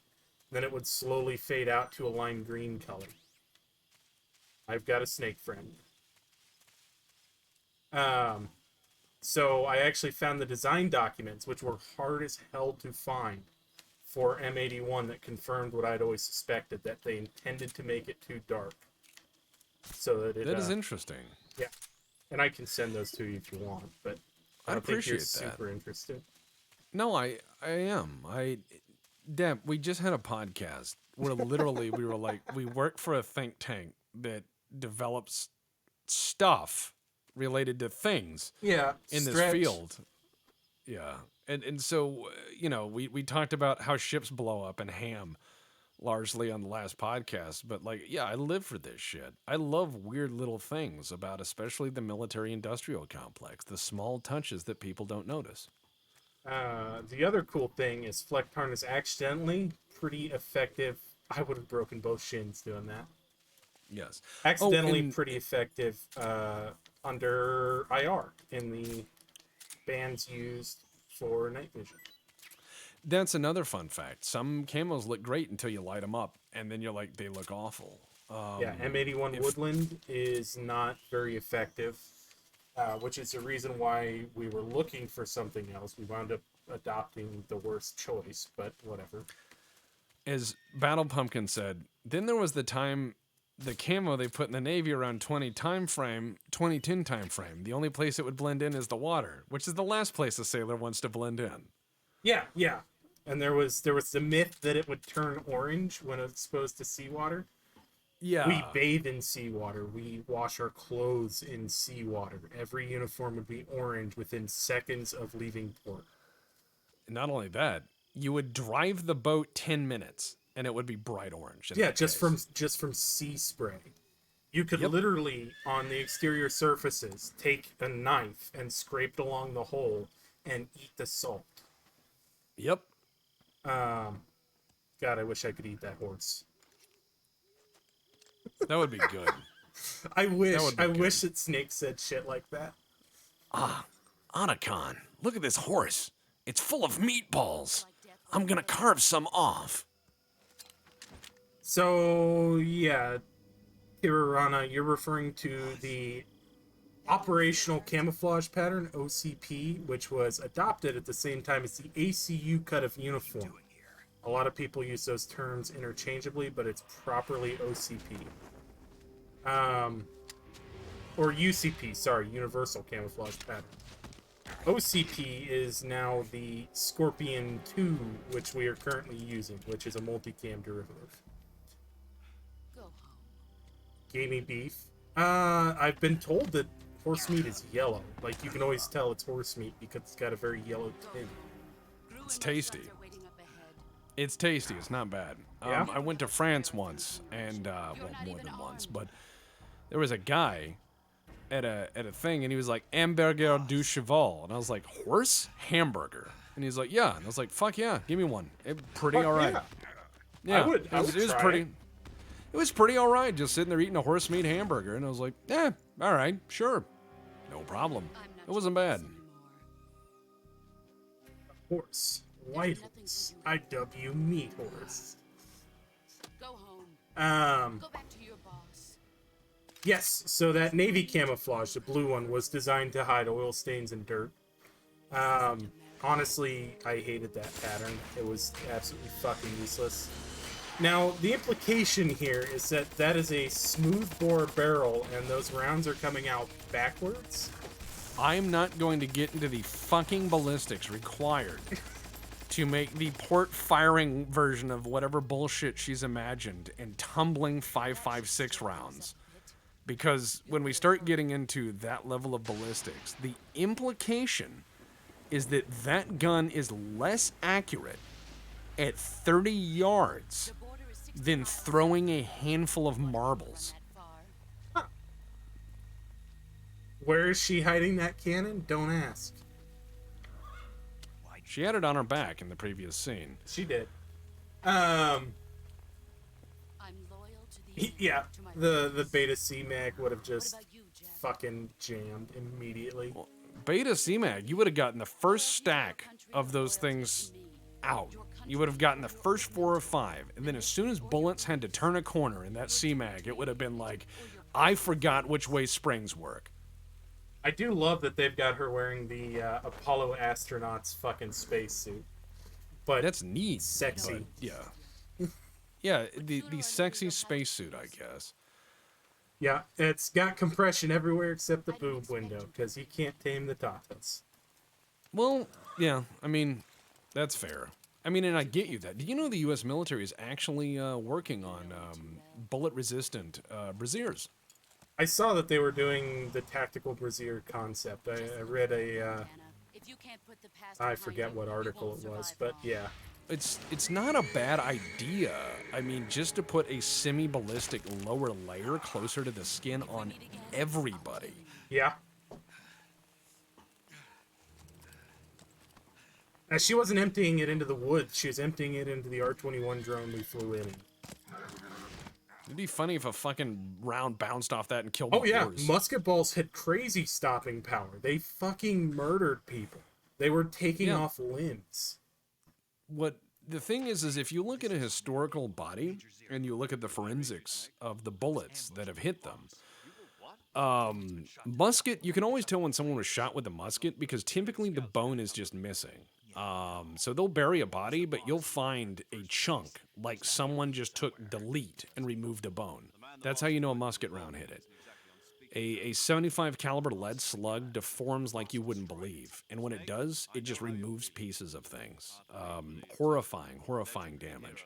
Then it would slowly fade out to a lime green color. I've got a snake friend. So I actually found the design documents, which were hard as hell to find, for M81 that confirmed what I'd always suspected, that they intended to make it too dark. So that it... That is interesting. Yeah. And I can send those to you if you want, but I I'd don't think you're appreciate that. super interested. No, I am. Deb, we just had a podcast where literally we were like, we work for a think tank that develops stuff related to things Yeah, in this stretch. field. Yeah. And so, you know, we talked about how ships blow up and ham largely on the last podcast, but like, yeah, I live for this shit. I love weird little things about especially the military industrial complex, the small touches that people don't notice. The other cool thing is Flecktarn is accidentally pretty effective. I would have broken both shins doing that. Yes. Accidentally and pretty effective under IR in the bands used for night vision. that's another fun fact. Some camos look great until you light them up, and then you're like, they look awful. Yeah, M81 if Woodland is not very effective, which is the reason why we were looking for something else. We wound up adopting the worst choice, but whatever. As Battle Pumpkin said, then there was the time, the camo they put in the Navy around 2010 time frame. The only place it would blend in is the water, which is the last place a sailor wants to blend in. Yeah, yeah. And there was the myth that it would turn orange when it's exposed to seawater. Yeah. We bathe in seawater. We wash our clothes in seawater. Every uniform would be orange within seconds of leaving port. Not only that, you would drive the boat 10 minutes and it would be bright orange. Yeah, just from sea spray. You could literally, on the exterior surfaces, take a knife and scrape it along the hole and eat the salt. Yep. God, I wish I could eat that horse. That would be good. I wish that Snake said shit like that. Ah, Otacon, look at this horse. It's full of meatballs. I'm gonna carve some off. So, yeah, Kirarana, you're referring to the Operational Camouflage Pattern, OCP, which was adopted at the same time as the ACU cut of uniform. A lot of people use those terms interchangeably, but it's properly OCP. Or UCP, sorry, Universal Camouflage Pattern. OCP is now the Scorpion 2, which we are currently using, which is a multicam derivative. Go home. Gamey beef. I've been told that horse meat is yellow. Like, you can always tell it's horse meat because it's got a very yellow tint. It's tasty. It's tasty. It's not bad. Yeah? I went to France once, and well, more than once, but there was a guy at a thing, and he was like, hamburger du cheval, and I was like, horse hamburger, and he's like, yeah, and I was like, fuck yeah, give me one. Pretty Fuck all right. yeah. Yeah, it was try pretty. it. It was pretty all right, just sitting there eating a horse meat hamburger, and I was like, all right, sure, no problem. It wasn't bad. Horse. White horse. IW meat horse. Go home. Go back to your boss. Yes, so that navy camouflage, the blue one, was designed to hide oil stains and dirt. Honestly, I hated that pattern. It was absolutely fucking useless. Now, the implication here is that that is a smoothbore barrel and those rounds are coming out backwards. I'm not going to get into the fucking ballistics required to make the port firing version of whatever bullshit she's imagined and tumbling 5.56 rounds. Because when we start getting into that level of ballistics, the implication is that that gun is less accurate at 30 yards than throwing a handful of marbles. Where is she hiding that cannon? Don't ask. She had it on her back in the previous scene. She did. I'm loyal to the Yeah, the Beta C-Mag would have just fucking jammed immediately. Well, Beta C-Mag, you would have gotten the first stack of those things out. You would have gotten the first 4 or 5, and then as soon as bullets had to turn a corner in that C-Mag, it would have been like, I forgot which way springs work. I do love that they've got her wearing the Apollo astronaut's fucking spacesuit. But that's neat. Sexy. But, yeah. Yeah, the sexy spacesuit, I guess. Yeah, it's got compression everywhere except the boob window, because you can't tame the Tatas. Well, yeah, I mean, that's fair. I mean, and I get you that. Do you know the U.S. military is actually working on bullet-resistant brassieres? I saw that they were doing the tactical brassiere concept. I read a, I forget what article it was, but yeah. It's not a bad idea. I mean, just to put a semi-ballistic lower layer closer to the skin on everybody. Yeah. Now, she wasn't emptying it into the woods. She was emptying it into the R-21 drone we flew in. It'd be funny if a fucking round bounced off that and killed Oh the yeah, horse. musket balls had crazy stopping power. They fucking murdered people. They were taking off limbs. What the thing is if you look at a historical body and you look at the forensics of the bullets that have hit them, musket, you can always tell when someone was shot with a musket because typically the bone is just missing. So they'll bury a body, but you'll find a chunk, like someone just took delete and removed a bone. That's how you know a musket round hit it. A 75 caliber lead slug deforms like you wouldn't believe, and when it does, it just removes pieces of things. Horrifying damage.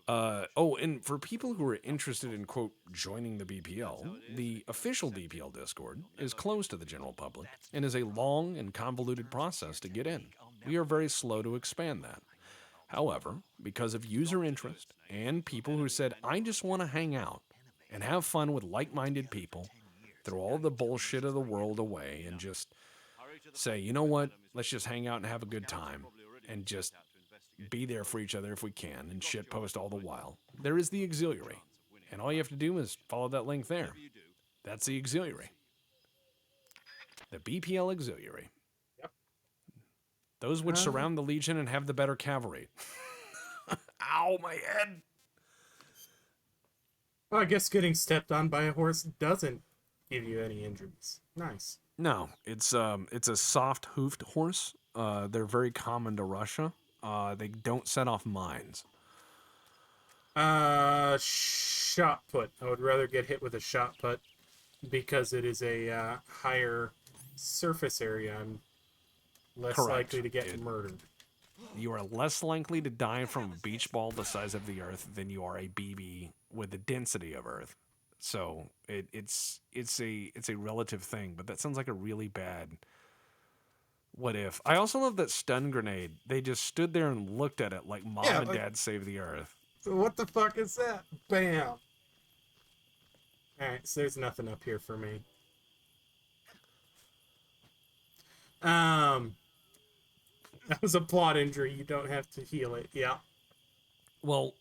And for people who are interested in, quote, joining the BPL, the official BPL Discord is closed to the general public and is a long and convoluted process to get in. We are very slow to expand that. However, because of user interest and people who said, I just want to hang out and have fun with like-minded people, throw all the bullshit of the world away and just say, you know what, let's just hang out and have a good time and just be there for each other if we can and shitpost all the while. There is the auxiliary, and all you have to do is follow that link there. That's the auxiliary. The BPL auxiliary. Yep. Those which surround the Legion and have the better cavalry. Ow, my head! Well, I guess getting stepped on by a horse doesn't give you any injuries. Nice. No, it's a soft hoofed horse. They're very common to Russia. They don't set off mines. Shot put. I would rather get hit with a shot put because it is a higher surface area. I'm less Correct. likely to get murdered. You are less likely to die from a beach ball the size of the Earth than you are a BB with the density of Earth. So it's a relative thing, but that sounds like a really bad what if. I also love that stun grenade. They just stood there and looked at it like mom and dad saved the Earth. So what the fuck is that? Bam! Alright, so there's nothing up here for me. That was a plot injury. You don't have to heal it. Yeah. Well,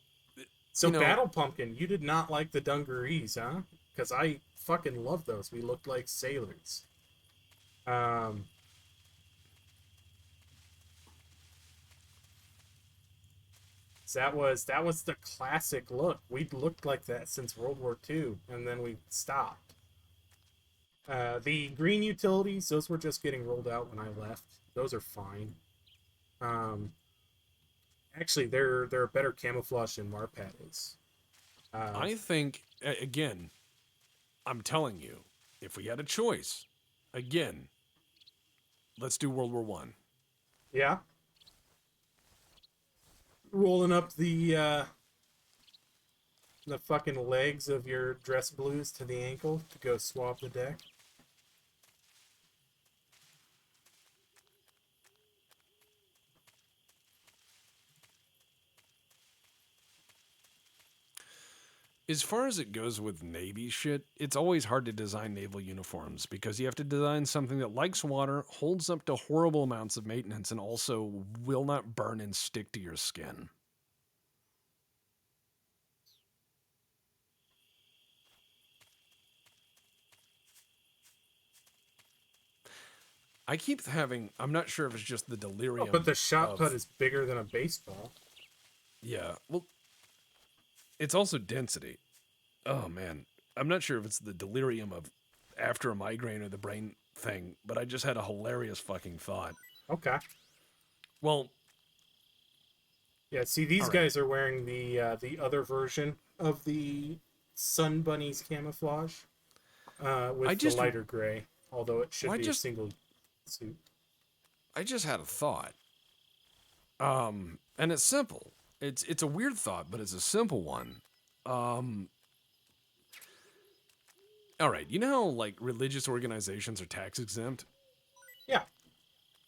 so Battle Pumpkin, you did not like the dungarees, huh? Because I fucking love those. We looked like sailors. That was the classic look. We'd looked like that since World War II, and then we stopped. The green utilities, those were just getting rolled out when I left. Those are fine. Actually, they're a better camouflage than Marpat is. I think, again, I'm telling you, if we had a choice, again, let's do World War One. Yeah. Rolling up the fucking legs of your dress blues to the ankle to go swab the deck. As far as it goes with Navy shit, it's always hard to design naval uniforms because you have to design something that likes water, holds up to horrible amounts of maintenance, and also will not burn and stick to your skin. I keep having, I'm not sure if it's just the delirium. Oh, but the shot put is bigger than a baseball. Yeah, well, it's also density. Oh, man. I'm not sure if it's the delirium of after a migraine or the brain thing, but I just had a hilarious fucking thought. Okay. Well. Yeah, see, these guys are wearing the other version of the Sun Bunny's camouflage with the lighter gray, although it should be a single suit. I just had a thought. And it's simple. It's a weird thought, but it's a simple one. All right, you know how, like, religious organizations are tax exempt? Yeah.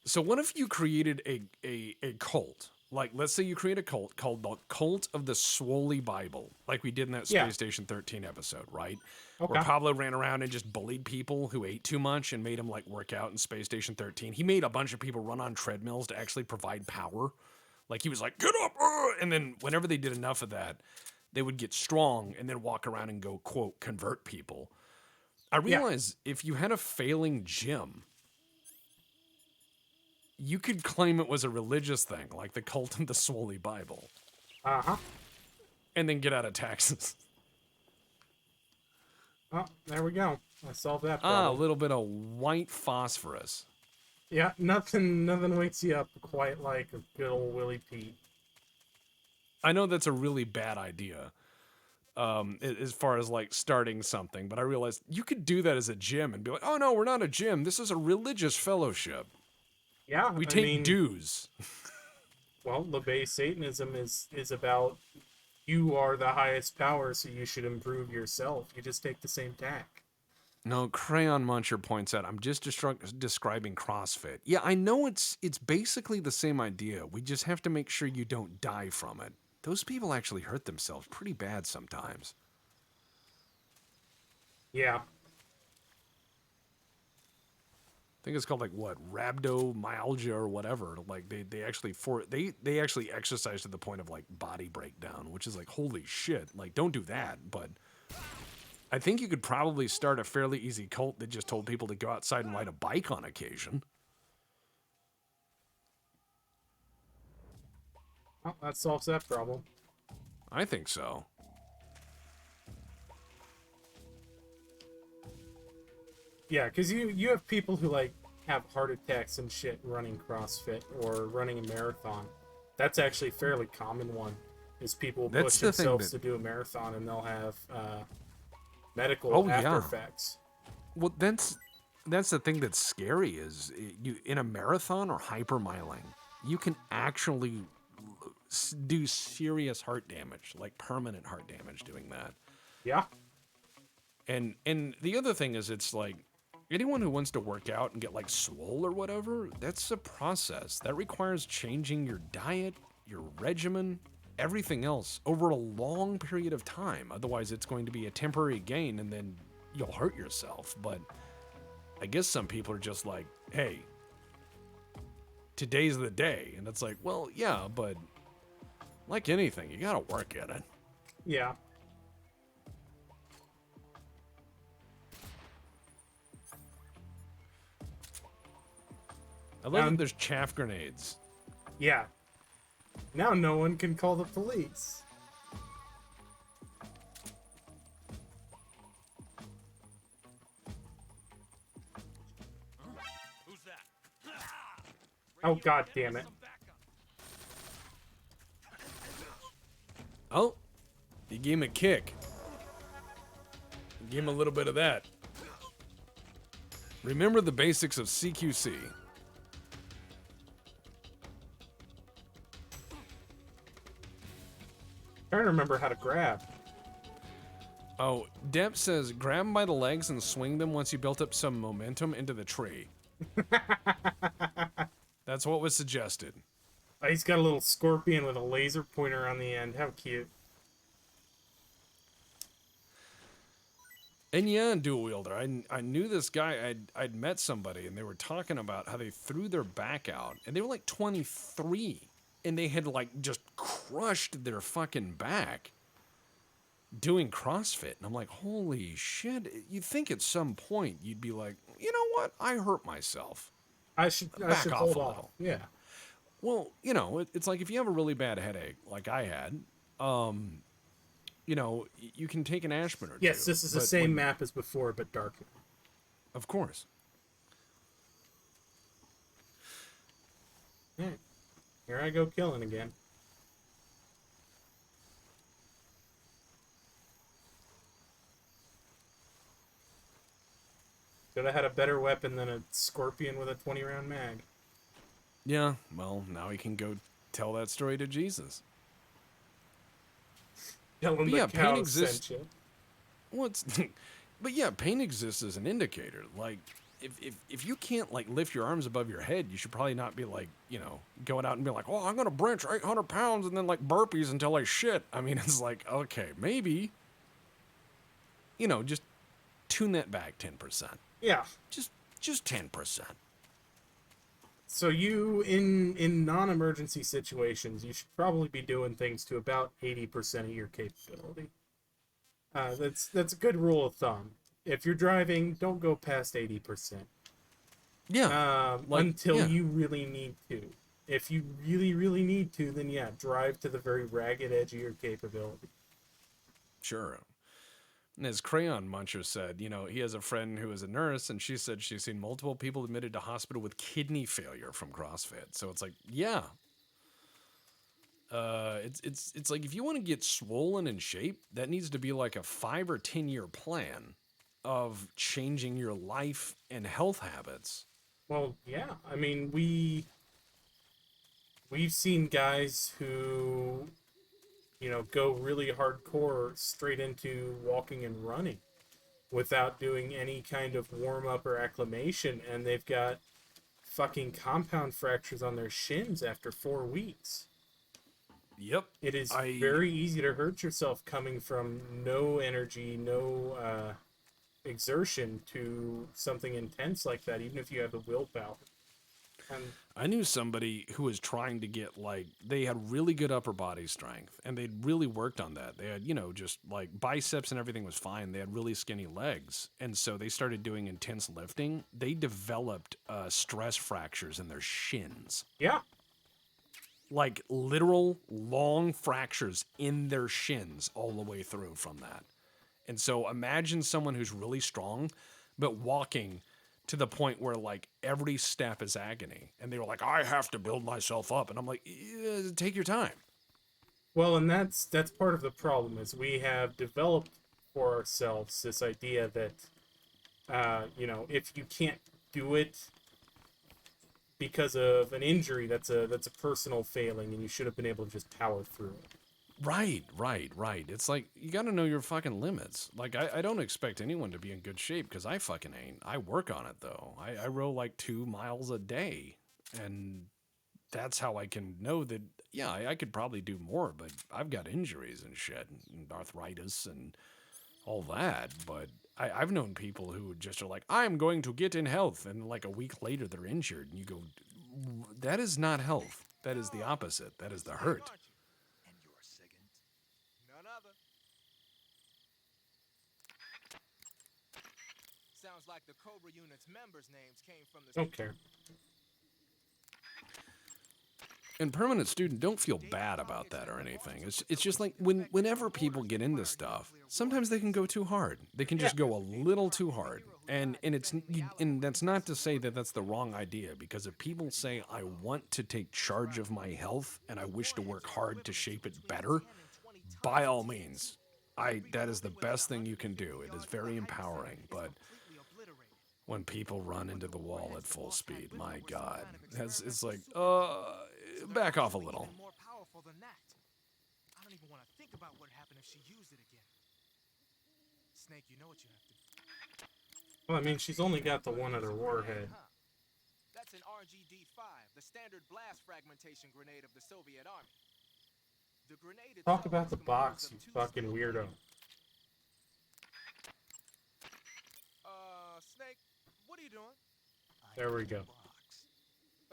So what if you created a cult? Like, let's say you create a cult called the Cult of the Swoley Bible, like we did in that Space Station 13 episode, right? Okay. Where Pablo ran around and just bullied people who ate too much and made them, like, work out in Space Station 13. He made a bunch of people run on treadmills to actually provide power. Like, he was like, get up! And then whenever they did enough of that, they would get strong and then walk around and go, quote, convert people. I realize if you had a failing gym, you could claim it was a religious thing, like the cult of the Swoley Bible. Uh-huh. And then get out of taxes. Oh, there we go. I solved that Ah, a problem. little bit of white phosphorus. Yeah, nothing wakes you up quite like a good old Willie Pete. I know that's a really bad idea, as far as like starting something, but I realized you could do that as a gym and be like, oh no, we're not a gym. This is a religious fellowship. Yeah, We I take mean, dues. well, LeBay Satanism is about you are the highest power, so you should improve yourself. You just take the same tack. No, Crayon Muncher points out, I'm just describing CrossFit. Yeah, I know it's basically the same idea. We just have to make sure you don't die from it. Those people actually hurt themselves pretty bad sometimes. Yeah. I think it's called like what, rhabdomyalgia or whatever. Like they actually exercise to the point of like body breakdown, which is like holy shit. Like don't do that. But I think you could probably start a fairly easy cult that just told people to go outside and ride a bike on occasion. Well, that solves that problem. I think so. Yeah, because you have people who like have heart attacks and shit running CrossFit or running a marathon. That's actually a fairly common one. Is people push themselves to do a marathon and they'll have medical after effects. Well, that's the thing that's scary is you in a marathon or hypermiling, you can actually do serious heart damage, like permanent heart damage doing that. Yeah. And the other thing is it's like anyone who wants to work out and get like swole or whatever, that's a process. That requires changing your diet, your regimen, everything else over a long period of time. Otherwise, it's going to be a temporary gain and then you'll hurt yourself. But I guess some people are just like, hey, today's the day. And it's like, well, yeah, but like anything, you gotta work at it. Yeah. I love that there's chaff grenades. Yeah. Now no one can call the police. Who's that? Oh, god damn it. Oh, you gave him a kick. You gave him a little bit of that. Remember the basics of CQC. Trying to remember how to grab. Oh, Depp says grab them by the legs and swing them once you built up some momentum into the tree. That's what was suggested. Oh, he's got a little scorpion with a laser pointer on the end. How cute. And yeah, dual wielder. I knew this guy. I'd met somebody, and they were talking about how they threw their back out, and they were like 23, and they had like just crushed their fucking back doing CrossFit. And I'm like, holy shit! You'd think at some point you'd be like, you know what? I hurt myself. I should hold off. Yeah. Well, you know, it's like if you have a really bad headache, like I had, you know, you can take an aspirin or two. Yes, this is the same map as before, but darker. Of course. Alright. Here I go killing again. Could have had a better weapon than a scorpion with a 20-round mag. Yeah, well, now he can go tell that story to Jesus. Tell him the cow sent you. Well, but yeah, pain exists as an indicator. Like, if you can't like lift your arms above your head, you should probably not be like, you know, going out and be like, oh, I'm gonna bench 800 pounds and then like burpees until I shit. I mean, it's like, okay, maybe, you know, just tune that back 10%. Yeah. Just 10%. So you, in non-emergency situations, you should probably be doing things to about 80% of your capability. That's a good rule of thumb. If you're driving, don't go past 80%. Yeah. Until you really need to. If you really, really need to, then yeah, drive to the very ragged edge of your capability. Sure. And as Crayon Muncher said, you know, he has a friend who is a nurse, and she said she's seen multiple people admitted to hospital with kidney failure from CrossFit. So it's like, yeah. It's like if you want to get swollen in shape, that needs to be like a 5 or 10 year plan of changing your life and health habits. Well, yeah. I mean, we've seen guys who, you know, go really hardcore straight into walking and running without doing any kind of warm up or acclimation, and they've got fucking compound fractures on their shins after 4 weeks. Yep. It is very easy to hurt yourself coming from no energy, no exertion to something intense like that, even if you have the willpower. And I knew somebody who was trying to get, like, they had really good upper body strength, and they'd really worked on that. They had, you know, just like biceps and everything was fine. They had really skinny legs. And so they started doing intense lifting. They developed stress fractures in their shins. yeah. Like literal long fractures in their shins all the way through from that. And so imagine someone who's really strong, but walking to the point where like every step is agony. And they were like, I have to build myself up. And I'm like, take your time. Well, and that's part of the problem is we have developed for ourselves this idea that, you know, if you can't do it because of an injury, that's a personal failing, and you should have been able to just power through it. Right. It's like, you got to know your fucking limits. Like, I don't expect anyone to be in good shape because I fucking ain't. I work on it, though. I row like 2 miles a day, and that's how I can know that, yeah, I could probably do more, but I've got injuries and shit, and arthritis and all that. But I've known people who just are like, I'm going to get in health, and like a week later they're injured, and you go, that is not health. That is the opposite. That is the hurt. And you're second. None other. Sounds like the Cobra Unit's members' names came from the... Don't care. And permanent student, don't feel bad about that or anything. It's just like whenever people get into stuff, sometimes they can go too hard. They can just go a little too hard, and that's not to say that that's the wrong idea. Because if people say I want to take charge of my health and I wish to work hard to shape it better, by all means, that is the best thing you can do. It is very empowering, but when people run into the wall at full speed, my God, it's like, back off a little. More powerful than that. I don't even want to think about what happened if she used it again. Snake, you know what you have to. Well, I mean, she's only got the one other warhead. That's an RGD-5, the standard blast fragmentation grenade of the Soviet Army. The grenade Talk about the box, you fucking weirdo. Snake, what are you doing? There we go.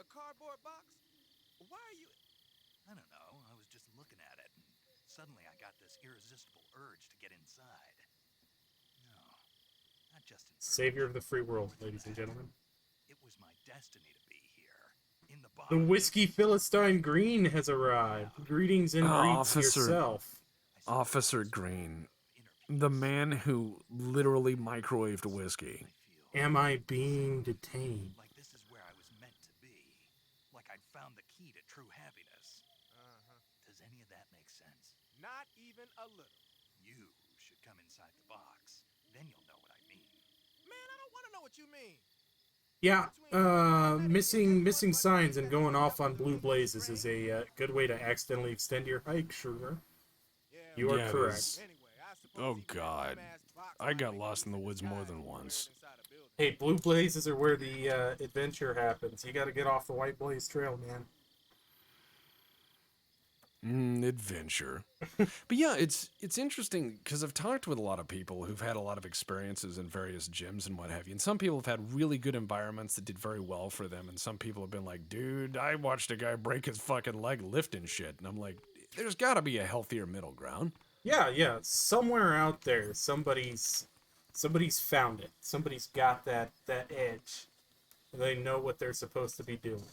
A cardboard box? Why are you... I don't know. I was just looking at it, and suddenly I got this irresistible urge to get inside. No, not just inside. Savior of the free world, ladies and gentlemen. It was my destiny to be here, in the box. The Whiskey Philistine Green has arrived. Greetings and greets yourself. Officer Green, the man who literally microwaved whiskey. Am I being detained? Like this is where I was meant to be. Like I'd found the key to true happiness. Does any of that make sense? Not even a little. You should come inside the box. Then you'll know what I mean. Man, I don't want to know what you mean. Yeah, missing signs and going off on blue blazes is a good way to accidentally extend your hike, sure. You are correct. Oh, God. I got lost in the woods more than once. Hey, blue blazes are where the adventure happens. You gotta get off the White Blaze Trail, man. Adventure. But yeah, it's interesting because I've talked with a lot of people who've had a lot of experiences in various gyms and what have you. And some people have had really good environments that did very well for them. And some people have been like, dude, I watched a guy break his fucking leg lifting shit. And I'm like, there's got to be a healthier middle ground. Yeah. Somewhere out there, somebody's found it. Somebody's got that edge. They know what they're supposed to be doing.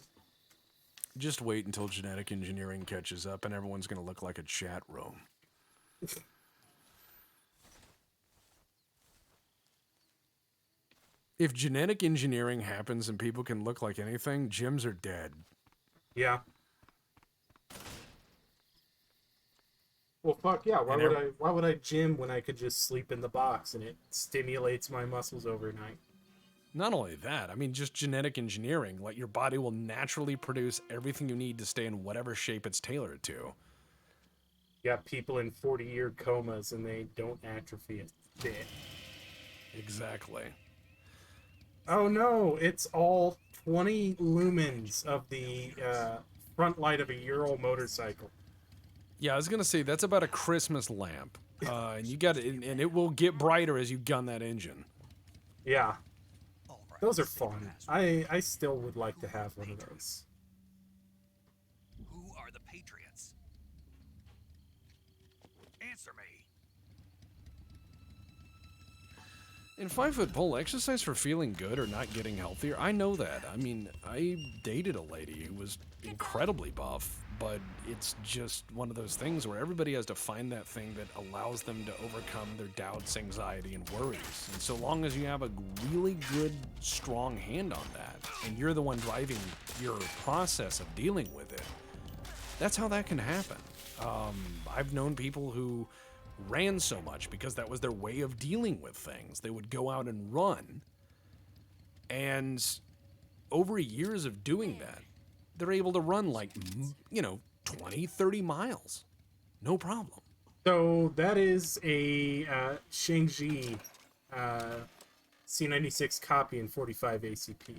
Just wait until genetic engineering catches up and everyone's going to look like a chat room. If genetic engineering happens and people can look like anything, gyms are dead. Yeah. Well, fuck yeah. Why would I gym when I could just sleep in the box and it stimulates my muscles overnight? Not only that, I mean, just genetic engineering. Like, your body will naturally produce everything you need to stay in whatever shape it's tailored to. You got people in 40-year comas and they don't atrophy a bit. Exactly. Oh no, it's all 20 lumens of the front light of a Euro motorcycle. Yeah, I was gonna say that's about a Christmas lamp, and you got it, and it will get brighter as you gun that engine. Yeah, those are fun. I still would like to have one of those. Who are the Patriots? Answer me. In 5-foot pole, exercise for feeling good or not getting healthier, I know that. I mean, I dated a lady who was incredibly buff, but it's just one of those things where everybody has to find that thing that allows them to overcome their doubts, anxiety, and worries. And so long as you have a really good, strong hand on that, and you're the one driving your process of dealing with it, that's how that can happen. I've known people who ran so much because that was their way of dealing with things. They would go out and run, and over years of doing that, they're able to run like, 20, 30 miles. No problem. So that is a Shangji C96 copy in 45 ACP.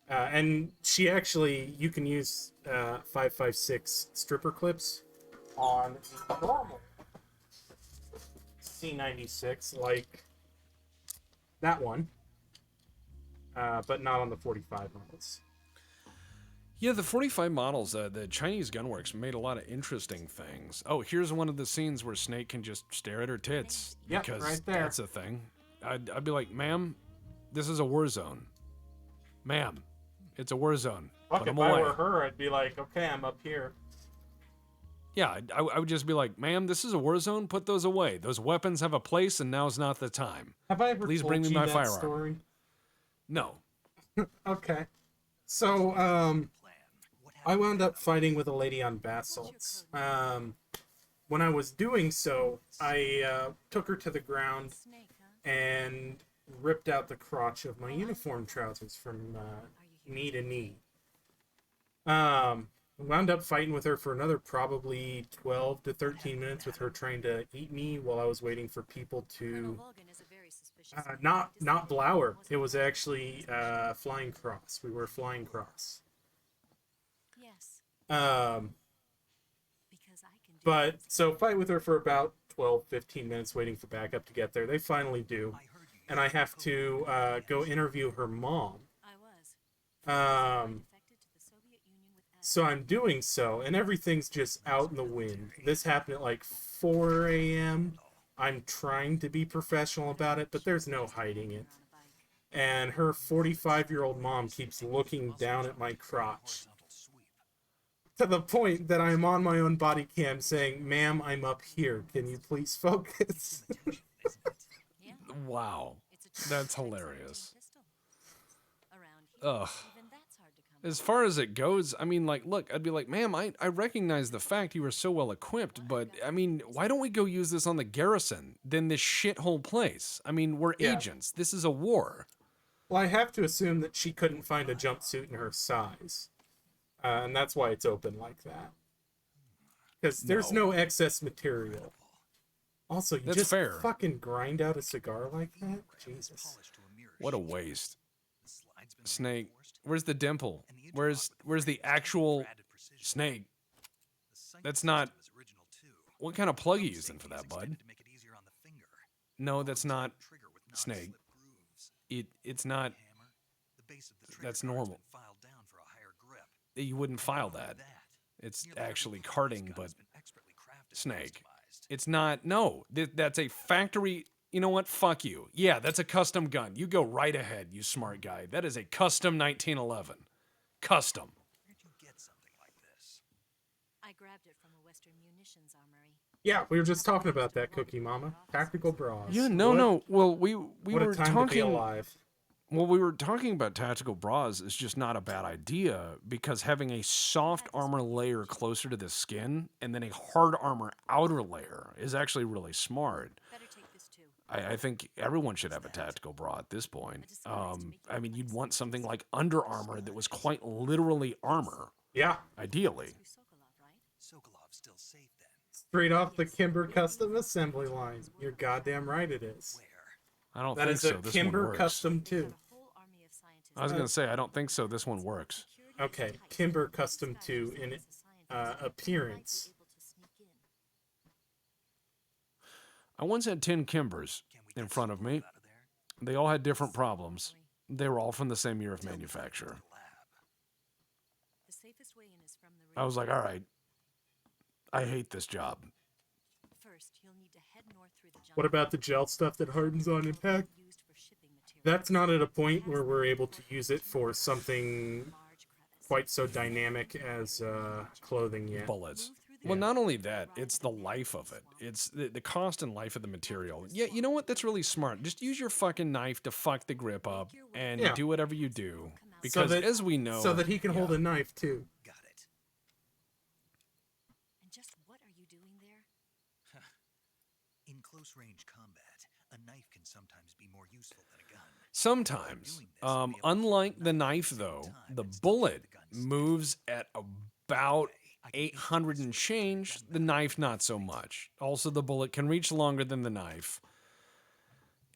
And she actually, you can use 5.56 stripper clips on the normal C96, like that one, but not on the 45 models. Yeah, the 45 models, the Chinese Gunworks made a lot of interesting things. Oh, here's one of the scenes where Snake can just stare at her tits. Yep, because right there. That's a thing. I'd be like, ma'am, this is a war zone. Ma'am, it's a war zone. Fuck, Put them if I away. were her, I'd be like, okay, I'm up here. Yeah, I would just be like, ma'am, this is a war zone. Put those away. Those weapons have a place, and now's not the time. Have I ever Please told bring me you my that firearm. story? No. Okay. So, I wound up fighting with a lady on bath salts. When I was doing so, I took her to the ground and ripped out the crotch of my uniform trousers from knee to knee. Wound up fighting with her for another probably 12 to 13 minutes with her trying to eat me while I was waiting for people to not blow her. It was actually flying cross. We were flying cross. But so fight with her for about 12-15 minutes waiting for backup to get there. They finally do, and I have to go interview her mom. So I'm doing so, and everything's just out in the wind. This happened at like 4 a.m. I'm trying to be professional about it, but there's no hiding it. And her 45-year-old mom keeps looking down at my crotch, to the point that I'm on my own body cam saying, ma'am, I'm up here. Can you please focus? Wow. That's hilarious. Ugh. As far as it goes, I mean, like, look, I'd be like, ma'am, I recognize the fact you were so well equipped, but, I mean, why don't we go use this on the garrison than this shithole place? I mean, we're agents. This is a war. Well, I have to assume that she couldn't find a jumpsuit in her size. And that's why it's open like that. Because there's no excess material. Also, you That's just fair. fucking grind out a cigar like that? Jesus. What a waste. Snake, where's the dimple? Where's the actual snake? That's not. What kind of plug are you using for that, bud? No, that's not Snake. It's not. That's normal. You wouldn't file that. It's actually carding, but Snake. It's not. No, that's a factory. You know what? Fuck you. Yeah, that's a custom gun. You go right ahead, you smart guy. That is a custom 1911. Custom. Where'd you get something like this? I grabbed it from a Western munitions armory. Yeah, we were just talking about that, Cookie Mama. Tactical bras. Yeah, no. Well, we What were a time to be talking. alive. Well, we were talking about tactical bras is just not a bad idea because having a soft armor layer closer to the skin and then a hard armor outer layer is actually really smart. Better take this too. I think everyone should have a tactical bra at this point. I mean, you'd want something like Under Armour that was quite literally armor, Yeah, ideally. Sokolov's still safe then. straight off the Kimber custom assembly line. You're goddamn right it is. I don't That think is so. a This one Kimber works. custom too. I was gonna say I don't think so. This one works. Okay, Kimber custom 2 in appearance. I once had 10 Kimbers in front of me. They all had different problems. They were all from the same year of manufacture. The safest way in is from the I was like, all right, I hate this job. First, you'll need to head north through the jungle. What about the gel stuff that hardens on impact? Used for shipping materials. That's not at a point where we're able to use it for something quite so dynamic as clothing yet. Bullets. Well, not only that, it's the life of it. It's the cost and life of the material. Yeah, you know what? That's really smart. Just use your fucking knife to fuck the grip up and Yeah. do whatever you do. Because that, as we know... so that he can hold a knife too. Got it. And just what are you doing there? In close range combat, a knife can sometimes be more useful than a gun. Sometimes. Unlike the knife, though, the bullet moves at about 800 and change, the knife not so much. Also, the bullet can reach longer than the knife.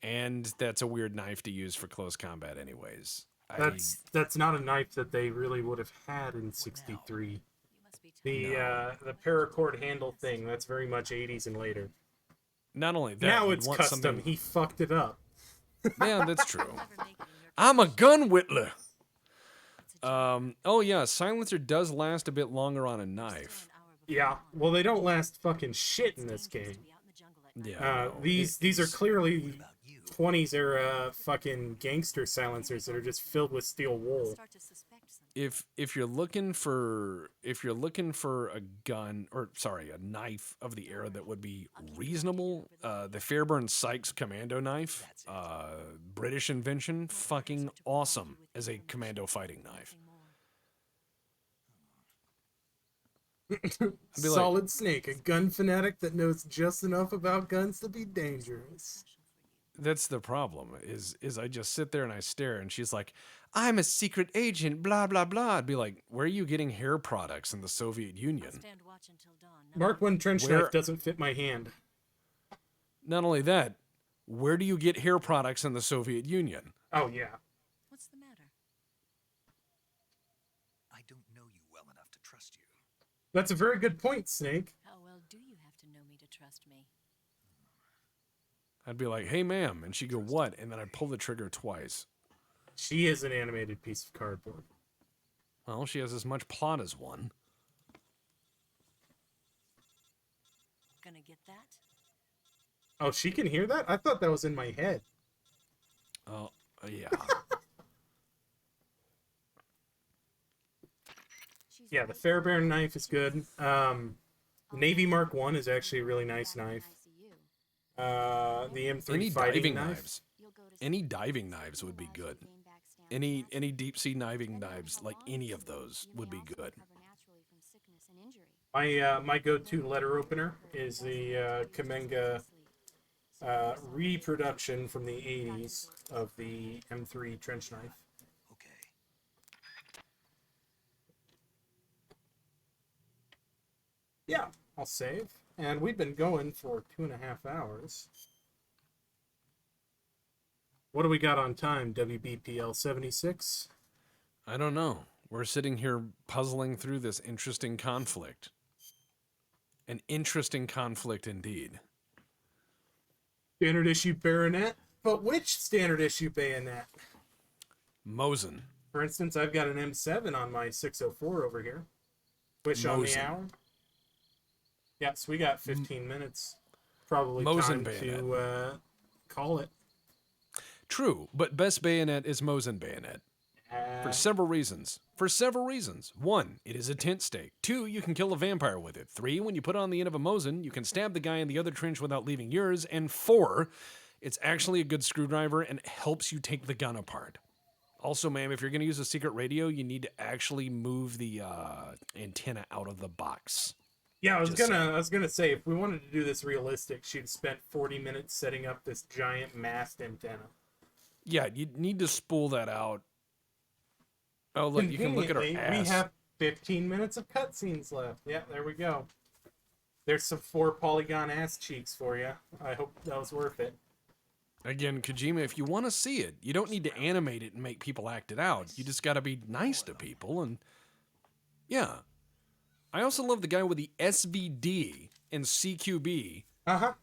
And that's a weird knife to use for close combat anyways. That's not a knife that they really would have had in 63. The paracord handle thing, that's very much 80s and later. Not only that, Now you'd it's want custom. something- He fucked it up. Yeah, that's true. I'm a gun whittler. Oh yeah, silencer does last a bit longer on a knife. Yeah, well, they don't last fucking shit in this game. Yeah. These are clearly 20s era fucking gangster silencers that are just filled with steel wool. If you're looking for a gun or sorry, a knife of the era that would be reasonable, the Fairburn Sykes commando knife, British invention, fucking awesome as a commando fighting knife. Solid Snake, a gun fanatic that knows just enough about guns to be dangerous. That's the problem. Is I just sit there and I stare, and she's like, "I'm a secret agent." Blah blah blah. I'd be like, "Where are you getting hair products in the Soviet Union?" Mark 1 trench Where- knife doesn't fit my hand. Not only that, where do you get hair products in the Soviet Union? Oh yeah. What's the matter? I don't know you well enough to trust you. That's a very good point, Snake. How well do you have to know me to trust me? I'd be like, "Hey, ma'am," and she'd go, "What?" And then I'd pull the trigger twice. She is an animated piece of cardboard. Well, she has as much plot as one. Gonna get that? Oh, she can hear that? I thought that was in my head. Oh, yeah. Yeah, the Fairbairn knife is good. Navy Mark 1 is actually a really nice knife. The M3 Any fighting diving knife. knives. Any diving knives would be good. Any deep sea diving knives, like any of those, would be good. My go-to letter opener is the Kamenga reproduction from the 80s of the M3 trench knife. Okay. Yeah, I'll save. And we've been going for 2.5 hours. What do we got on time, WBPL 76? I don't know. We're sitting here puzzling through this interesting conflict. An interesting conflict indeed. Standard issue bayonet, but which standard issue bayonet? Mosin. For instance, I've got an M7 on my 604 over here. Wish on the Mosin. hour. Yes, we got 15 minutes. Probably Mosin time bayonet. to call it. True, but best bayonet is Mosin bayonet. For several reasons. One, it is a tent stake. 2, you can kill a vampire with it. 3, when you put it on the end of a Mosin, you can stab the guy in the other trench without leaving yours. And 4, it's actually a good screwdriver and it helps you take the gun apart. Also, ma'am, if you're going to use a secret radio, you need to actually move the antenna out of the box. Yeah, I was gonna say, if we wanted to do this realistic, she'd spent 40 minutes setting up this giant mast antenna. Yeah, you need to spool that out. Oh, look, you can look at her Conveniently, ass. we have 15 minutes of cutscenes left. Yeah, there we go. There's some 4 polygon ass cheeks for you. I hope that was worth it. Again, Kojima, if you want to see it, you don't need to animate it and make people act it out. You just got to be nice to people, and yeah. I also love the guy with the SVD and CQB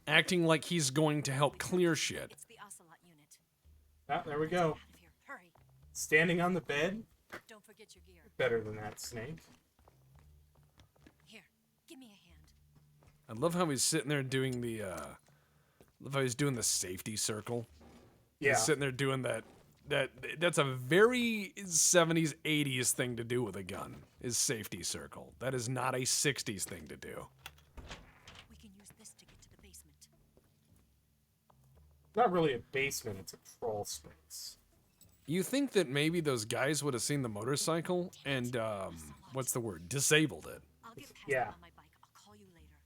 acting like he's going to help clear shit. It's the Ocelot unit. Ah, there we go. Out of here. Hurry. Standing on the bed? Don't forget your gear. Better than that, Snake. Here, give me a hand. I love how he's sitting there doing the, love how he's doing the safety circle. Yeah. He's sitting there doing that. That's a very 70s, 80s thing to do with a gun, is safety circle. That is not a 60s thing to do. We can use this to get to the basement. Not really a basement, it's a crawl space. You think that maybe those guys would have seen the motorcycle and, what's the word, disabled it. I'll get past Yeah. them on my bike. I'll call you later.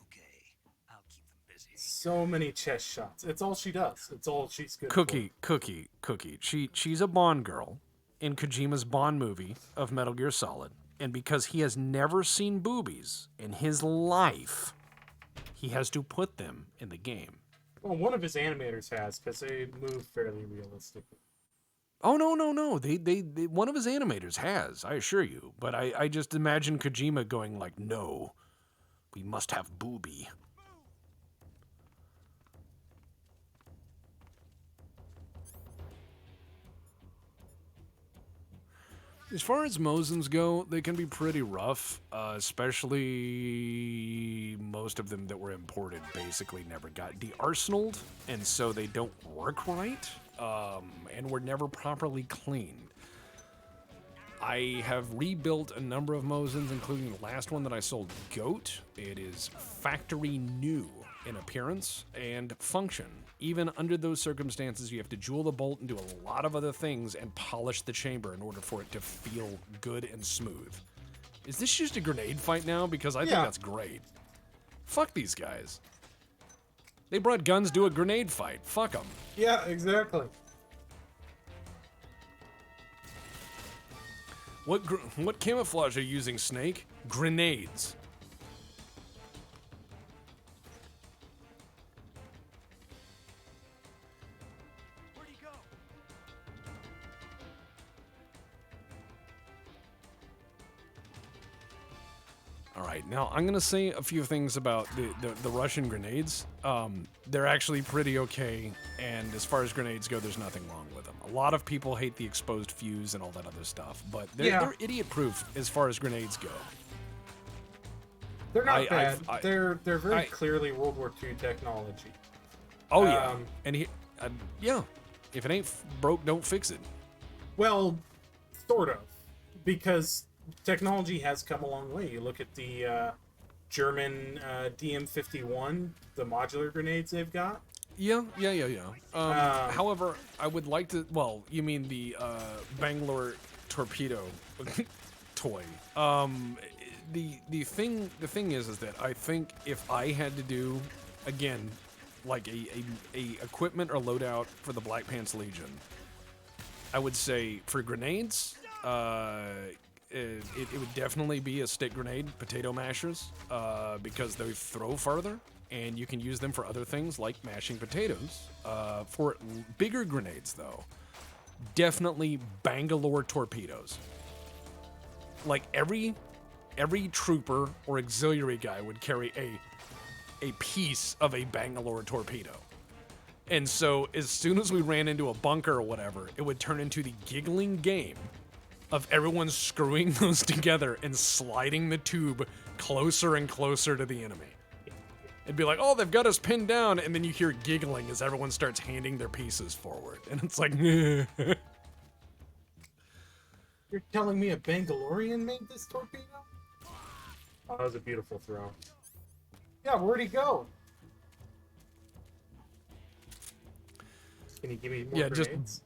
Okay, I'll keep them busy. So many chest shots. It's all she does. It's all she's good Cookie. She's a Bond girl in Kojima's Bond movie of Metal Gear Solid, and because he has never seen boobies in his life, he has to put them in the game. for. Well, one of his animators has, because they move fairly realistically. Oh no! They one of his animators has, I assure you. But I just imagine Kojima going like, "No, we must have booby." As far as Mosins go, they can be pretty rough, especially most of them that were imported basically never got de-arsenaled, and so they don't work right, and were never properly cleaned. I have rebuilt a number of Mosins, including the last one that I sold, Goat. It is factory new in appearance and function. Even under those circumstances, you have to jewel the bolt and do a lot of other things and polish the chamber in order for it to feel good and smooth. Is this just a grenade fight now? Because I think that's great. Fuck these guys. They brought guns to a grenade fight. Fuck them. Yeah, exactly. What camouflage are you using, Snake? Grenades. Where'd he go? All right, now I'm gonna say a few things about the Russian grenades. They're actually pretty okay, and as far as grenades go, there's nothing wrong with them. A lot of people hate the exposed fuse and all that other stuff, but they're idiot-proof as far as grenades go. They're not bad. They're very clearly World War II technology. Oh yeah, and yeah, if it ain't broke, don't fix it. Well, sort of, because technology has come a long way. You look at the German DM51, the modular grenades they've got. Yeah. However, I would like to. Well, you mean the Bangalore torpedo toy? The thing is that I think if I had to do again, like a equipment or loadout for the Black Pants Legion, I would say for grenades, it would definitely be a stick grenade, potato mashers, because they throw farther, and you can use them for other things like mashing potatoes. For bigger grenades, though, definitely Bangalore torpedoes. Like every every trooper or auxiliary guy would carry a piece of a Bangalore torpedo. And so as soon as we ran into a bunker or whatever, it would turn into the giggling game of everyone screwing those together and sliding the tube closer and closer to the enemy. It'd be like, oh, they've got us pinned down, and then you hear giggling as everyone starts handing their pieces forward. And it's like, You're telling me a Bangalorean made this torpedo? Oh, that was a beautiful throw. Yeah, where'd he go? Can you give me more grenades?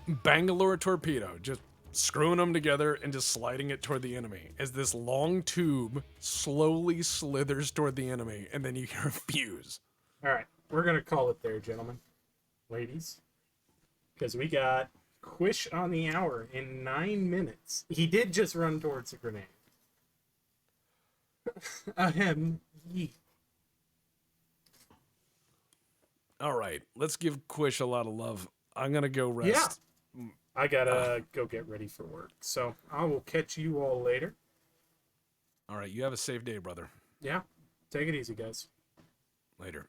Just Bangalore torpedo, just screwing them together and just sliding it toward the enemy as this long tube slowly slithers toward the enemy, and then you hear a fuse. All right, we're gonna call it there, gentlemen, ladies, because we got Quish on the hour in 9 minutes. He did just run towards a grenade. Ahem. Yeet. All right, let's give Quish a lot of love. I'm gonna go rest. Yeah. I gotta go get ready for work. So I will catch you all later. All right, you have a safe day, brother. Yeah. Take it easy, guys. Later.